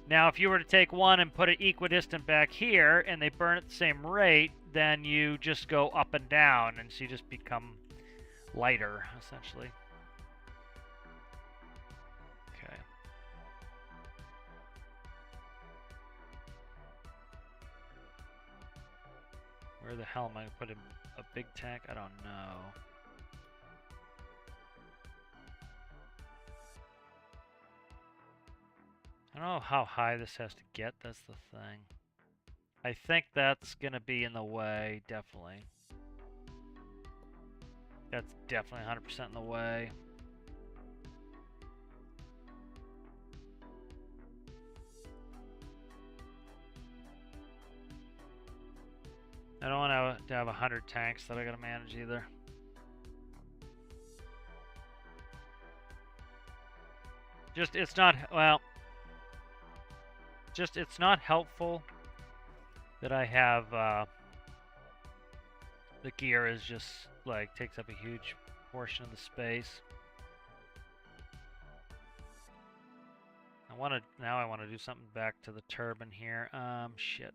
Now, if you were to take one and put it equidistant back here, and they burn at the same rate, then you just go up and down, and so you just become lighter, essentially. Okay. Where the hell am I going to put a big tank? I don't know. I don't know how high this has to get, that's the thing. I think that's going to be in the way, definitely. That's definitely 100% in the way. I don't want to have 100 tanks that I got to manage either. Just, it's not, well, just, it's not helpful that I have, the gear is just, like, takes up a huge portion of the space. Now I want to do something back to the turbine here. Shit.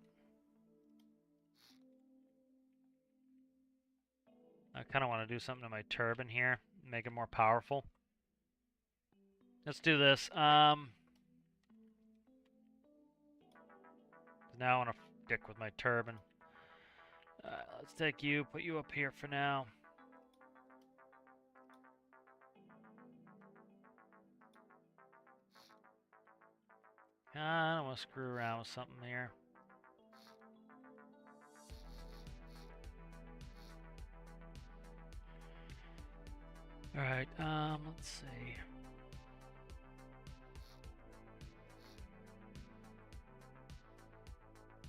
I kind of want to do something to my turbine here, make it more powerful. Let's do this. Now I want to stick with my turbine. Let's take you, put you up here for now. I don't want to screw around with something here. Alright, let's see.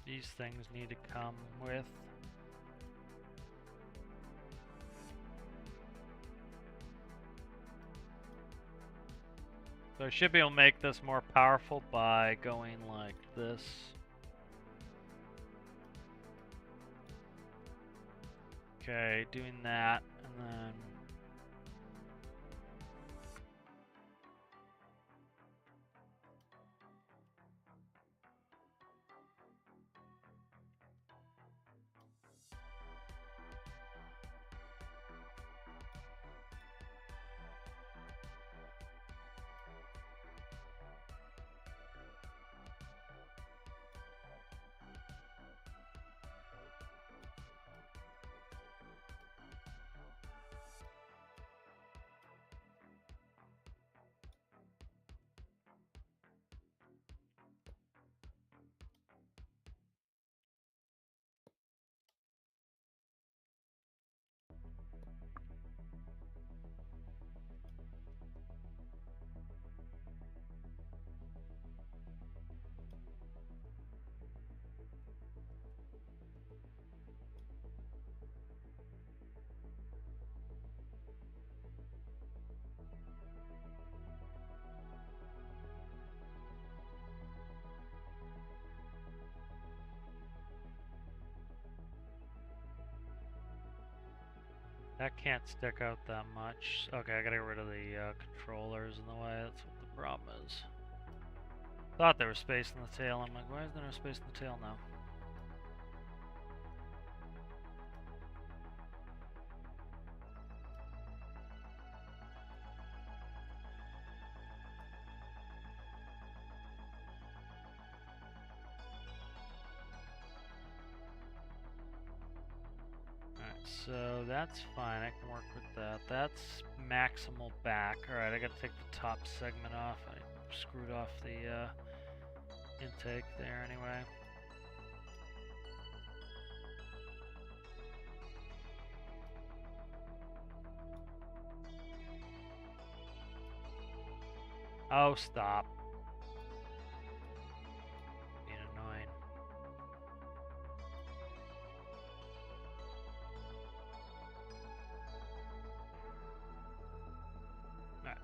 These things need to come with. So I should be able to make this more powerful by going like this. Okay, doing that, and then... That can't stick out that much. Okay, I gotta get rid of the controllers in the way. That's what the problem is. Thought there was space in the tail. I'm like, why is there no space in the tail now? So that's fine, I can work with that. That's maximal back. Alright, I gotta take the top segment off. I screwed off the intake there anyway. Oh, stop. Being annoying. Alright.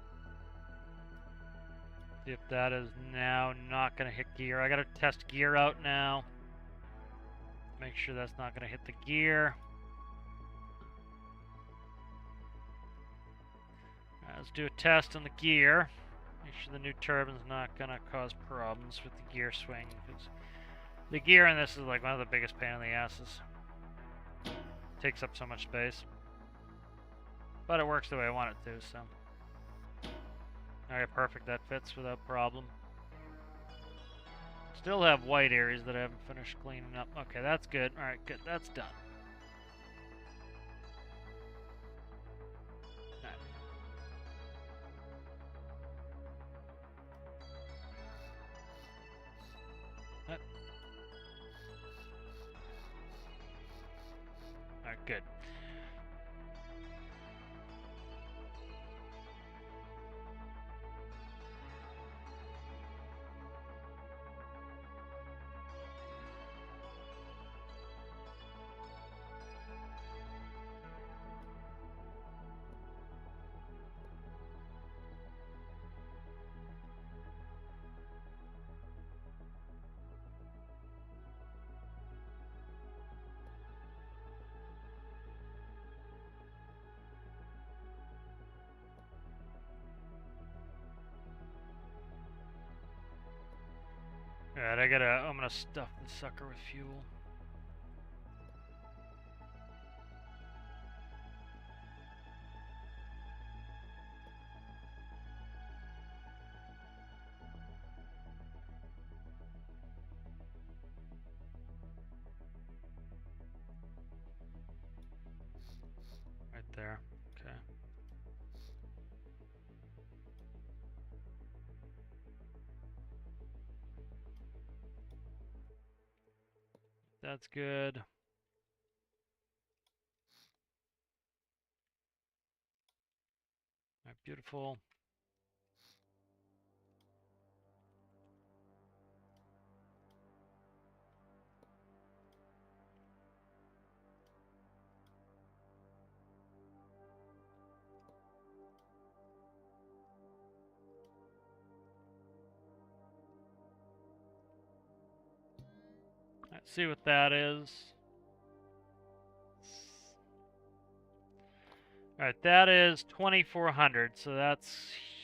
See if that is now not gonna hit gear. I gotta test gear out now. Make sure that's not gonna hit the gear. Alright, let's do a test on the gear. Make sure the new turbine's not gonna cause problems with the gear swing, because the gear in this is like one of the biggest pain in the asses. Takes up so much space. But it works the way I want it to, so. Alright, perfect, that fits without problem. Still have white areas that I haven't finished cleaning up. Okay, that's good. Alright, good, that's done. Alright, good. Alright, I'm gonna stuff the sucker with fuel. Right there, okay. That's good. Alright, beautiful. Let's see what that is. Alright, that is 2,400, so that's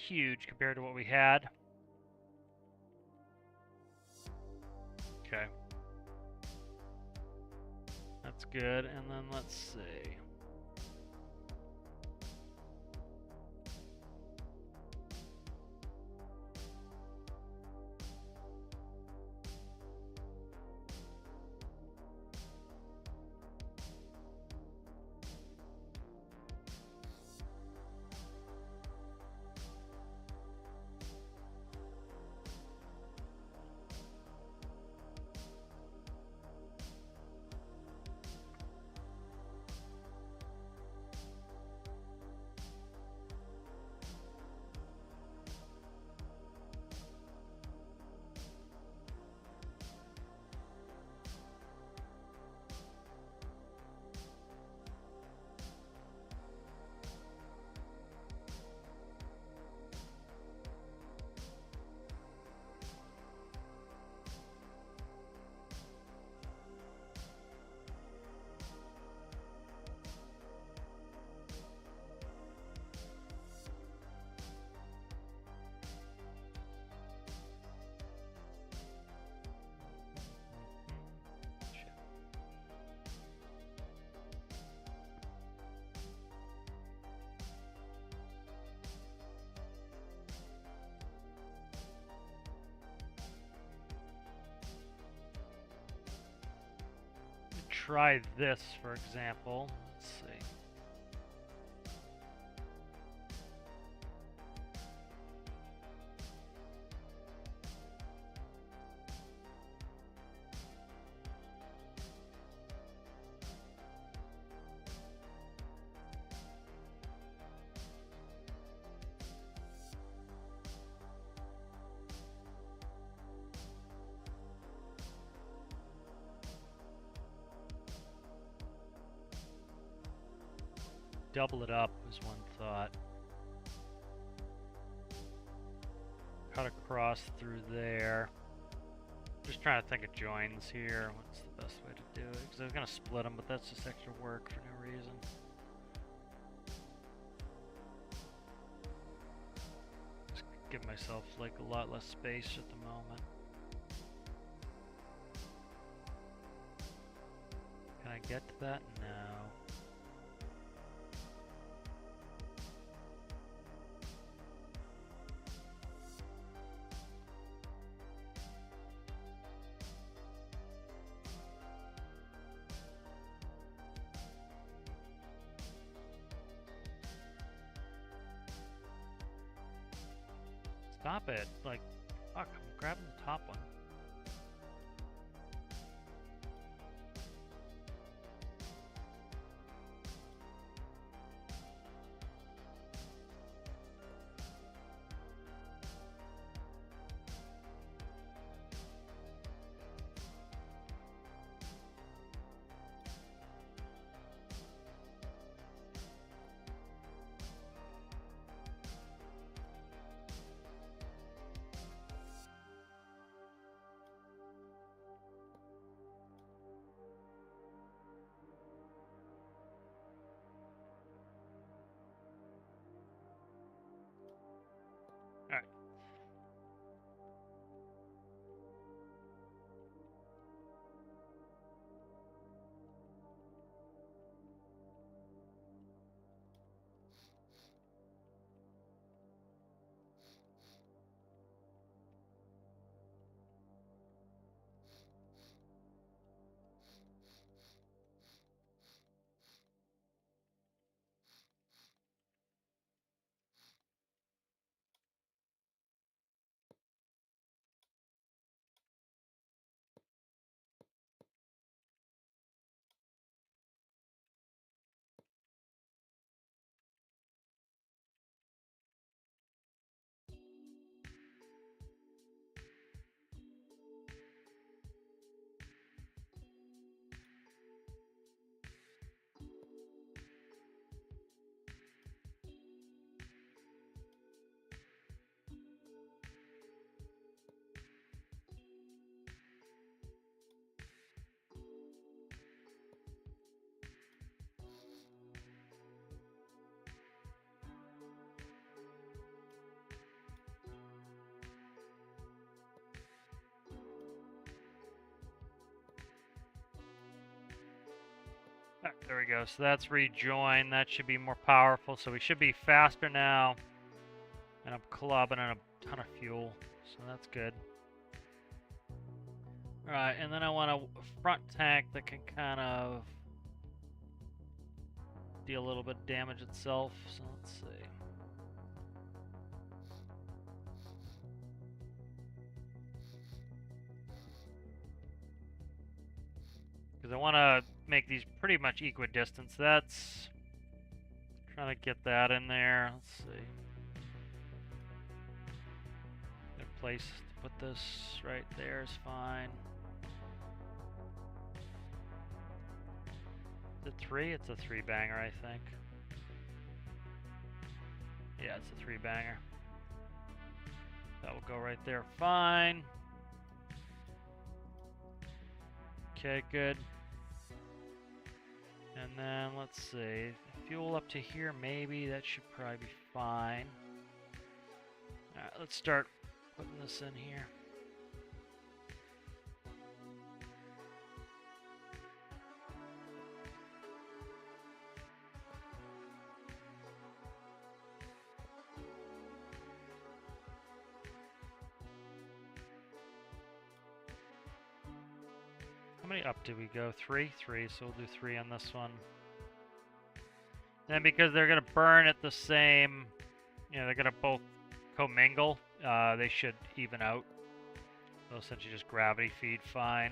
huge compared to what we had. Okay. That's good, and then let's see. try this, for example. Let's see. Double it up is one thought. Cut across through there. Just trying to think of joins here. What's the best way to do it? Because I was going to split them, but that's just extra work for no reason. Just give myself like a lot less space at the moment. Can I get to that? No. Stop it. Like, fuck, I'm grabbing the top one. Alright. There we go. So that's rejoin. That should be more powerful. So we should be faster now. And I'm clubbing in a ton of fuel. So that's good. Alright, and then I want a front tank that can kind of deal a little bit of damage itself. So let's see. Because I want to make these pretty much equidistant. That's trying to get that in there. Let's see. Good place to put this right there is fine. Is it 3? It's a 3-banger, I think. Yeah, it's a 3-banger. That will go right there. Fine. Okay, good. And then let's see. Fuel up to here, maybe. That should probably be fine. Alright, let's start putting this in here. How many up do we go? Three? Three, so we'll do 3 on this one. Then because they're going to burn at the same, they're going to both commingle, they should even out. They'll essentially just gravity feed fine.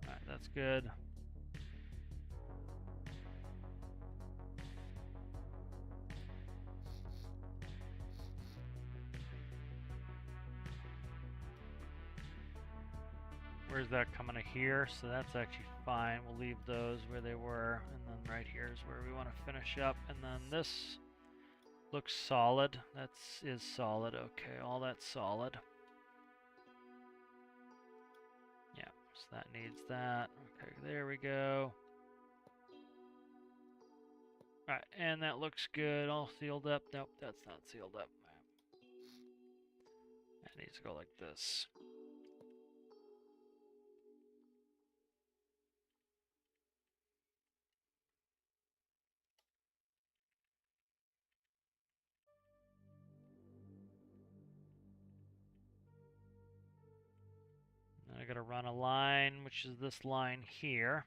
Alright, that's good. Where's that coming to here? So that's actually fine. We'll leave those where they were. And then right here is where we want to finish up. And then this looks solid. Is solid. Okay, all that's solid. Yeah, so that needs that. Okay, there we go. Alright, and that looks good. All sealed up. Nope, that's not sealed up. That needs to go like this. I gotta run a line, which is this line here.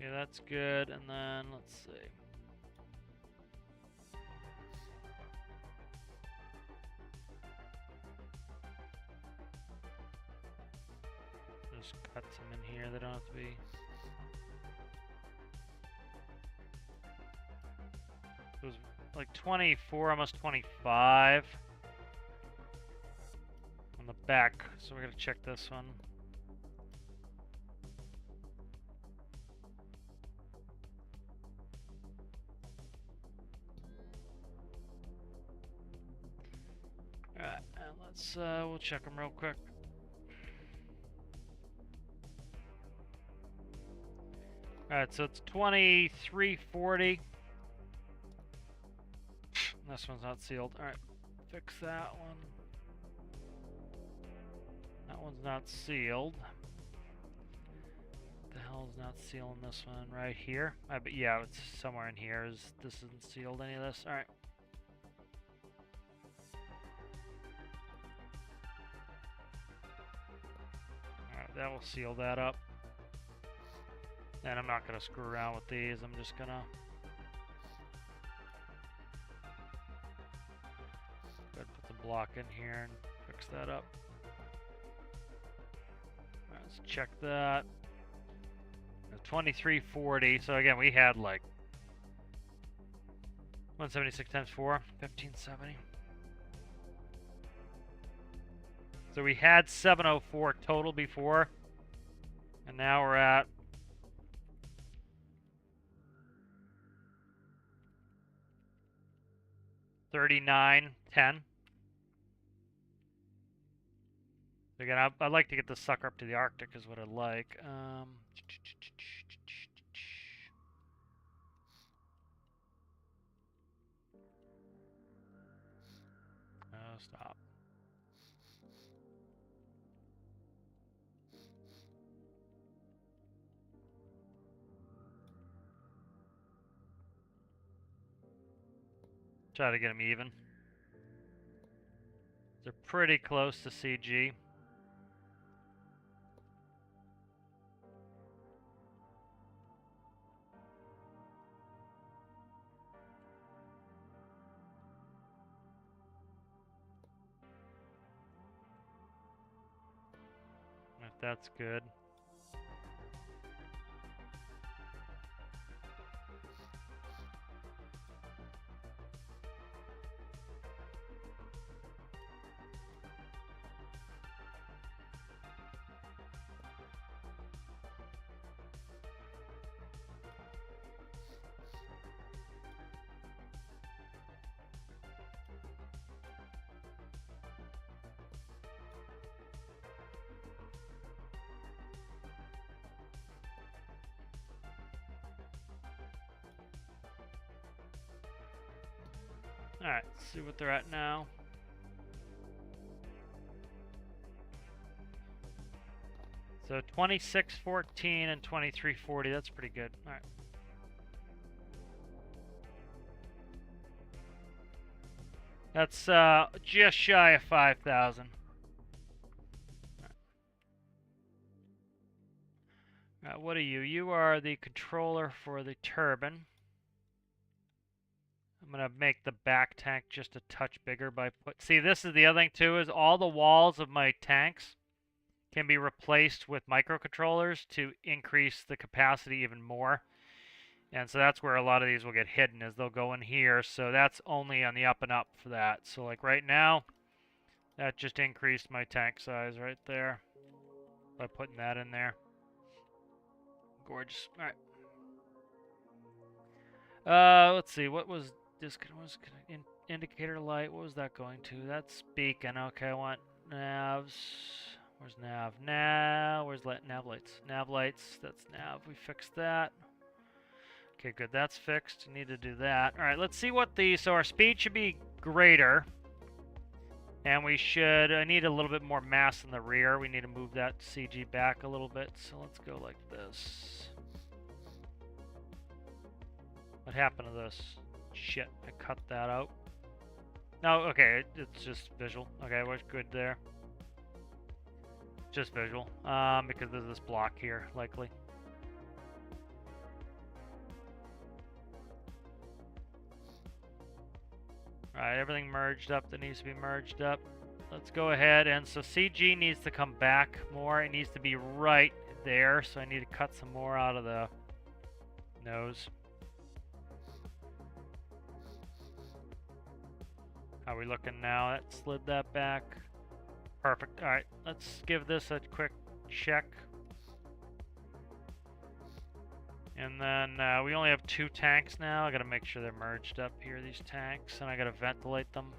Okay, that's good, and then let's see. Just cut some in here, they don't have to be. It was like 24, almost 25 on the back, so we're gonna check this one. Alright, and let's, we'll check them real quick. Alright, so it's 2340. This one's not sealed. Alright, fix that one. That one's not sealed. What the hell is not sealing this one right here? But yeah, it's somewhere in here. This isn't sealed, any of this? Alright. Alright, that will seal that up. And I'm not going to screw around with these. I'm just going to go ahead and put the block in here and fix that up. Alright, let's check that. 2340. So again, we had like 176 times 4, 1570. So we had 704 total before, and now we're at 3910. Again, I'd like to get this sucker up to the Arctic is what I'd like. Oh, stop. Try to get them even. They're pretty close to CG. If that's good. Alright, let's see what they're at now. So 2614 and 2340, that's pretty good. Alright. That's just shy of 5,000. Alright, what are you? You are the controller for the turbine. I'm gonna make the back tank just a touch bigger by see, this is the other thing too, is all the walls of my tanks can be replaced with microcontrollers to increase the capacity even more. And so that's where a lot of these will get hidden, is they'll go in here. So that's only on the up and up for that. So like right now, that just increased my tank size right there by putting that in there. Gorgeous. All right. Let's see. What was indicator light? What was that going to? That's beacon. Okay, I want navs. Where's nav? Nav. Where's nav lights? Nav lights. That's nav. We fixed that. Okay, good. That's fixed. Need to do that. All right. Let's see what so our speed should be greater. And we should, I need a little bit more mass in the rear. We need to move that CG back a little bit. So let's go like this. What happened to this? Shit, I cut that out. No, okay, it's just visual. Okay, we're good there. Just visual, because there's this block here, likely. Alright, everything merged up that needs to be merged up. Let's go ahead, and so CG needs to come back more. It needs to be right there, so I need to cut some more out of the nose. How are we looking now? That slid that back. Perfect. Alright, let's give this a quick check. And then we only have 2 tanks now. I gotta make sure they're merged up here, these tanks, and I gotta ventilate them.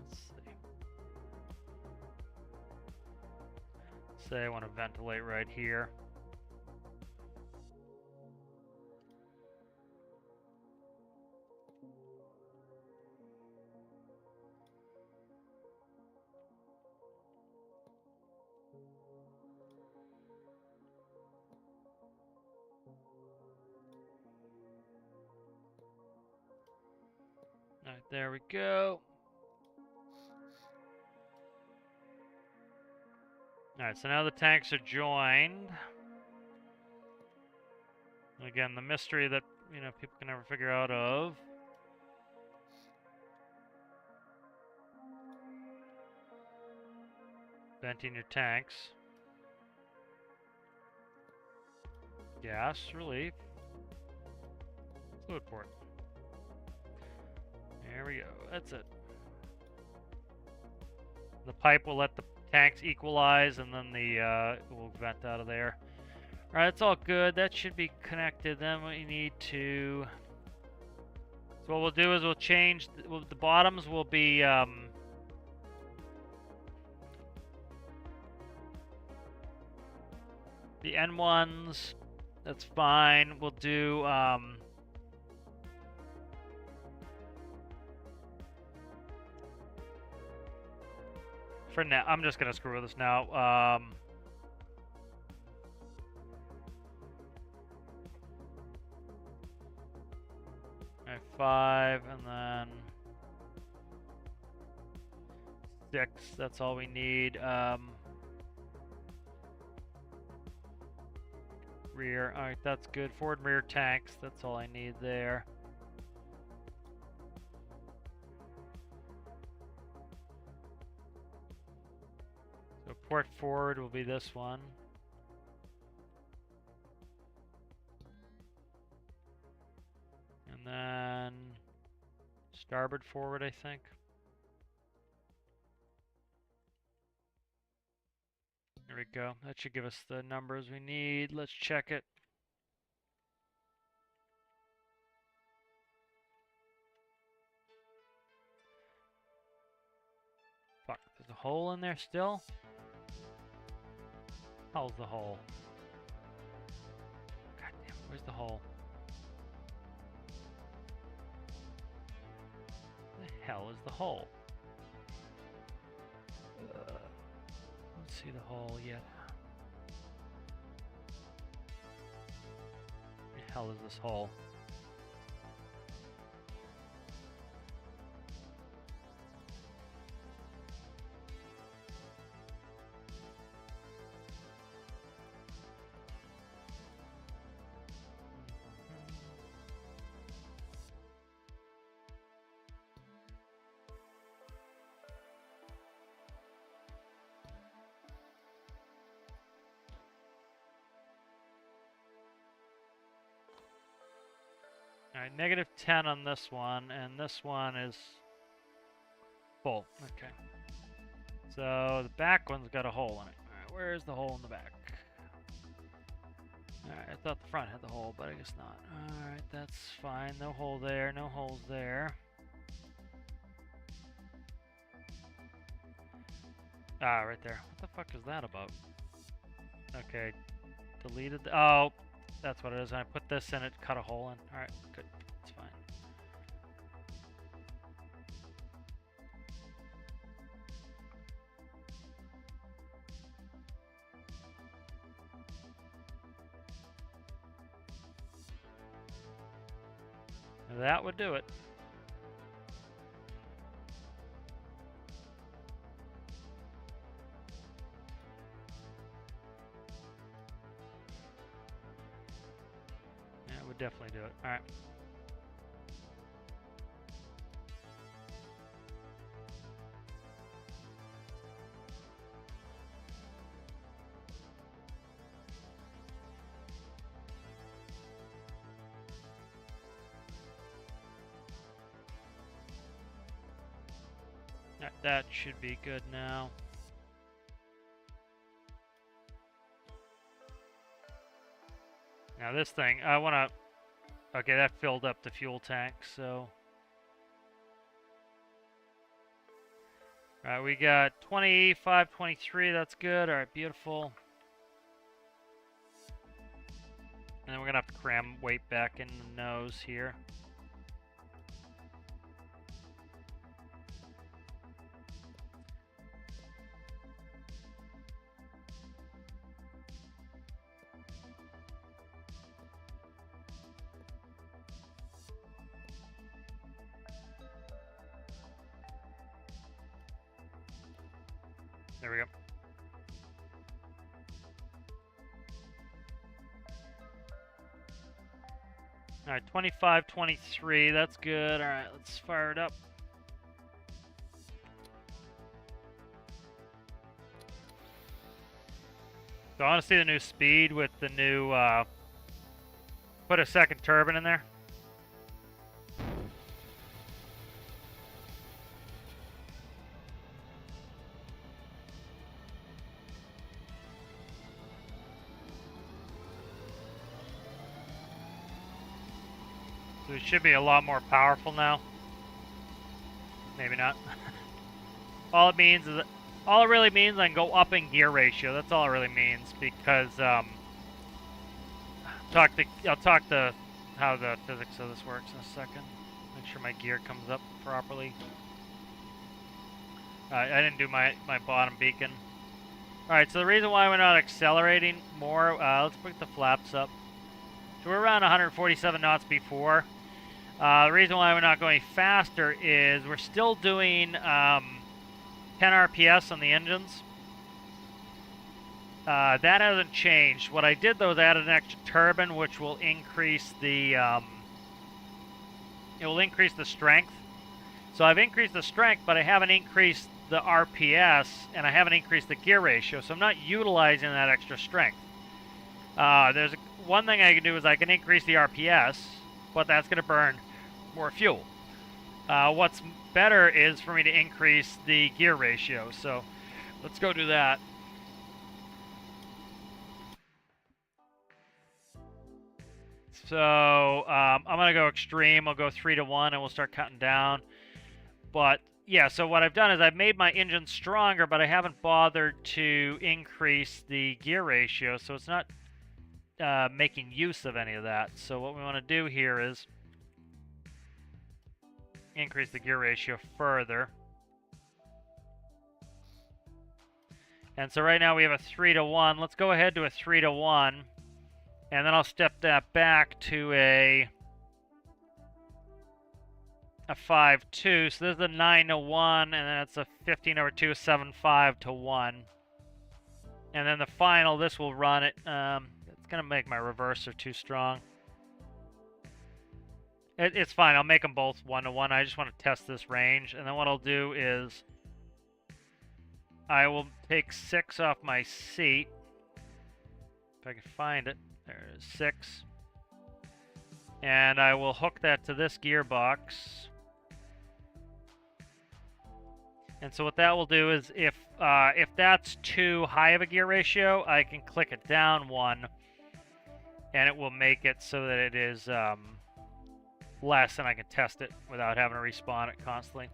Let's see. Say I want to ventilate right here. Alright, there we go. Alright, so now the tanks are joined. Again, the mystery that, people can never figure out of. Venting your tanks. Gas relief. Fluid port. There we go. That's it. The pipe will let the tanks equalize, and then will vent out of there. All right, that's all good. That should be connected. Then we need to. So what we'll do is we'll change. The bottoms will be. The N1s. That's fine. We'll do. For now, I'm just gonna screw with this now. Alright, 5, and then 6. That's all we need. Rear. Alright, that's good. Forward and rear tanks. That's all I need there. So port forward will be this one. And then starboard forward, I think. There we go. That should give us the numbers we need. Let's check it. hole in there still? How's the hole? God damn, where's the hole? Where the hell is the hole? Don't see the hole yet. Where the hell is this hole? Alright, -10 on this one, and this one is full. Okay. So the back one's got a hole in it. Alright, where's the hole in the back? Alright, I thought the front had the hole, but I guess not. Alright, that's fine. No hole there, no holes there. Ah, right there. What the fuck is that about? Okay, deleted. Oh, that's what it is. I put this in, it cut a hole in. Alright, good. It's fine. That would do it. Yeah, it would definitely do it. Alright. That should be good now. Now this thing, I want to... Okay, that filled up the fuel tank, so... Alright, we got 25, 23, that's good. Alright, beautiful. And then we're going to have to cram weight back in the nose here. There we go. Alright, 25, 23, that's good. Alright, let's fire it up. So I want to see the new speed with the new, put a second turbine in there. So it should be a lot more powerful now. Maybe not. All it means is, all it really means I can go up in gear ratio. That's all it really means, because I'll talk to how the physics of this works in a second. Make sure my gear comes up properly. I didn't do my bottom beacon. Alright, so the reason why we're not accelerating more, let's put the flaps up. So we're around 147 knots before. The reason why we're not going faster is we're still doing 10 RPS on the engines. That hasn't changed. What I did though is added an extra turbine, which will increase the strength. So I've increased the strength, but I haven't increased the RPS, and I haven't increased the gear ratio, so I'm not utilizing that extra strength. One thing I can do is I can increase the RPS, but that's going to burn more fuel. What's better is for me to increase the gear ratio, so let's go do that. So I'm going to go extreme. I'll go 3 to 1 and we'll start cutting down. But yeah, so what I've done is I've made my engine stronger, but I haven't bothered to increase the gear ratio, so it's not making use of any of that. So what we want to do here is increase the gear ratio further. And so right now we have a 3-to-1. Let's go ahead to a 3-to-1. And then I'll step that back to a 5-2. So this is a 9-to-1, and then it's a 15/2, 7-5-to-1. And then the final, this will run it. It's going to make my reverser too strong. It's fine. I'll make them both 1-to-1. I just want to test this range. And then what I'll do is I will take 6 off my seat. If I can find it. There it is, 6. And I will hook that to this gearbox. And so what that will do is if that's too high of a gear ratio, I can click it down 1, and it will make it so that it is less, and I can test it without having to respawn it constantly.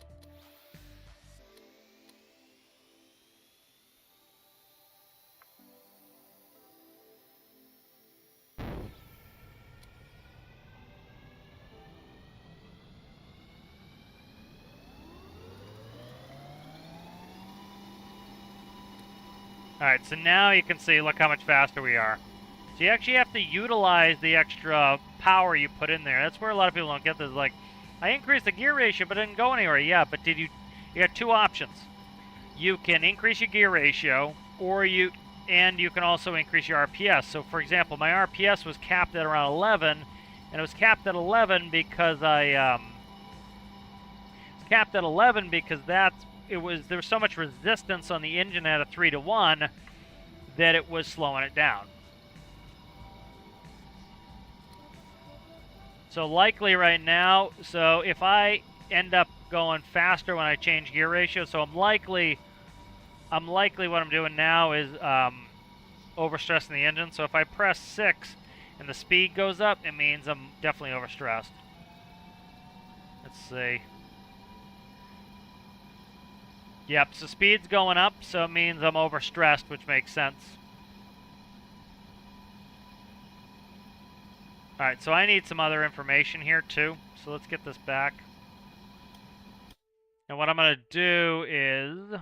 Alright, so now you can see, look how much faster we are. So you actually have to utilize the extra power you put in there. That's where a lot of people don't get this. Like, I increased the gear ratio, but it didn't go anywhere. Yeah, but you got 2 options. You can increase your gear ratio, and you can also increase your RPS. So for example, my RPS was capped at around 11, and it was capped at 11 because there was so much resistance on the engine at a 3-to-1 that it was slowing it down. So likely right now, so if I end up going faster when I change gear ratio, so I'm likely what I'm doing now is overstressing the engine. So if I press 6 and the speed goes up, it means I'm definitely overstressed. Let's see. Yep, so speed's going up, so it means I'm overstressed, which makes sense. Alright, so I need some other information here too. So let's get this back. And what I'm going to do is I'm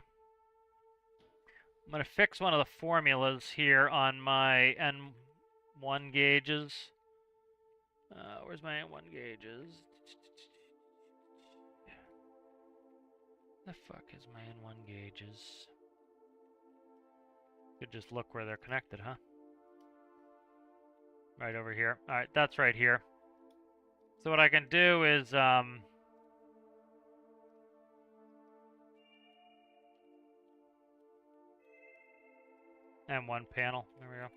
going to fix one of the formulas here on my N1 gauges. Where's my N1 gauges? The fuck is my N1 gauges? Could just look where they're connected, huh? Right over here. Alright, that's right here. So what I can do is N1 panel. There we go.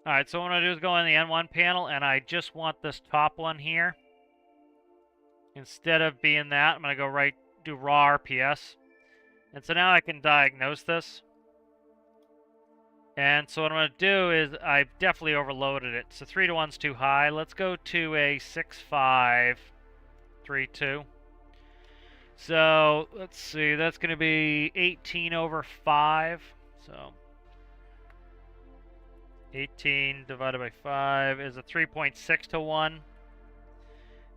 Alright, so what I'm going to do is go in the N1 panel, and I just want this top one here. Instead of being that, I'm going to go do raw RPS. And so now I can diagnose this. And so what I'm going to do is I've definitely overloaded it. So 3-to-1's too high. Let's go to a 6.5-3.2. So let's see, that's going to be 18/5. So 18 divided by 5 is a 3.6-to-1.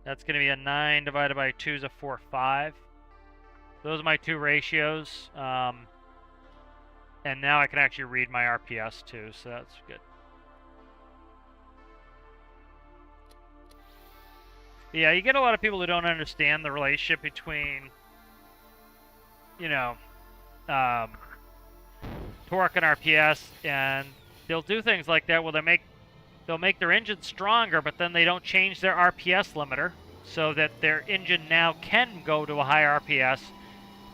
That's going to be a 9 divided by 2 is a 4.5. Those are my 2 ratios. And now I can actually read my RPS too, so that's good. Yeah, you get a lot of people who don't understand the relationship between, you know, torque and RPS, and they'll do things like that where they'll make their engine stronger, but then they don't change their RPS limiter so that their engine now can go to a higher RPS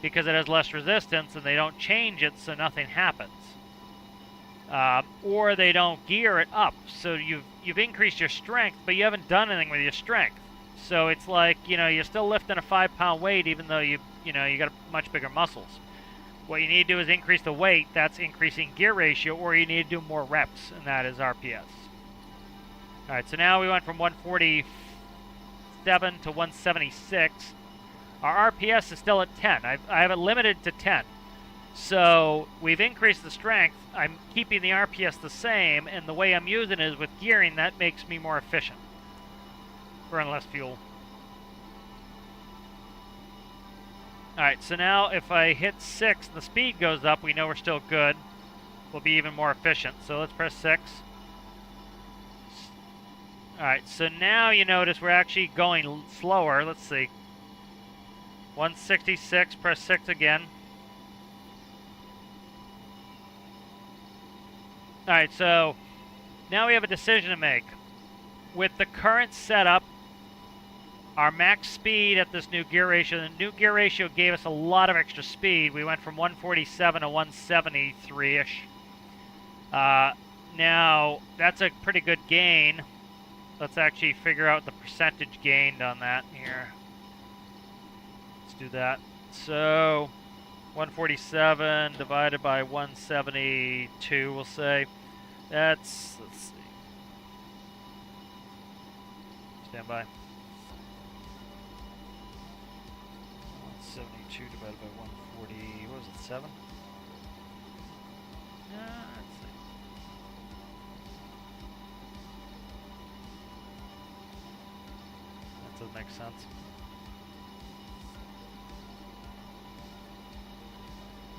because it has less resistance, and they don't change it so nothing happens. Or they don't gear it up, so you've increased your strength, but you haven't done anything with your strength. So it's like, you know, you're still lifting a 5-pound weight even though you got much bigger muscles. What you need to do is increase the weight. That's increasing gear ratio, or you need to do more reps, and that is RPS. All right, so now we went from 147 to 176. Our RPS is still at 10. I have it limited to 10. So we've increased the strength. I'm keeping the RPS the same, and the way I'm using it is with gearing. That makes me more efficient. Burn less fuel. Alright, so now if I hit 6 and the speed goes up, we know we're still good. We'll be even more efficient. So let's press 6. Alright, so now you notice we're actually going slower. Let's see. 166, press 6 again. Alright, so now we have a decision to make. With the current setup, our max speed at this new gear ratio, the new gear ratio gave us a lot of extra speed. We went from 147 to 173-ish. Now, that's a pretty good gain. Let's actually figure out the percentage gained on that here. Let's do that. So, 147 divided by 172, we'll say. Let's see. Stand by. 172 divided by 140, what was it, 7? Let's see. That doesn't make sense.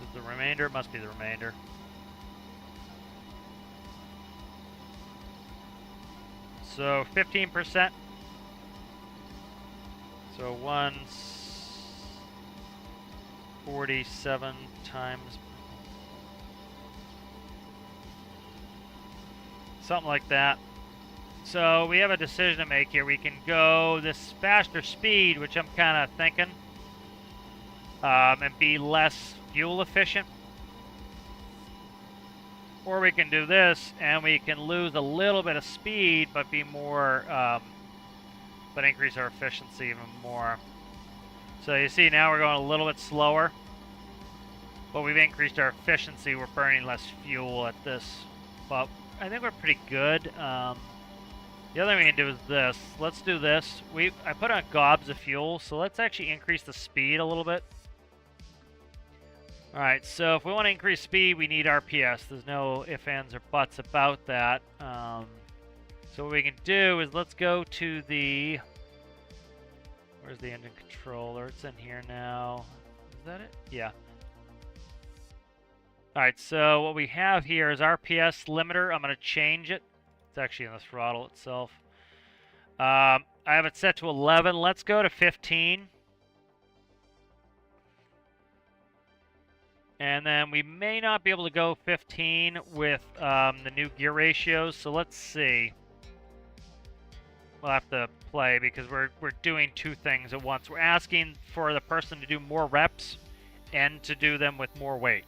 Is the remainder? It must be the remainder. So 15%. So 147 times something like that. So we have a decision to make here. We can go this faster speed, which I'm kind of thinking, and be less fuel efficient. Or we can do this, and we can lose a little bit of speed, but be more, but increase our efficiency even more. So you see now we're going a little bit slower, but we've increased our efficiency. We're burning less fuel at this, but I think we're pretty good. The other thing we can do is this. Let's do this. I put on gobs of fuel, so let's actually increase the speed a little bit. Alright, so if we want to increase speed, we need RPS. There's no ifs, ands, or buts about that. So what we can do is let's go to the... Where's the engine controller? It's in here now. Is that it? Yeah. Alright, so what we have here is RPS limiter. I'm going to change it. It's actually in the throttle itself. I have it set to 11. Let's go to 15. And then we may not be able to go 15 with the new gear ratios. So let's see. We'll have to play because we're doing two things at once. We're asking for the person to do more reps and to do them with more weight.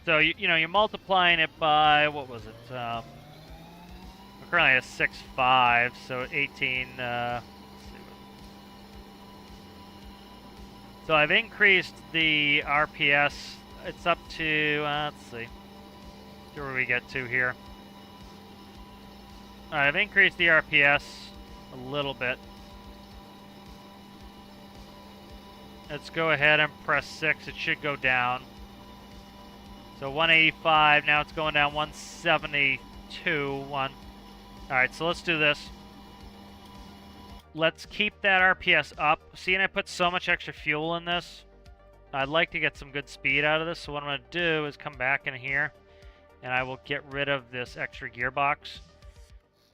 So you're multiplying it by, what was it? We're currently at 6.5, so 18. So I've increased the RPS. It's up to, let's see where we get to here. Alright, I've increased the RPS a little bit. Let's go ahead and press 6. It should go down. So 185, now it's going down 172. Alright, so let's do this. Let's keep that RPS up. See, and I put so much extra fuel in this. I'd like to get some good speed out of this, so what I'm going to do is come back in here, and I will get rid of this extra gearbox.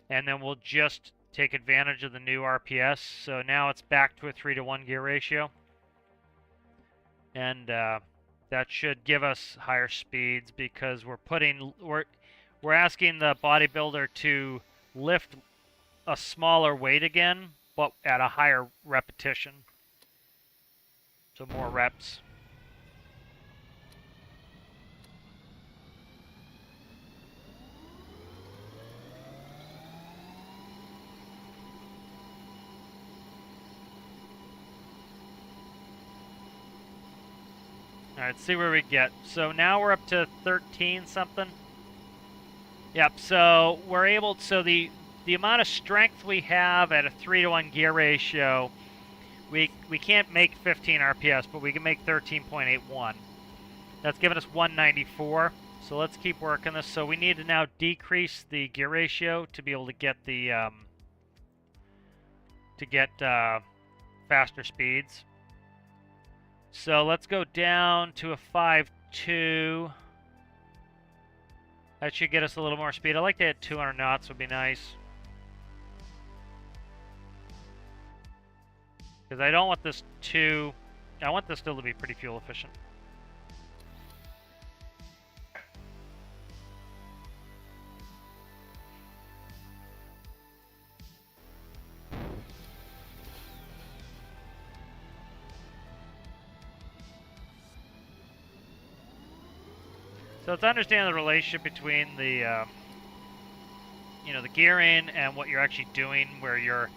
And then we'll just take advantage of the new RPS. So now it's back to a 3-to-1 gear ratio. And that should give us higher speeds because we're asking the bodybuilder to lift a smaller weight again, but at a higher repetition. So more reps. Alright, see where we get. So now we're up to 13 something. Yep, so we're able, so the amount of strength we have at a 3-to-1 gear ratio, we can't make 15 RPS, but we can make 13.81. That's giving us 194. So let's keep working this. So we need to now decrease the gear ratio to be able to get the faster speeds. So let's go down to a 5.2. That should get us a little more speed. I like to hit 200 knots would be nice. Because I don't want this to... I want this still to be pretty fuel efficient. So let's understand the relationship between the, the gearing and what you're actually doing, where you're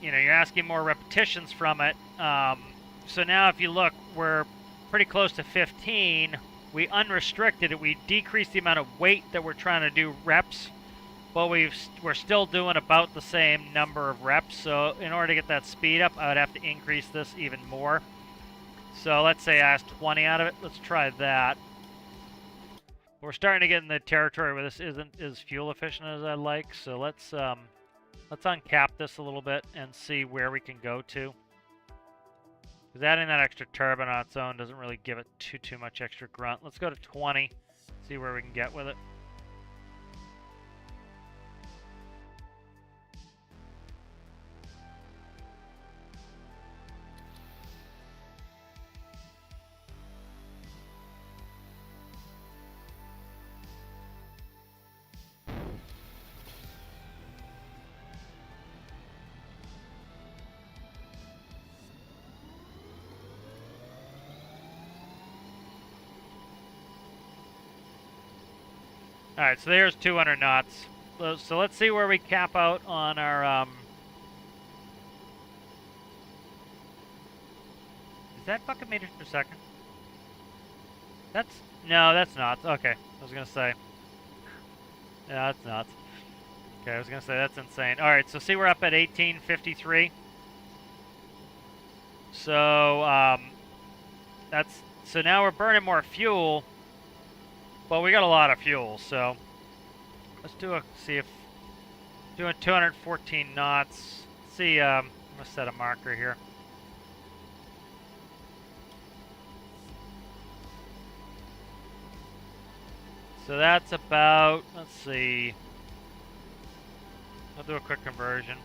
asking more repetitions from it. So now if you look, we're pretty close to 15. We unrestricted it. We decreased the amount of weight that we're trying to do reps, but we're still doing about the same number of reps. So in order to get that speed up, I would have to increase this even more. So let's say I asked 20 out of it. Let's try that. We're starting to get in the territory where this isn't as fuel efficient as I like, so let's uncap this a little bit and see where we can go to. Because adding that extra turbine on its own doesn't really give it too much extra grunt. Let's go to 20, see where we can get with it. Alright, so there's 200 knots. So let's see where we cap out on our... Is that fucking meters per second? No, that's knots. Okay, I was gonna say. Yeah, that's knots. Okay, I was gonna say, that's insane. Alright, so see we're up at 1853. So, so now we're burning more fuel. But we got a lot of fuel, so let's see if doing 214 knots. Let's see, I'm gonna set a marker here. So that's about, let's see, I'll do a quick conversion.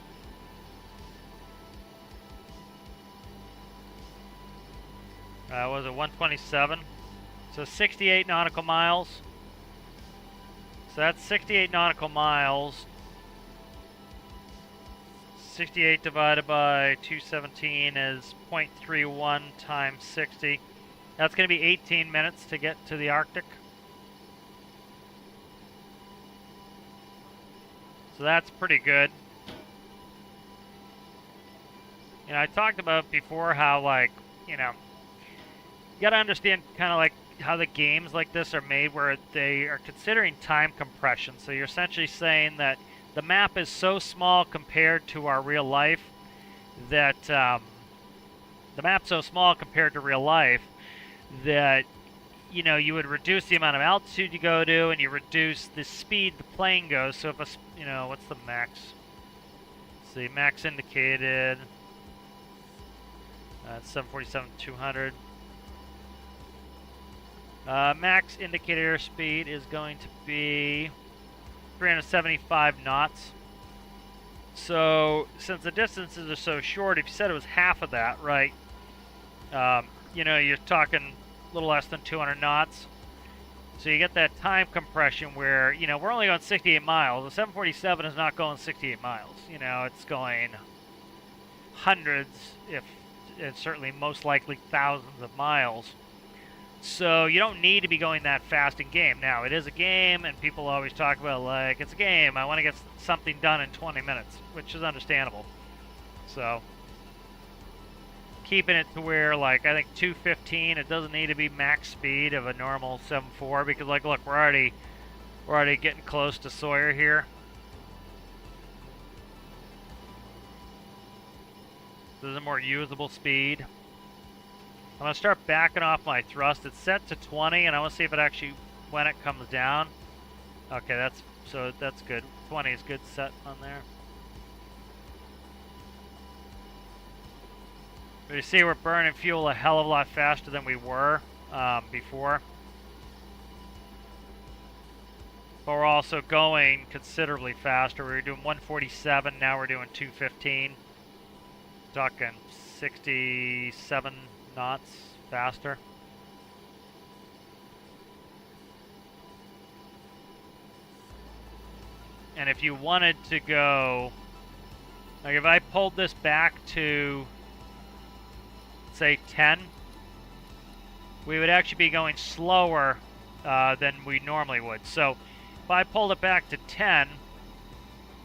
Was it 127? So 68 nautical miles. So that's 68 nautical miles. 68 divided by 217 is 0.31 times 60. That's going to be 18 minutes to get to the Arctic. So that's pretty good. I talked about before how, like, you got to understand kind of like how the games like this are made, where they are considering time compression. So you're essentially saying that the map is so small compared to our real life that the map's so small compared to real life that you would reduce the amount of altitude you go to, and you reduce the speed the plane goes. So if what's the max? Let's see, max indicated. It's 747-200. Max indicator speed is going to be 375 knots. So, since the distances are so short, if you said it was half of that, right, you're talking a little less than 200 knots. So you get that time compression where, we're only going 68 miles. The 747 is not going 68 miles. It's going hundreds, if it's certainly most likely thousands of miles. So you don't need to be going that fast in game. Now, it is a game, and people always talk about, like, it's a game, I want to get something done in 20 minutes, which is understandable. So, keeping it to where, like, I think 215, it doesn't need to be max speed of a normal 7.4, because, like, look, we're We're already getting close to Sawyer here. This is a more usable speed. I'm going to start backing off my thrust. It's set to 20, and I want to see if it actually, when it comes down. Okay, that's good. 20 is good set on there. But you see we're burning fuel a hell of a lot faster than we were before. But we're also going considerably faster. We were doing 147, now we're doing 215. Talking 67 knots faster. And if you wanted to go, like if I pulled this back to, say 10, we would actually be going slower than we normally would. So if I pulled it back to 10,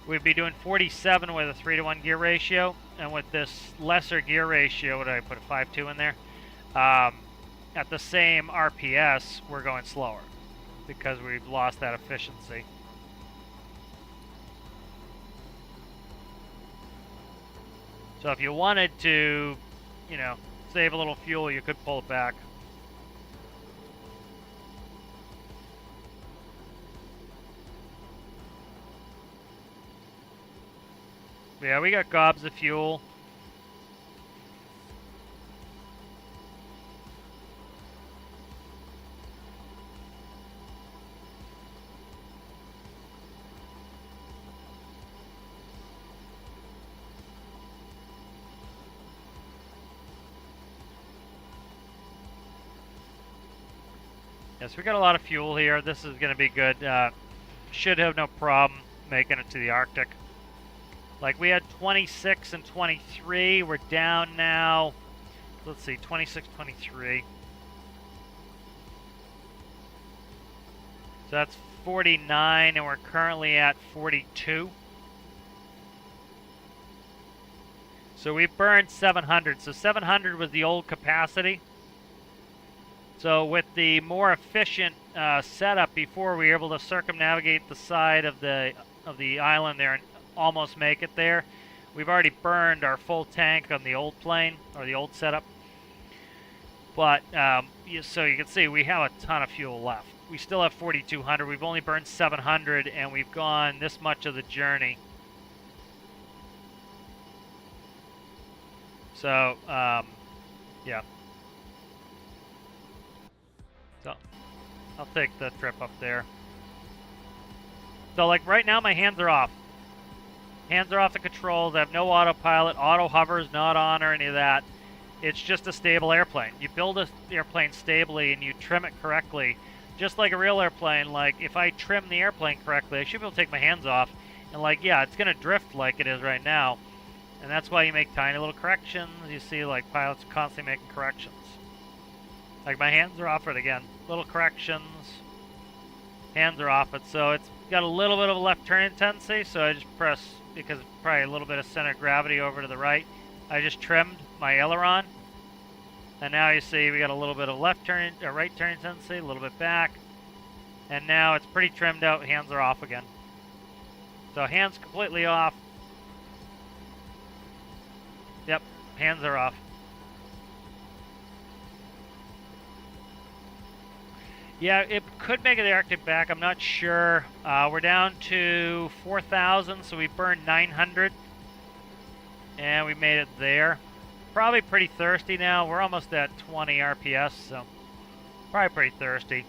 we'd be doing 47 with a 3-to-1 gear ratio, and with this lesser gear ratio, what did I put, a 5.2 in there? At the same RPS, we're going slower because we've lost that efficiency. So if you wanted to, you know, save a little fuel, you could pull it back. Yeah, we got gobs of fuel. Yes, we got a lot of fuel here. This is going to be good. Should have no problem making it to the Arctic. Like we had 26 and 23. We're down now. Let's see, 26, 23. So that's 49, and we're currently at 42. So we burned 700. So 700 was the old capacity. So with the more efficient setup before, we were able to circumnavigate the side of the island there and almost make it there. We've already burned our full tank on the old plane, or the old setup. But, so you can see we have a ton of fuel left. We still have 4,200. We've only burned 700, and we've gone this much of the journey. So, yeah. So, I'll take the trip up there. So, like, right now my hands are off. Hands are off the controls. I have no autopilot. Auto hover's not on or any of that. It's just a stable airplane. You build an airplane stably and you trim it correctly. Just like a real airplane, like if I trim the airplane correctly, I should be able to take my hands off. And like, yeah, it's going to drift like it is right now. And that's why you make tiny little corrections. You see like pilots constantly making corrections. Like my hands are off it again. Little corrections. Hands are off it. So it's got a little bit of a left turn intensity. So I just press, because it's probably a little bit of center of gravity over to the right. I just trimmed my aileron. And now you see we got a little bit of left turn or right turn intensity, a little bit back. And now it's pretty trimmed out. Hands are off again. So hands completely off. Yep, hands are off. Yeah, it could make it the Arctic back. I'm not sure. We're down to 4,000, so we burned 900. And we made it there. Probably pretty thirsty now. We're almost at 20 RPS, so probably pretty thirsty.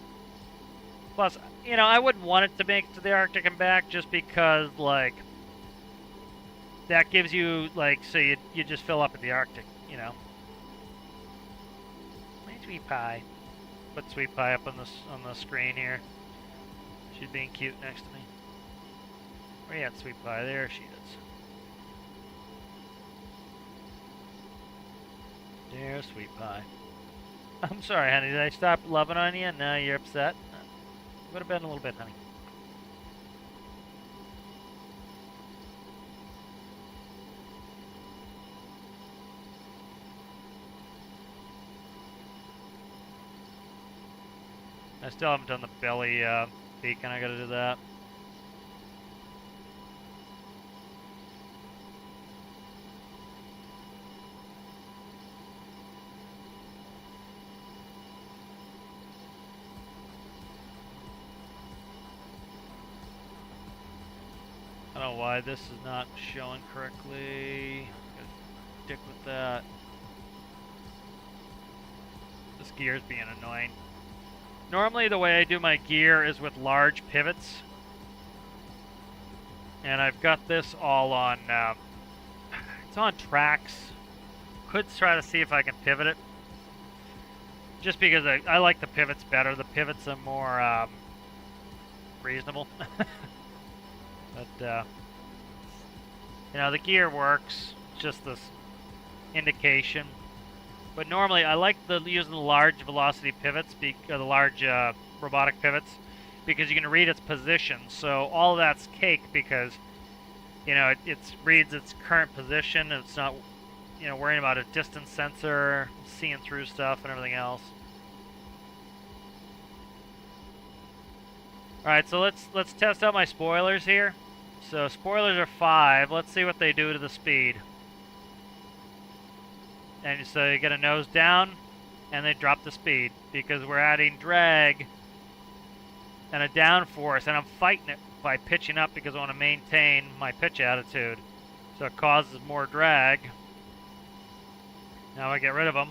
Plus, you know, I wouldn't want it to make it to the Arctic and back just because, like, that gives you, like, so you just fill up at the Arctic, you know. My sweet pie. Put Sweet Pie up on the screen here. She's being cute next to me. Where you at, Sweet Pie? There she is. Dear Sweet Pie. I'm sorry, honey. Did I stop loving on you and now you're upset? Would have been a little bit, honey. I still haven't done the belly beacon, I gotta do that. I don't know why this is not showing correctly. Gotta stick with that. This gear's being annoying. Normally the way I do my gear is with large pivots. And I've got this all on, it's on tracks. Could try to see if I can pivot it. Just because I like the pivots better. The pivots are more reasonable. But, you know, the gear works. It's just this indication. But normally I like using the large velocity pivots, the large robotic pivots, because you can read its position. So all of that's cake because, you know, it reads its current position. And it's not, you know, worrying about a distance sensor, seeing through stuff and everything else. All right, so let's test out my spoilers here. So spoilers are 5. Let's see what they do to the speed. And so you get a nose down, and they drop the speed because we're adding drag and a downforce, and I'm fighting it by pitching up because I want to maintain my pitch attitude. So it causes more drag. Now I get rid of them,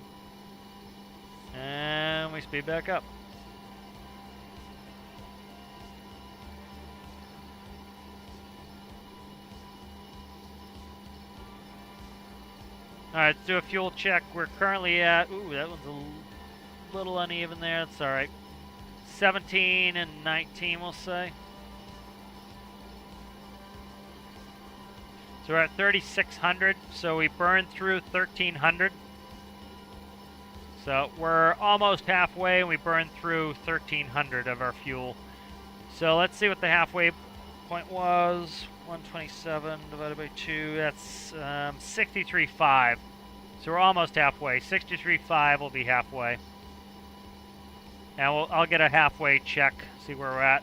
and we speed back up. Alright, let's do a fuel check. We're currently at, ooh, that one's a little uneven there. That's alright. 17 and 19, we'll say. So we're at 3,600. So we burned through 1,300. So we're almost halfway, and we burned through 1,300 of our fuel. So let's see what the halfway point was. 127 divided by 2, that's 63.5. So we're almost halfway. 63.5 will be halfway. And I'll get a halfway check, see where we're at.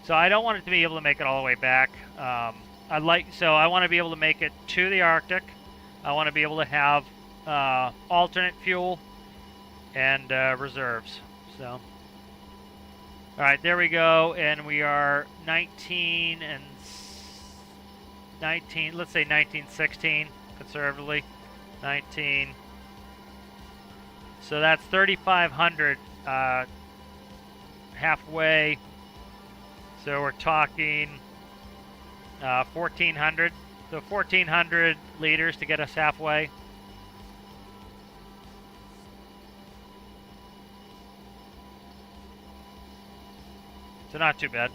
So I don't want it to be able to make it all the way back. I want to be able to make it to the Arctic. I want to be able to have alternate fuel and reserves. So, all right, there we go, and we are 19 and 19, let's say 1916, conservatively, 19. So that's 3,500 halfway. So we're talking 1,400. So 1,400 liters to get us halfway. So not too bad.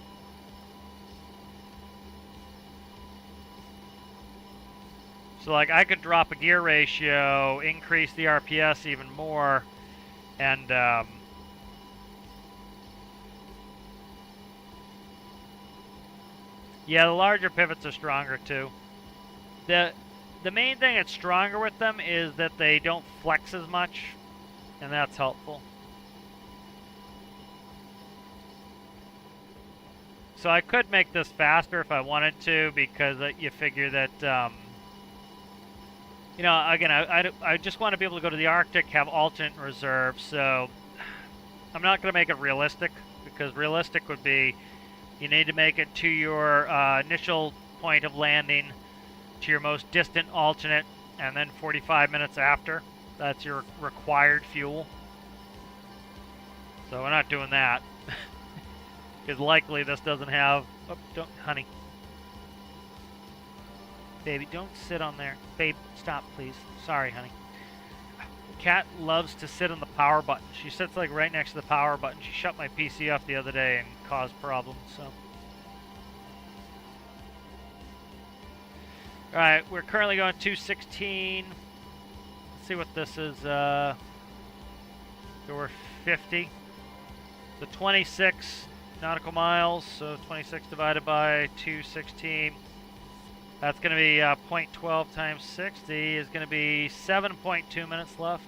So like I could drop a gear ratio, increase the RPS even more, and yeah, the larger pivots are stronger too. The main thing that's stronger with them is that they don't flex as much, and that's helpful. So I could make this faster if I wanted to, because you figure that you know, again, I just want to be able to go to the Arctic, have alternate reserves, so I'm not going to make it realistic, because realistic would be you need to make it to your initial point of landing, to your most distant alternate, and then 45 minutes after. That's your required fuel. So we're not doing that, because likely this doesn't have... Oh, don't, honey. Baby, don't sit on there. Babe, stop, please. Sorry, honey. Cat loves to sit on the power button. She sits like right next to the power button. She shut my PC off the other day and caused problems, so. Alright, we're currently going 216. Let's see what this is. So we're 50. So 26 nautical miles. So 26 divided by 216. That's going to be 0.12 times 60 is going to be 7.2 minutes left.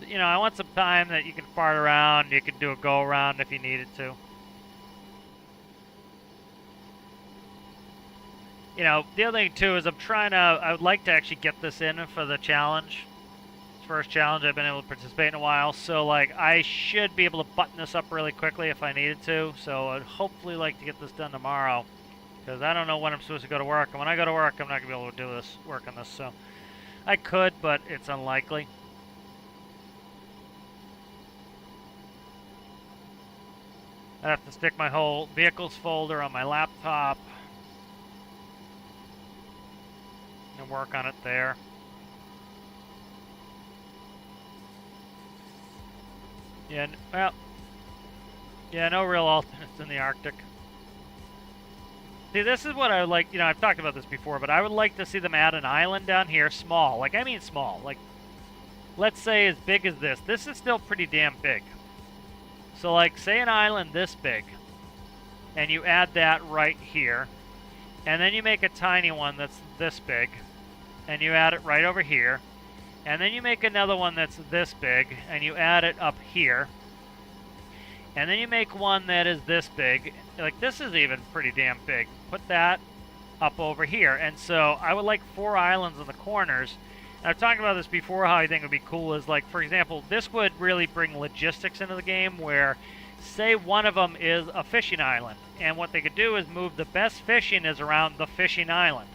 you know, I want some time that you can fart around, you can do a go around if you needed to. You know, the other thing too is I would like to actually get this in for the challenge. First challenge I've been able to participate in a while, so like I should be able to button this up really quickly if I needed to. So I'd hopefully like to get this done tomorrow, because I don't know when I'm supposed to go to work, and when I go to work I'm not gonna be able to do this work on this. So I could, but it's unlikely. I'd have to stick my whole vehicles folder on my laptop and work on it there. Yeah, well, yeah, no real alternates in the Arctic. See, this is what I would like, you know, I've talked about this before, but I would like to see them add an island down here, small. Like, I mean small. Like, let's say as big as this. This is still pretty damn big. So, like, say an island this big, and you add that right here, and then you make a tiny one that's this big, and you add it right over here, and then you make another one that's this big, and you add it up here. And then you make one that is this big. Like, this is even pretty damn big. Put that up over here. And so I would like 4 islands in the corners. And I've talked about this before, how I think it would be cool is, like, for example, this would really bring logistics into the game where, say one of them is a fishing island. And what they could do is move the best fishing is around the fishing island.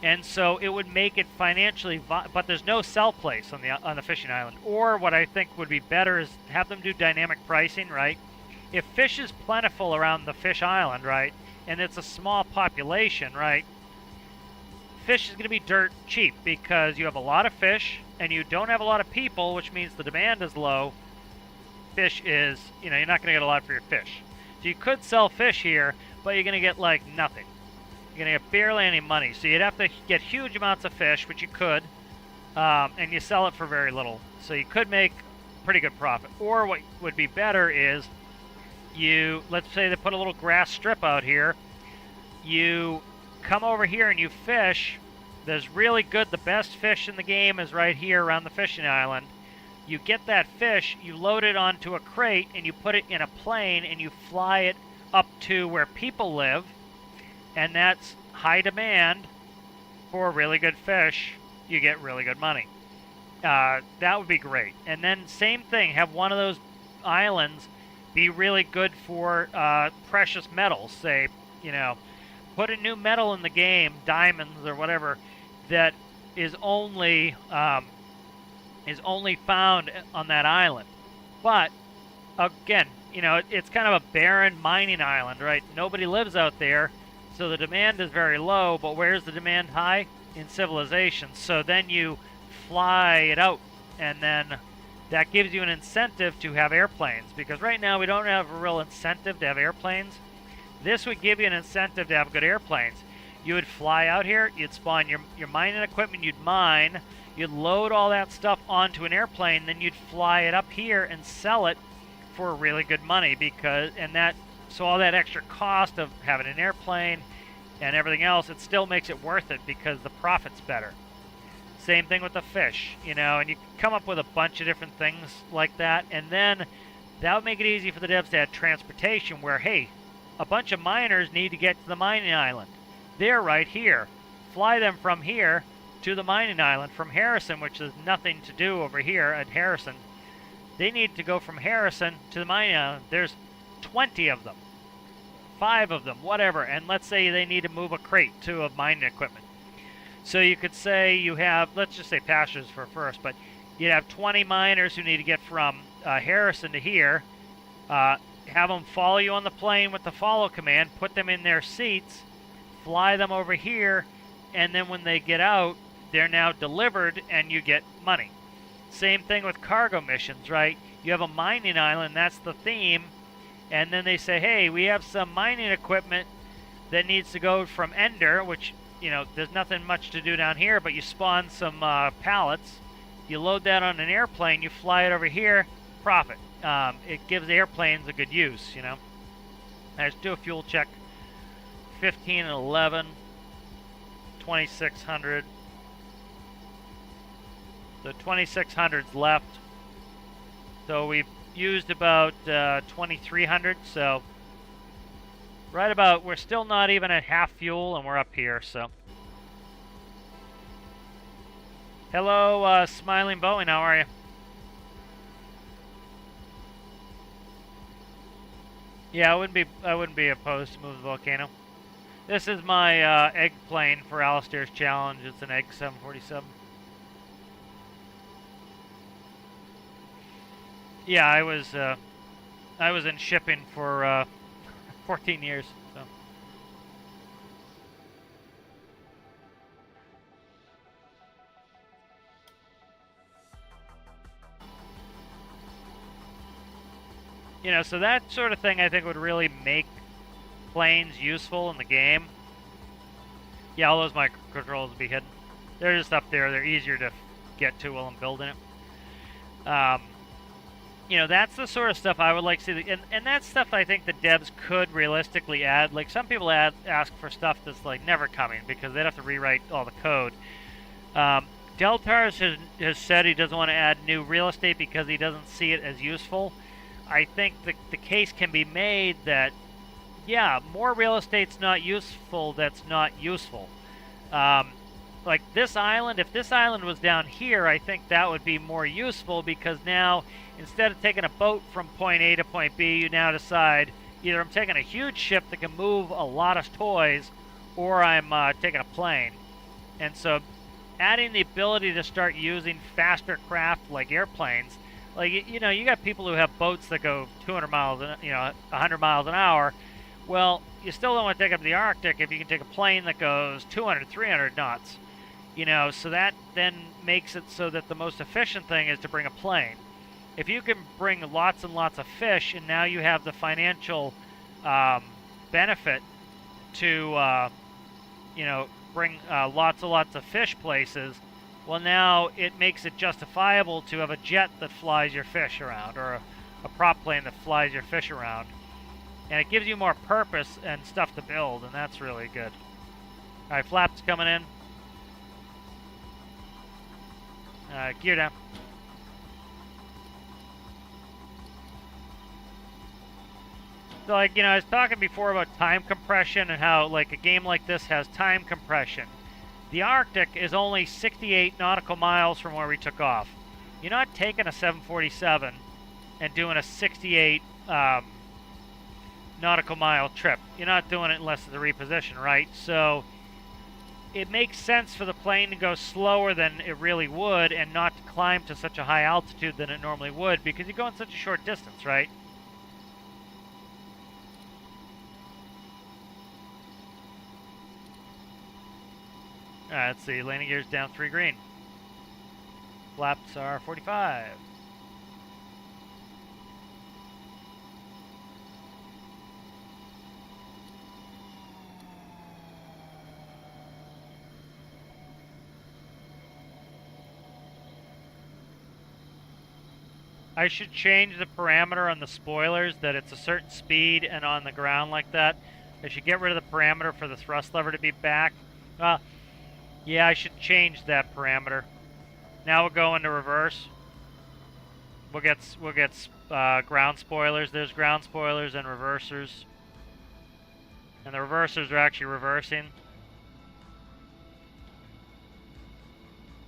And so it would make it financially, but there's no sell place on the fishing island. Or what I think would be better is have them do dynamic pricing, right? If fish is plentiful around the fish island, right, and it's a small population, right, fish is going to be dirt cheap because you have a lot of fish and you don't have a lot of people, which means the demand is low. Fish is, you know, you're not going to get a lot for your fish. So you could sell fish here, but you're going to get like nothing. You're going to get barely any money. So you'd have to get huge amounts of fish, which you could, and you sell it for very little. So you could make pretty good profit. Or what would be better is let's say they put a little grass strip out here. You come over here and you fish. There's really good, the best fish in the game is right here around the fishing island. You get that fish, you load it onto a crate, and you put it in a plane, and you fly it up to where people live. And that's high demand for really good fish. You get really good money. That would be great. And then same thing, have one of those islands be really good for precious metals. Say, you know, put a new metal in the game, diamonds or whatever, that is only found on that island. But again, you know, it's kind of a barren mining island, right? Nobody lives out there. So the demand is very low, but where's the demand high? In civilization. So then you fly it out, and then that gives you an incentive to have airplanes, because right now we don't have a real incentive to have airplanes. This would give you an incentive to have good airplanes. You would fly out here, you'd spawn your mining equipment, you'd mine, you'd load all that stuff onto an airplane, then you'd fly it up here and sell it for really good money, so all that extra cost of having an airplane and everything else, it still makes it worth it because the profit's better. Same thing with the fish, you know, and you come up with a bunch of different things like that, and then that would make it easy for the devs to add transportation where, hey, a bunch of miners need to get to the mining island. They're right here. Fly them from here to the mining island from Harrison, which is nothing to do over here at Harrison. They need to go from Harrison to the mining island. There's 20 of them, 5 of them, whatever, and let's say they need to move a crate to a mining equipment. So you could say you have, let's just say pastures for first, but you'd have 20 miners who need to get from Harrison to here, have them follow you on the plane with the follow command, put them in their seats, fly them over here, and then when they get out, they're now delivered and you get money. Same thing with cargo missions, right? You have a mining island, that's the theme. And then they say, hey, we have some mining equipment that needs to go from Ender, which, you know, there's nothing much to do down here, but you spawn some pallets. You load that on an airplane, you fly it over here, profit. It gives airplanes a good use, you know. Let's do a fuel check. 15 and 11, 2,600. The 2,600's left. So we've used about 2,300. So right about, we're still not even at half fuel, and we're up here. So hello, Smiling Boeing. How are you? Yeah, I wouldn't be opposed to moving the volcano. This is my egg plane for Alistair's challenge. It's an egg 747. Yeah, I was in shipping for 14 years. So you know, so that sort of thing I think would really make planes useful in the game. Yeah, all those microcontrollers will be hidden. They're just up there. They're easier to get to while I'm building it. You know, that's the sort of stuff I would like to see. And that's stuff I think the devs could realistically add. Like, some people ask for stuff that's, like, never coming because they'd have to rewrite all the code. Deltars has said he doesn't want to add new real estate because he doesn't see it as useful. I think the case can be made that, yeah, more real estate's not useful that's not useful. Like this island, if this island was down here, I think that would be more useful because now, instead of taking a boat from point A to point B, you now decide either I'm taking a huge ship that can move a lot of toys, or I'm taking a plane. And so adding the ability to start using faster craft like airplanes, like, you know, you got people who have boats that go 200 miles, 100 miles an hour. Well, you still don't want to take up the Arctic if you can take a plane that goes 200, 300 knots. You know, so that then makes it so that the most efficient thing is to bring a plane. If you can bring lots and lots of fish, and now you have the financial benefit to, bring lots and lots of fish places, well, now it makes it justifiable to have a jet that flies your fish around, or a prop plane that flies your fish around. And it gives you more purpose and stuff to build, and that's really good. All right, flaps coming in. Gear down. So, like, you know, I was talking before about time compression and how, like, a game like this has time compression. The Arctic is only 68 nautical miles from where we took off. You're not taking a 747 and doing a 68 nautical mile trip. You're not doing it unless it's a reposition, right? So it makes sense for the plane to go slower than it really would and not to climb to such a high altitude than it normally would because you're going such a short distance, right? Alright, let's see. Landing gear's down 3 green. Flaps are 45. I should change the parameter on the spoilers that it's a certain speed, and on the ground like that, I should get rid of the parameter for the thrust lever to be back. Yeah, I should change that parameter. Now we'll go into reverse. We'll get ground spoilers. There's ground spoilers and reversers. And the reversers are actually reversing.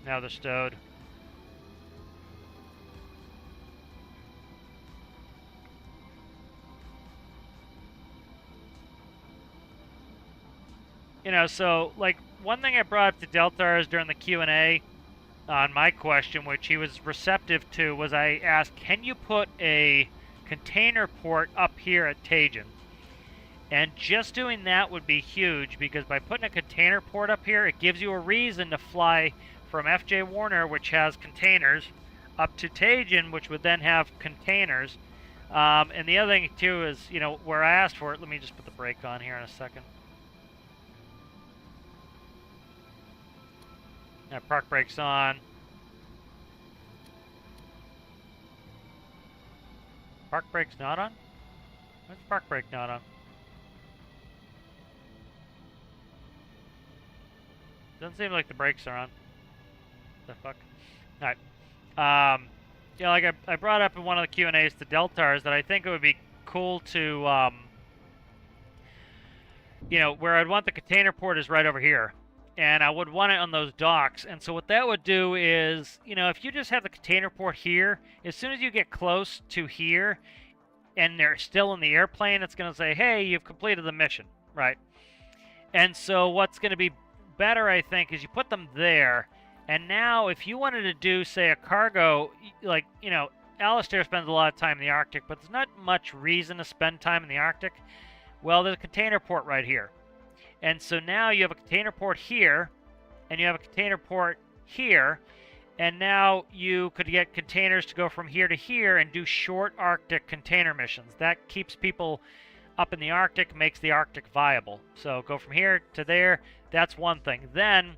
Now they're stowed. You know, so, like, one thing I brought up to Deltars during the Q&A on my question, which he was receptive to, was I asked, can you put a container port up here at Tajin? And just doing that would be huge, because by putting a container port up here, it gives you a reason to fly from FJ Warner, which has containers, up to Tajin, which would then have containers. And the other thing, too, is, you know, where I asked for it, let me just put the brake on here in a second. Park brake's on. Park brake's not on? Why's park brake not on? Doesn't seem like the brakes are on. What the fuck? Alright. Yeah, like I brought up in one of the Q&As to Deltars that I think it would be cool to, where I'd want the container port is right over here. And I would want it on those docks. And so what that would do is, if you just have the container port here, as soon as you get close to here and they're still in the airplane, it's going to say, hey, you've completed the mission, right? And so what's going to be better, I think, is you put them there. And now if you wanted to do, say, a cargo, like, Alistair spends a lot of time in the Arctic, but there's not much reason to spend time in the Arctic. Well, there's a container port right here. And so now you have a container port here, and you have a container port here, and now you could get containers to go from here to here and do short Arctic container missions. That keeps people up in the Arctic, makes the Arctic viable. So go from here to there, that's one thing. Then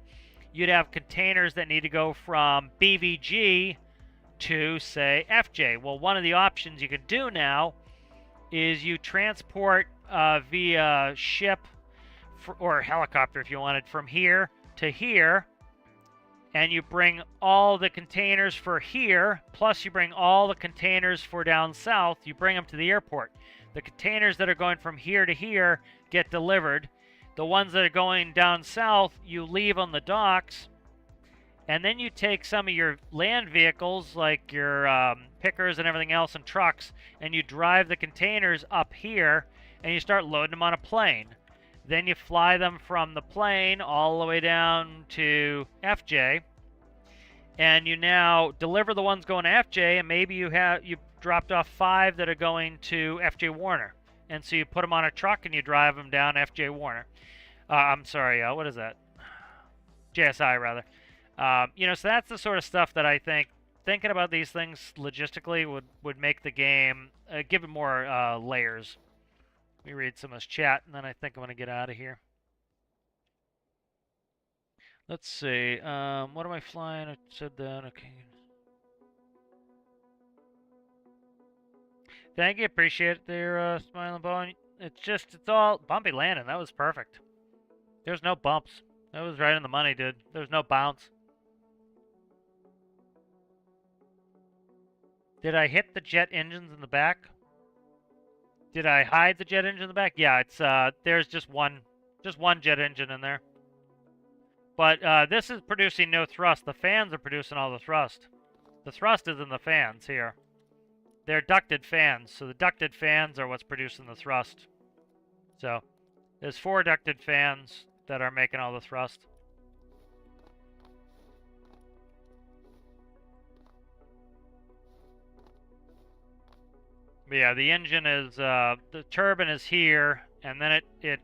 you'd have containers that need to go from BVG to, say, FJ. Well, one of the options you can do now is you transport via ship or helicopter, if you wanted, from here to here, and you bring all the containers for here, plus you bring all the containers for down south, you bring them to the airport. The containers that are going from here to here get delivered. The ones that are going down south, you leave on the docks, and then you take some of your land vehicles, like your pickers and everything else and trucks, and you drive the containers up here, and you start loading them on a plane. Then you fly them from the plane all the way down to FJ, and you now deliver the ones going to FJ, and maybe you dropped off 5 that are going to FJ Warner, and so you put them on a truck and you drive them down FJ Warner. I'm sorry, what is that? JSI rather. So that's the sort of stuff that I think thinking about these things logistically would make the game give it more layers. Let me read some of this chat, and then I think I'm going to get out of here. Let's see. What am I flying? I said that. Okay. Thank you. Appreciate it there, Smiling Bone. It's all bumpy landing. That was perfect. There's no bumps. That was right in the money, dude. There's no bounce. Did I hit the jet engines in the back? Did I hide the jet engine in the back? Yeah, it's there's just one jet engine in there. But this is producing no thrust. The fans are producing all the thrust. The thrust is in the fans here. They're ducted fans, so the ducted fans are what's producing the thrust. So there's 4 ducted fans that are making all the thrust. But yeah, the engine is, the turbine is here, and then it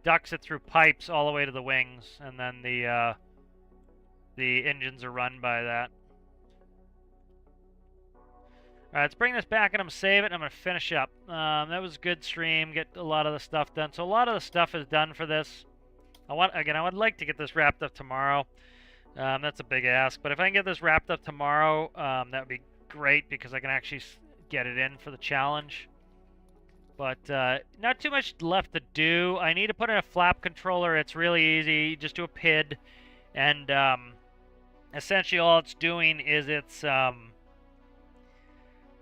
ducts it through pipes all the way to the wings, and then the engines are run by that. Alright, let's bring this back and I'm going to save it and I'm going to finish up. That was a good stream, get a lot of the stuff done. So a lot of the stuff is done for this. I would like to get this wrapped up tomorrow. That's a big ask, but if I can get this wrapped up tomorrow, that would be great because I can actually get it in for the challenge. But not too much left to do. I need to put in a flap controller. It's really easy. Just do a PID, and essentially all it's doing is it's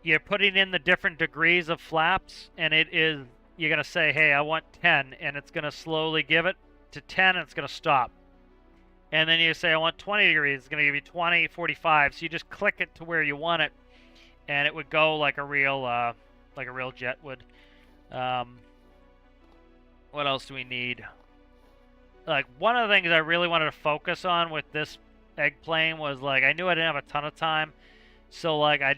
you're putting in the different degrees of flaps, and you're gonna say, hey, I want 10, and it's gonna slowly give it to 10, and it's gonna stop. And then you say, I want 20 degrees. It's gonna give you 20, 45. So you just click it to where you want it, and it would go like a real jet would. What else do we need? Like, one of the things I really wanted to focus on with this egg plane was, like, I knew I didn't have a ton of time, so like I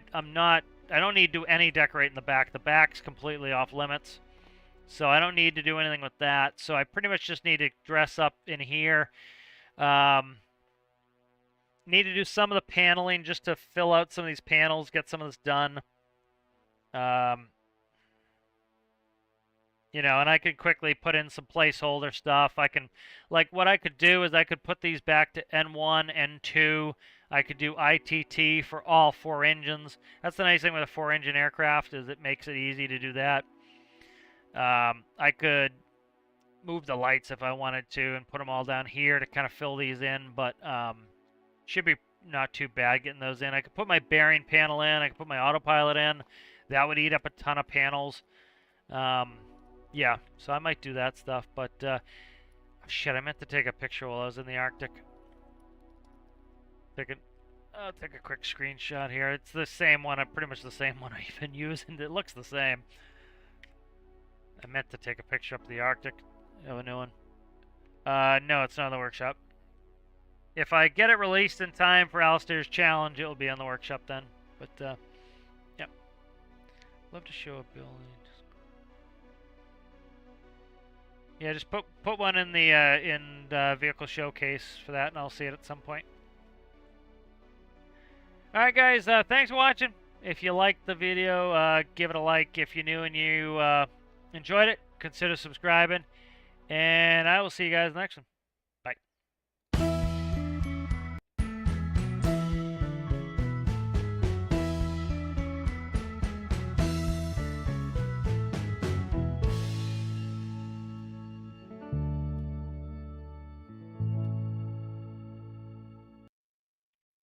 don't need to do any decorating the back. The back's completely off limits, so I don't need to do anything with that. So I pretty much just need to dress up in here. Need to do some of the paneling just to fill out some of these panels, get some of this done. And I could quickly put in some placeholder stuff. I can, like, what I could do is I could put these back to N1, N2. I could do ITT for all 4 engines. That's the nice thing with a 4-engine aircraft, is it makes it easy to do that. I could move the lights if I wanted to and put them all down here to kind of fill these in, but should be not too bad getting those in. I could put my bearing panel in. I could put my autopilot in. That would eat up a ton of panels. Yeah, so I might do that stuff. But shit, I meant to take a picture while I was in the Arctic. I'll take a quick screenshot here. It's the same one. Pretty much the same one I've been using. It looks the same. I meant to take a picture up the Arctic. I have a new one. No, it's not in the workshop. If I get it released in time for Alistair's challenge, it'll be on the workshop then. But, yeah. Love to show a building. Yeah, just put one in the vehicle showcase for that, and I'll see it at some point. Alright guys, thanks for watching. If you liked the video, give it a like. If you're new and you enjoyed it, consider subscribing. And I will see you guys next one.